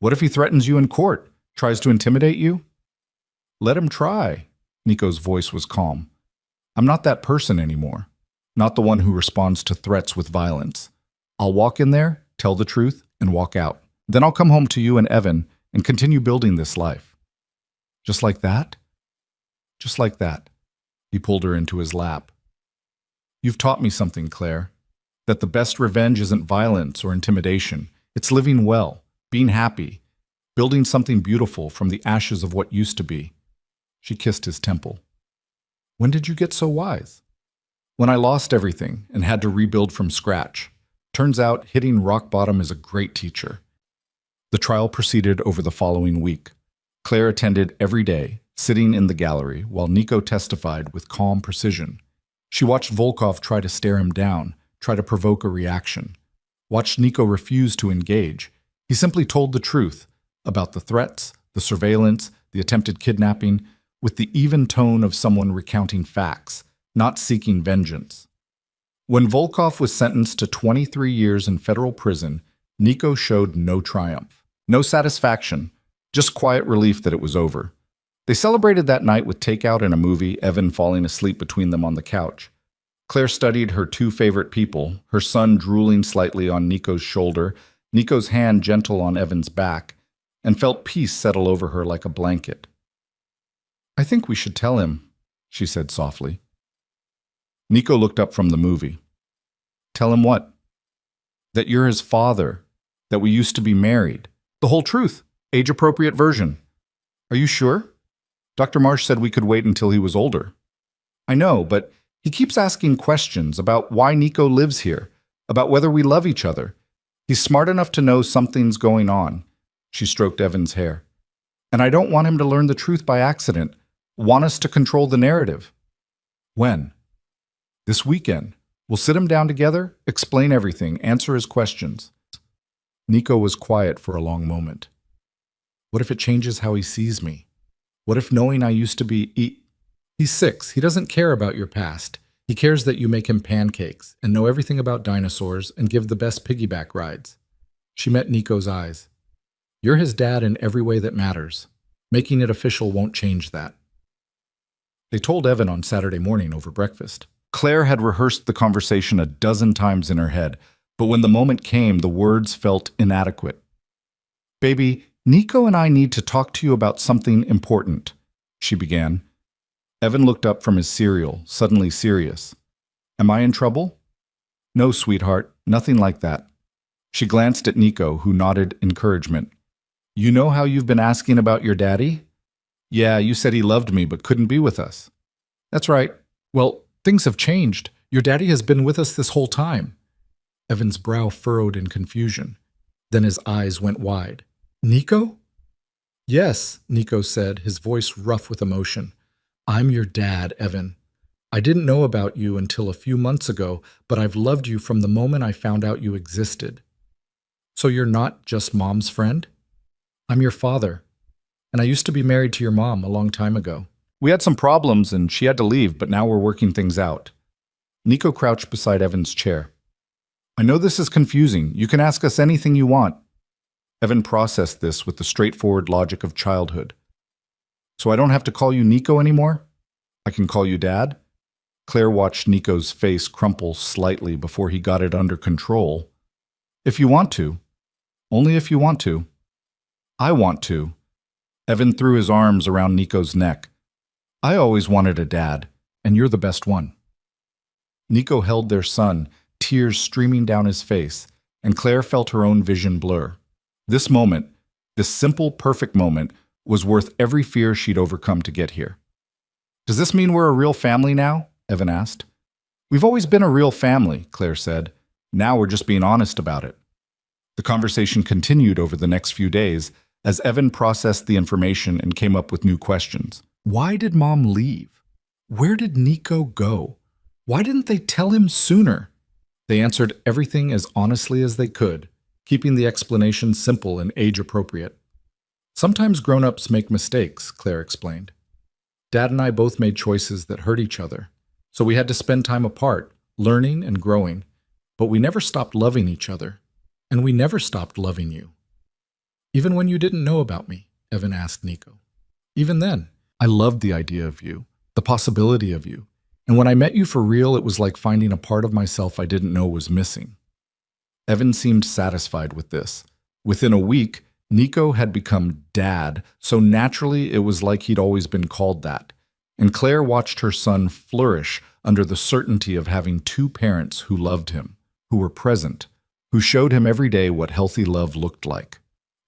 What if he threatens you in court, tries to intimidate you? Let him try. Nico's voice was calm. I'm not that person anymore. Not the one who responds to threats with violence. I'll walk in there, tell the truth, and walk out. Then I'll come home to you and Evan and continue building this life. Just like that? Just like that. He pulled her into his lap. You've taught me something, Claire. That the best revenge isn't violence or intimidation. It's living well, being happy, building something beautiful from the ashes of what used to be. She kissed his temple. When did you get so wise? When I lost everything and had to rebuild from scratch. Turns out hitting rock bottom is a great teacher. The trial proceeded over the following week. Claire attended every day, sitting in the gallery, while Nico testified with calm precision. She watched Vulkoff try to stare him down, try to provoke a reaction. Watched Nico refuse to engage. He simply told the truth about the threats, the surveillance, the attempted kidnapping, with the even tone of someone recounting facts, not seeking vengeance. When Vulkoff was sentenced to 23 years in federal prison, Nico showed no triumph, no satisfaction, just quiet relief that it was over. They celebrated that night with takeout and a movie, Evan falling asleep between them on the couch. Claire studied her two favorite people, her son drooling slightly on Nico's shoulder, Nico's hand gentle on Evan's back, and felt peace settle over her like a blanket. I think we should tell him, she said softly. Nico looked up from the movie. Tell him what? That you're his father, that we used to be married. The whole truth, age-appropriate version. Are you sure? Dr. Marsh said we could wait until he was older. I know, but he keeps asking questions about why Nico lives here, about whether we love each other. He's smart enough to know something's going on. She stroked Evan's hair. And I don't want him to learn the truth by accident. Want us to control the narrative. When? This weekend. We'll sit him down together, explain everything, answer his questions. Nico was quiet for a long moment. What if it changes how he sees me? What if knowing I used to be... He's 6. He doesn't care about your past. He cares that you make him pancakes and know everything about dinosaurs and give the best piggyback rides. She met Nico's eyes. You're his dad in every way that matters. Making it official won't change that. They told Evan on Saturday morning over breakfast. Claire had rehearsed the conversation a dozen times in her head, but when the moment came, the words felt inadequate. Baby, Nico and I need to talk to you about something important, she began. Evan looked up from his cereal, suddenly serious. Am I in trouble? No, sweetheart, nothing like that. She glanced at Nico, who nodded encouragement. You know how you've been asking about your daddy? Yeah, you said he loved me but couldn't be with us. That's right. Well, things have changed. Your daddy has been with us this whole time. Evan's brow furrowed in confusion. Then his eyes went wide. Nico? Yes, Nico said, his voice rough with emotion. I'm your dad, Evan. I didn't know about you until a few months ago, but I've loved you from the moment I found out you existed. So you're not just Mom's friend? I'm your father, and I used to be married to your mom a long time ago. We had some problems and she had to leave, but now we're working things out. Nico crouched beside Evan's chair. I know this is confusing. You can ask us anything you want. Evan processed this with the straightforward logic of childhood. So I don't have to call you Nico anymore? I can call you Dad? Claire watched Nico's face crumple slightly before he got it under control. If you want to. Only if you want to. I want to. Evan threw his arms around Nico's neck. I always wanted a dad, and you're the best one. Nico held their son, tears streaming down his face, and Claire felt her own vision blur. This moment, this simple, perfect moment, was worth every fear she'd overcome to get here. Does this mean we're a real family now? Evan asked. We've always been a real family, Claire said. Now we're just being honest about it. The conversation continued over the next few days as Evan processed the information and came up with new questions. Why did Mom leave? Where did Nico go? Why didn't they tell him sooner? They answered everything as honestly as they could, keeping the explanation simple and age-appropriate. Sometimes grown-ups make mistakes, Claire explained. Dad and I both made choices that hurt each other, so we had to spend time apart, learning and growing. But we never stopped loving each other, and we never stopped loving you. Even when you didn't know about me, Evan asked Nico. Even then, I loved the idea of you, the possibility of you. And when I met you for real, it was like finding a part of myself I didn't know was missing. Evan seemed satisfied with this. Within a week, Nico had become Dad, so naturally it was like he'd always been called that. And Claire watched her son flourish under the certainty of having two parents who loved him, who were present, who showed him every day what healthy love looked like.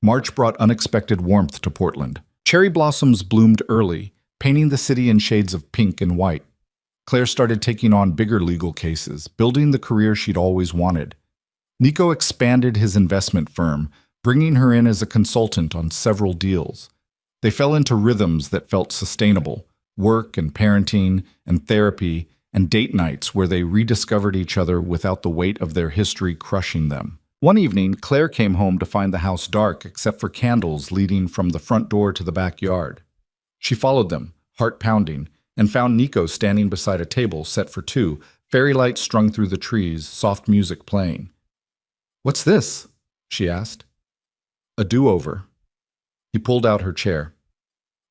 March brought unexpected warmth to Portland. Cherry blossoms bloomed early, painting the city in shades of pink and white. Claire started taking on bigger legal cases, building the career she'd always wanted. Nico expanded his investment firm, bringing her in as a consultant on several deals. They fell into rhythms that felt sustainable, work and parenting and therapy and date nights where they rediscovered each other without the weight of their history crushing them. One evening, Claire came home to find the house dark except for candles leading from the front door to the backyard. She followed them, heart pounding, and found Nico standing beside a table set for two, fairy lights strung through the trees, soft music playing. "What's this?" she asked. "A do-over." He pulled out her chair.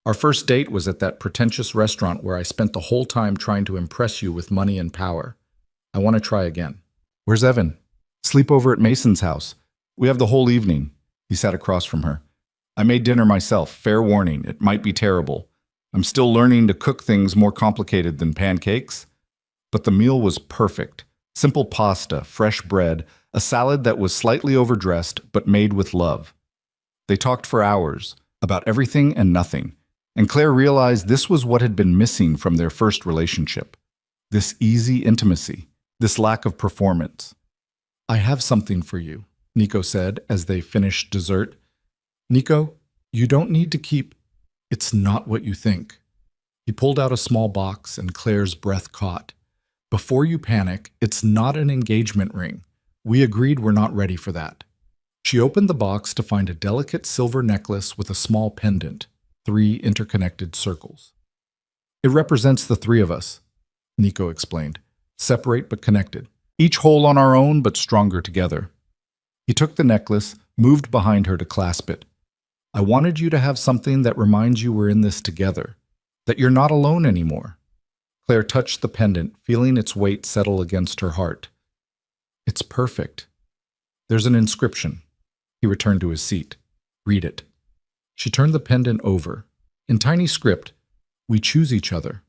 "Our first date was at that pretentious restaurant where I spent the whole time trying to impress you with money and power. I want to try again." "Where's Evan?" "Sleep over at Mason's house. We have the whole evening." He sat across from her. "I made dinner myself. Fair warning, it might be terrible. I'm still learning to cook things more complicated than pancakes." But the meal was perfect. Simple pasta, fresh bread, a salad that was slightly overdressed but made with love. They talked for hours, about everything and nothing, and Claire realized this was what had been missing from their first relationship. This easy intimacy, this lack of performance. "I have something for you," Nico said as they finished dessert. "Nico, you don't need to keep... It's not what you think." He pulled out a small box and Claire's breath caught. "Before you panic, it's not an engagement ring. We agreed we're not ready for that." She opened the box to find a delicate silver necklace with a small pendant, 3 interconnected circles. "It represents the 3 of us," Nico explained, "separate but connected. Each whole on our own but stronger together." He took the necklace, moved behind her to clasp it. "I wanted you to have something that reminds you we're in this together, that you're not alone anymore." Claire touched the pendant, feeling its weight settle against her heart. "It's perfect. There's an inscription." He returned to his seat. "Read it." She turned the pendant over. In tiny script, "We choose each other."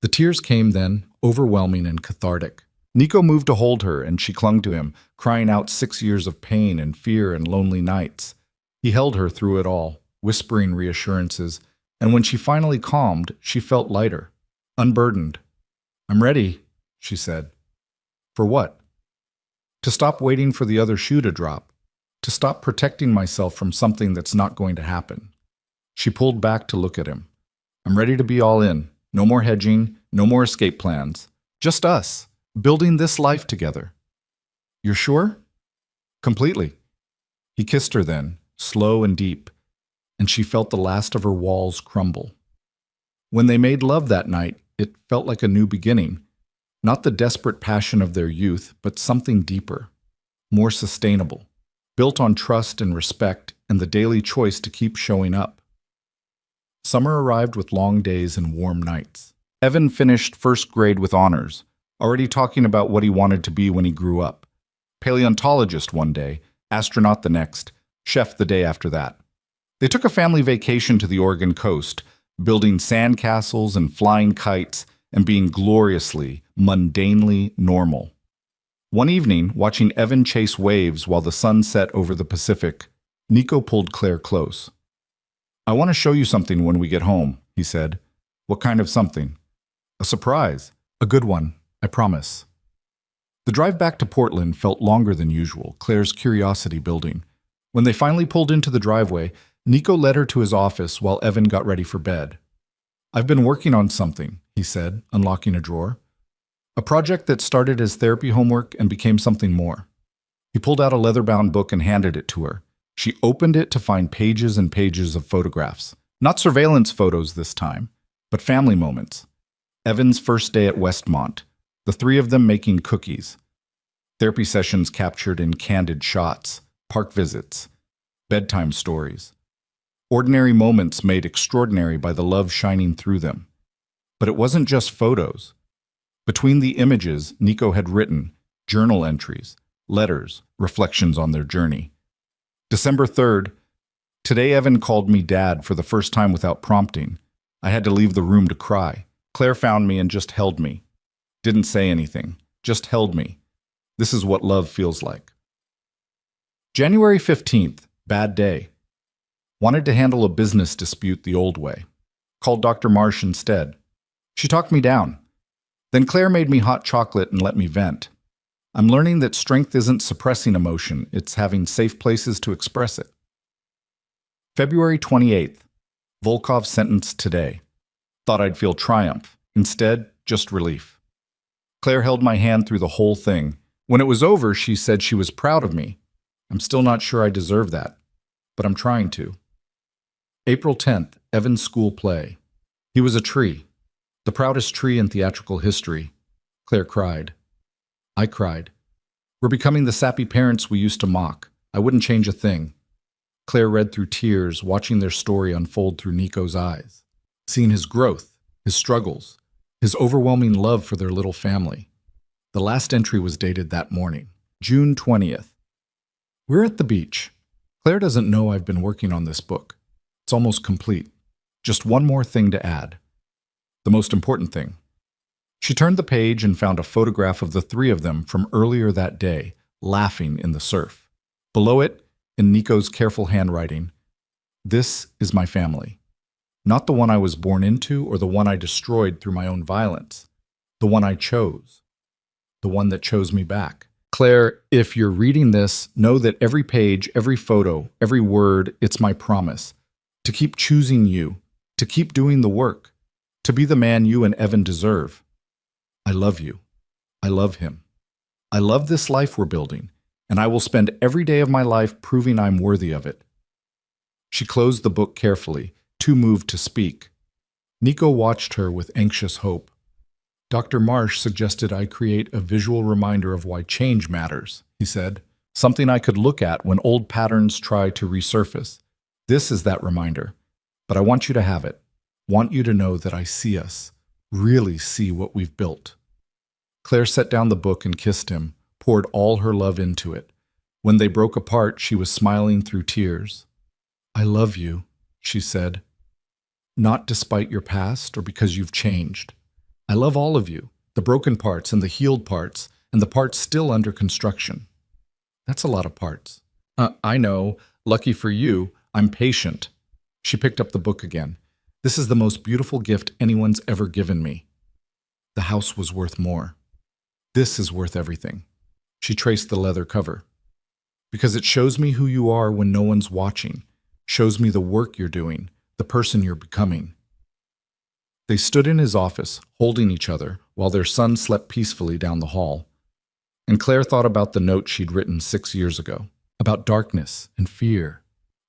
The tears came then, overwhelming and cathartic. Nico moved to hold her, and she clung to him, crying out 6 years of pain and fear and lonely nights. He held her through it all, whispering reassurances, and when she finally calmed, she felt lighter, unburdened. "I'm ready," she said. "For what?" "To stop waiting for the other shoe to drop. To stop protecting myself from something that's not going to happen." She pulled back to look at him. "I'm ready to be all in. No more hedging, no more escape plans. Just us, building this life together." "You're sure?" "Completely." He kissed her then, slow and deep, and she felt the last of her walls crumble. When they made love that night, it felt like a new beginning. Not the desperate passion of their youth, but something deeper, more sustainable, built on trust and respect and the daily choice to keep showing up. Summer arrived with long days and warm nights. Evan finished first grade with honors, already talking about what he wanted to be when he grew up. Paleontologist one day, astronaut the next, chef the day after that. They took a family vacation to the Oregon coast, building sandcastles and flying kites and being gloriously, mundanely normal. One evening, watching Evan chase waves while the sun set over the Pacific, Nico pulled Claire close. "I want to show you something when we get home," he said. "What kind of something?" "A surprise. A good one, I promise." The drive back to Portland felt longer than usual, Claire's curiosity building. When they finally pulled into the driveway, Nico led her to his office while Evan got ready for bed. "I've been working on something," he said, unlocking a drawer. "A project that started as therapy homework and became something more." He pulled out a leather-bound book and handed it to her. She opened it to find pages and pages of photographs. Not surveillance photos this time, but family moments. Evan's first day at Westmon, the three of them making cookies. Therapy sessions captured in candid shots, park visits, bedtime stories. Ordinary moments made extraordinary by the love shining through them. But it wasn't just photos. Between the images, Nico had written journal entries, letters, reflections on their journey. December 3rd, today Evan called me Dad for the first time without prompting. I had to leave the room to cry. Claire found me and just held me. Didn't say anything, just held me. This is what love feels like. January 15th, bad day. Wanted to handle a business dispute the old way. Called Dr. Marsh instead. She talked me down. Then Claire made me hot chocolate and let me vent. I'm learning that strength isn't suppressing emotion, it's having safe places to express it. February 28th. Vulkoff sentenced today. Thought I'd feel triumph. Instead, just relief. Claire held my hand through the whole thing. When it was over, she said she was proud of me. I'm still not sure I deserve that, but I'm trying to. April 10th, Evan's school play. He was a tree. The proudest tree in theatrical history. Claire cried. I cried. We're becoming the sappy parents we used to mock. I wouldn't change a thing. Claire read through tears, watching their story unfold through Nico's eyes. Seeing his growth, his struggles, his overwhelming love for their little family. The last entry was dated that morning, June 20th. We're at the beach. Claire doesn't know I've been working on this book. It's almost complete. Just one more thing to add. The most important thing. She turned the page and found a photograph of the three of them from earlier that day, laughing in the surf. Below it, in Nico's careful handwriting, "This is my family. Not the one I was born into or the one I destroyed through my own violence. The one I chose. The one that chose me back." Claire, if you're reading this, know that every page, every photo, every word, it's my promise. To keep choosing you. To keep doing the work. To be the man you and Evan deserve. I love you. I love him. I love this life we're building, and I will spend every day of my life proving I'm worthy of it. She closed the book carefully, too moved to speak. Nico watched her with anxious hope. Dr. Marsh suggested I create a visual reminder of why change matters, he said. Something I could look at when old patterns try to resurface. This is that reminder, but I want you to have it. Want you to know that I see us, really see what we've built. Claire set down the book and kissed him, poured all her love into it. When they broke apart, she was smiling through tears. I love you, she said. Not despite your past or because you've changed. I love all of you, the broken parts and the healed parts, and the parts still under construction. That's a lot of parts. I know, lucky for you, I'm patient. She picked up the book again. This is the most beautiful gift anyone's ever given me. The house was worth more. This is worth everything. She traced the leather cover. Because it shows me who you are when no one's watching, shows me the work you're doing, the person you're becoming. They stood in his office, holding each other, while their son slept peacefully down the hall. And Claire thought about the note she'd written 6 years ago, about darkness and fear,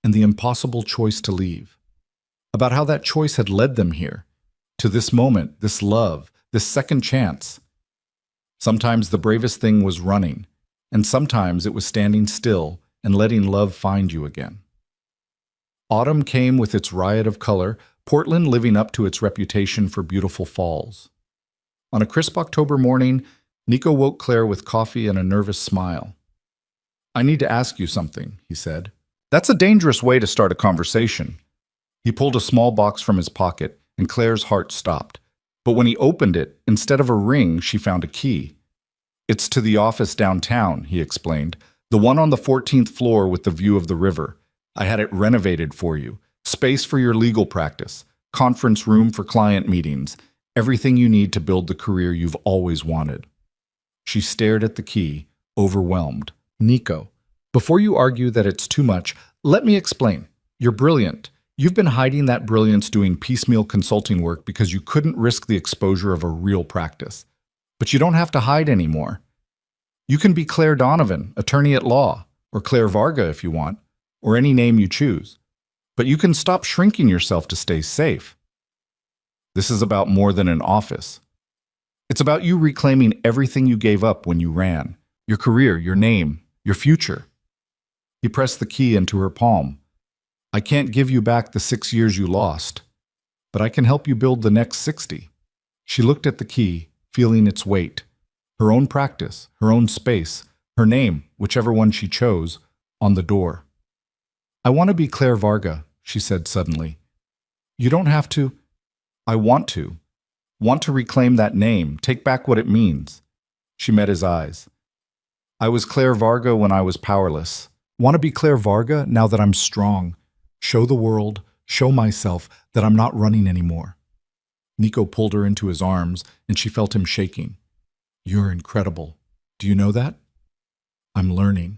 and the impossible choice to leave. About how that choice had led them here, to this moment, this love, this second chance. Sometimes the bravest thing was running, and sometimes it was standing still and letting love find you again. Autumn came with its riot of color, Portland living up to its reputation for beautiful falls. On a crisp October morning, Nico woke Claire with coffee and a nervous smile. I need to ask you something, he said. That's a dangerous way to start a conversation. He pulled a small box from his pocket, and Claire's heart stopped. But when he opened it, instead of a ring, she found a key. It's to the office downtown, he explained, the one on the 14th floor with the view of the river. I had it renovated for you. Space for your legal practice, conference room for client meetings, everything you need to build the career you've always wanted. She stared at the key, overwhelmed. Nico, before you argue that it's too much, let me explain. You're brilliant. You've been hiding that brilliance doing piecemeal consulting work because you couldn't risk the exposure of a real practice. But you don't have to hide anymore. You can be Clare Donovan, attorney at law, or Claire Varga if you want, or any name you choose. But you can stop shrinking yourself to stay safe. This is about more than an office. It's about you reclaiming everything you gave up when you ran. Your career, your name, your future. He pressed the key into her palm. I can't give you back the 6 years you lost, but I can help you build the next 60. She looked at the key, feeling its weight. Her own practice, her own space, her name, whichever one she chose, on the door. I want to be Claire Varga, she said suddenly. You don't have to. I want to. Want to reclaim that name, take back what it means. She met his eyes. I was Claire Varga when I was powerless. Want to be Claire Varga now that I'm strong. Show the world, show myself that I'm not running anymore. Nico pulled her into his arms, and she felt him shaking. You're incredible. Do you know that? I'm learning.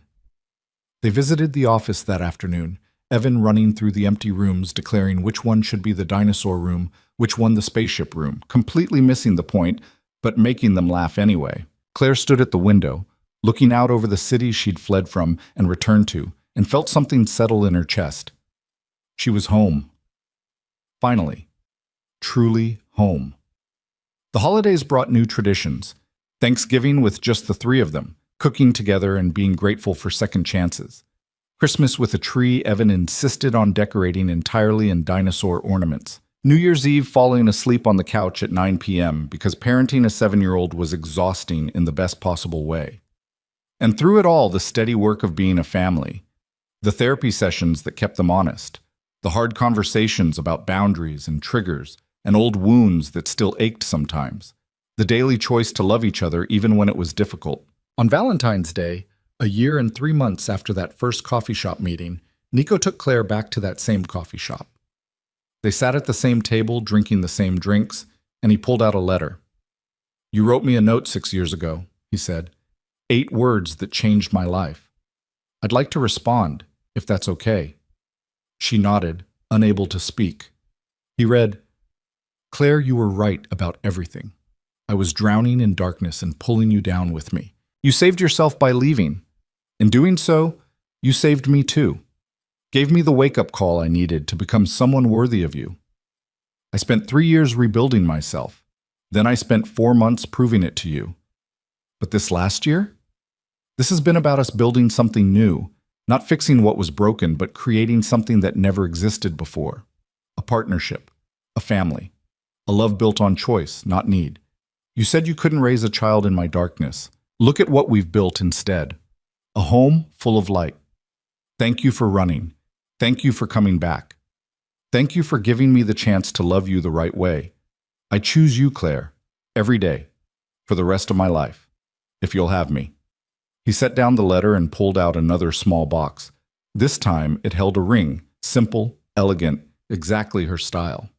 They visited the office that afternoon, Evan running through the empty rooms, declaring which one should be the dinosaur room, which one the spaceship room, completely missing the point, but making them laugh anyway. Claire stood at the window, looking out over the city she'd fled from and returned to, and felt something settle in her chest. She was home. Finally. Truly home. The holidays brought new traditions. Thanksgiving with just the three of them, cooking together and being grateful for second chances. Christmas with a tree Evan insisted on decorating entirely in dinosaur ornaments. New Year's Eve falling asleep on the couch at 9 p.m. because parenting a 7-year-old was exhausting in the best possible way. And through it all, the steady work of being a family. The therapy sessions that kept them honest. The hard conversations about boundaries and triggers and old wounds that still ached sometimes. The daily choice to love each other even when it was difficult. On Valentine's Day, a year and 3 months after that first coffee shop meeting, Nico took Claire back to that same coffee shop. They sat at the same table, drinking the same drinks, and he pulled out a letter. You wrote me a note 6 years ago, he said. 8 words that changed my life. I'd like to respond, if that's okay. She nodded, unable to speak. He read, Claire, you were right about everything. I was drowning in darkness and pulling you down with me. You saved yourself by leaving. In doing so, you saved me too. Gave me the wake-up call I needed to become someone worthy of you. I spent 3 years rebuilding myself. Then I spent 4 months proving it to you. But this last year? This has been about us building something new, not fixing what was broken, but creating something that never existed before. A partnership, a family, a love built on choice, not need. You said you couldn't raise a child in my darkness. Look at what we've built instead. A home full of light. Thank you for running. Thank you for coming back. Thank you for giving me the chance to love you the right way. I choose you, Claire, every day, for the rest of my life, if you'll have me. He set down the letter and pulled out another small box. This time it held a ring, simple, elegant, exactly her style.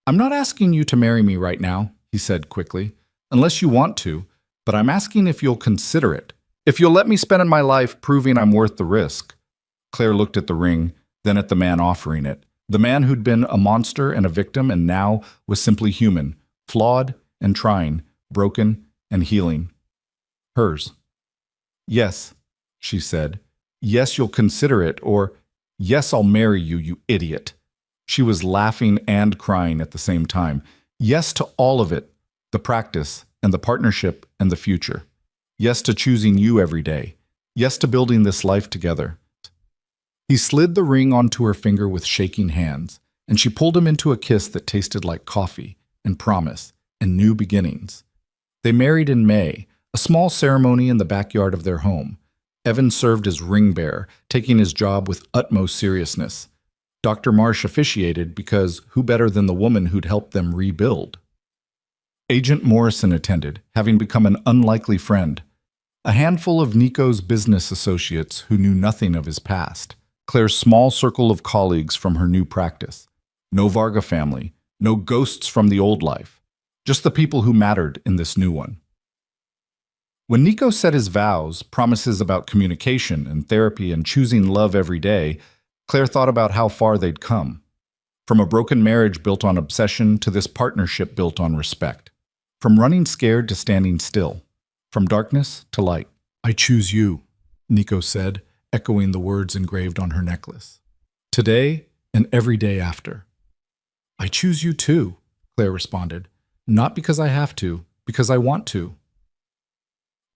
I'm not asking you to marry me right now, he said quickly, unless you want to, but I'm asking if you'll consider it. If you'll let me spend my life proving I'm worth the risk. Claire looked at the ring, then at the man offering it. The man who'd been a monster and a victim and now was simply human, flawed and trying, broken and healing. Hers. Yes, she said. Yes, you'll consider it, or yes, I'll marry you, you idiot. She was laughing and crying at the same time. Yes to all of it, the practice and the partnership and the future. Yes to choosing you every day. Yes to building this life together. He slid the ring onto her finger with shaking hands, and she pulled him into a kiss that tasted like coffee and promise and new beginnings. They married in May, a small ceremony in the backyard of their home. Evan served as ring bearer, taking his job with utmost seriousness. Dr. Marsh officiated because who better than the woman who'd helped them rebuild? Agent Morrison attended, having become an unlikely friend. A handful of Nico's business associates who knew nothing of his past. Claire's small circle of colleagues from her new practice. No Varga family, no ghosts from the old life. Just the people who mattered in this new one. When Nico said his vows, promises about communication and therapy and choosing love every day, Claire thought about how far they'd come. From a broken marriage built on obsession to this partnership built on respect. From running scared to standing still. From darkness to light. "I choose you," Nico said, echoing the words engraved on her necklace. "Today and every day after." "I choose you too," Claire responded. "Not because I have to, because I want to."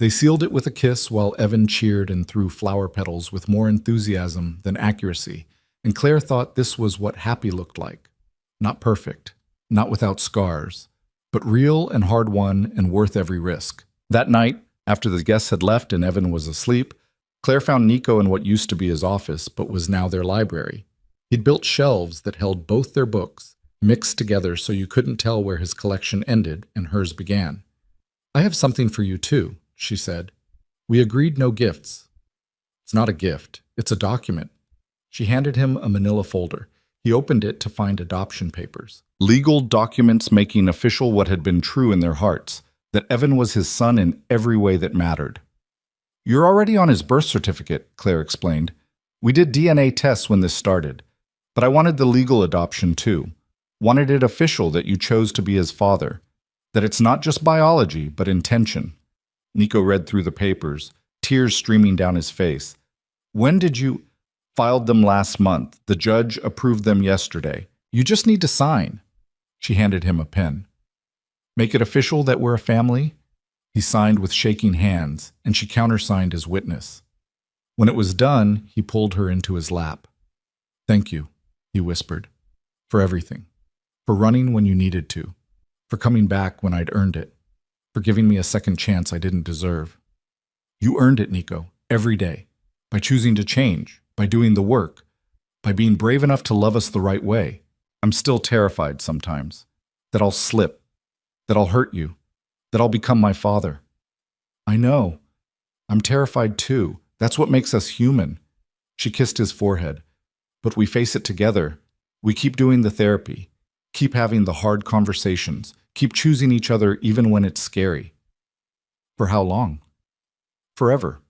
They sealed it with a kiss while Evan cheered and threw flower petals with more enthusiasm than accuracy, and Claire thought this was what happy looked like. Not perfect, not without scars, but real and hard-won and worth every risk. That night, after the guests had left and Evan was asleep, Claire found Nico in what used to be his office but was now their library. He'd built shelves that held both their books, mixed together so you couldn't tell where his collection ended and hers began. "I have something for you too," she said. "We agreed no gifts." "It's not a gift, it's a document." She handed him a manila folder. He opened it to find adoption papers. Legal documents making official what had been true in their hearts, that Evan was his son in every way that mattered. "You're already on his birth certificate," Claire explained. "We did DNA tests when this started. But I wanted the legal adoption too. Wanted it official that you chose to be his father. That it's not just biology, but intention." Nico read through the papers, tears streaming down his face. "When did you—" "Filed them last month. The judge approved them yesterday. You just need to sign." She handed him a pen. "Make it official that we're a family?" He signed with shaking hands, and she countersigned as witness. When it was done, he pulled her into his lap. "Thank you," he whispered, "for everything. For running when you needed to. For coming back when I'd earned it. For giving me a second chance I didn't deserve. You earned it, Nico, every day. By choosing to change, by doing the work, by being brave enough to love us the right way. I'm still terrified sometimes. That I'll slip. That I'll hurt you. That I'll become my father. I know. I'm terrified too. That's what makes us human." She kissed his forehead. "But we face it together. We keep doing the therapy. Keep having the hard conversations. Keep choosing each other even when it's scary." "For how long?" "Forever.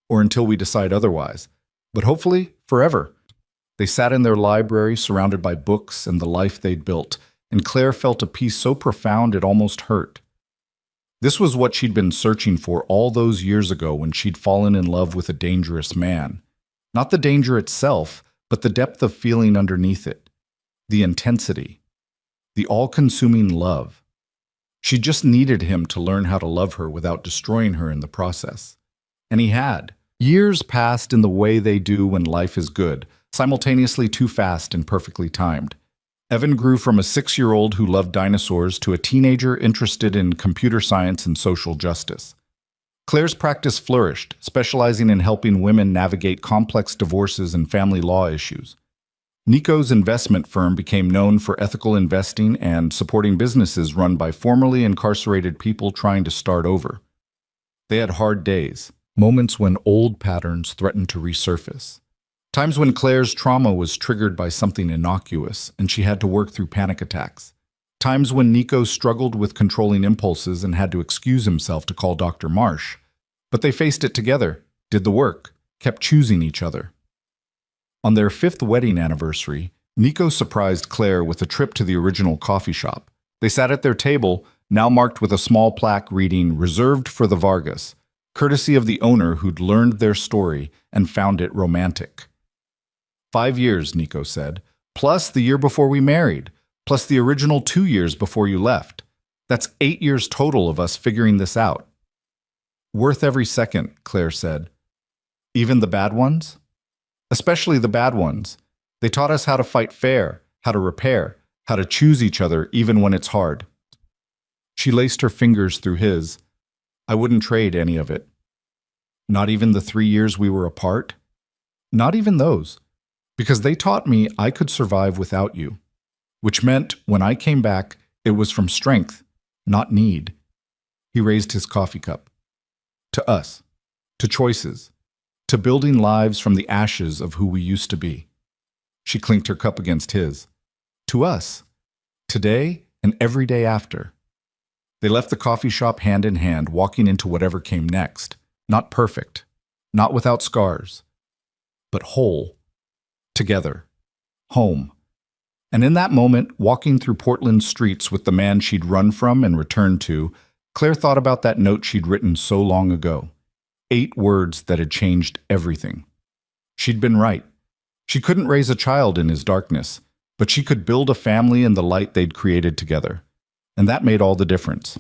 Or until we decide otherwise. But hopefully, forever." They sat in their library surrounded by books and the life they'd built, and Claire felt a peace so profound it almost hurt. This was what she'd been searching for all those years ago when she'd fallen in love with a dangerous man. Not the danger itself, but the depth of feeling underneath it. The intensity. The all-consuming love. She just needed him to learn how to love her without destroying her in the process. And he had. Years passed in the way they do when life is good, simultaneously too fast and perfectly timed. Evan grew from a 6-year-old who loved dinosaurs to a teenager interested in computer science and social justice. Claire's practice flourished, specializing in helping women navigate complex divorces and family law issues. Nico's investment firm became known for ethical investing and supporting businesses run by formerly incarcerated people trying to start over. They had hard days, moments when old patterns threatened to resurface. Times when Claire's trauma was triggered by something innocuous and she had to work through panic attacks. Times when Nico struggled with controlling impulses and had to excuse himself to call Dr. Marsh. But they faced it together, did the work, kept choosing each other. On their 5th wedding anniversary, Nico surprised Claire with a trip to the original coffee shop. They sat at their table, now marked with a small plaque reading "Reserved for the Vargas," courtesy of the owner who'd learned their story and found it romantic. 5 years, Nico said, plus the year before we married, plus the original 2 years before you left. That's 8 years total of us figuring this out. Worth every second, Claire said. Even the bad ones? Especially the bad ones. They taught us how to fight fair, how to repair, how to choose each other even when it's hard. She laced her fingers through his. I wouldn't trade any of it. Not even the 3 years we were apart? Not even those. Because they taught me I could survive without you. Which meant, when I came back, it was from strength, not need. He raised his coffee cup. To us. To choices. To building lives from the ashes of who we used to be. She clinked her cup against his. To us. Today and every day after. They left the coffee shop hand in hand, walking into whatever came next. Not perfect, not without scars, but whole. Together. Home. And in that moment, walking through Portland's streets with the man she'd run from and returned to, Claire thought about that note she'd written so long ago. 8 words that had changed everything. She'd been right. She couldn't raise a child in his darkness, but she could build a family in the light they'd created together. And that made all the difference.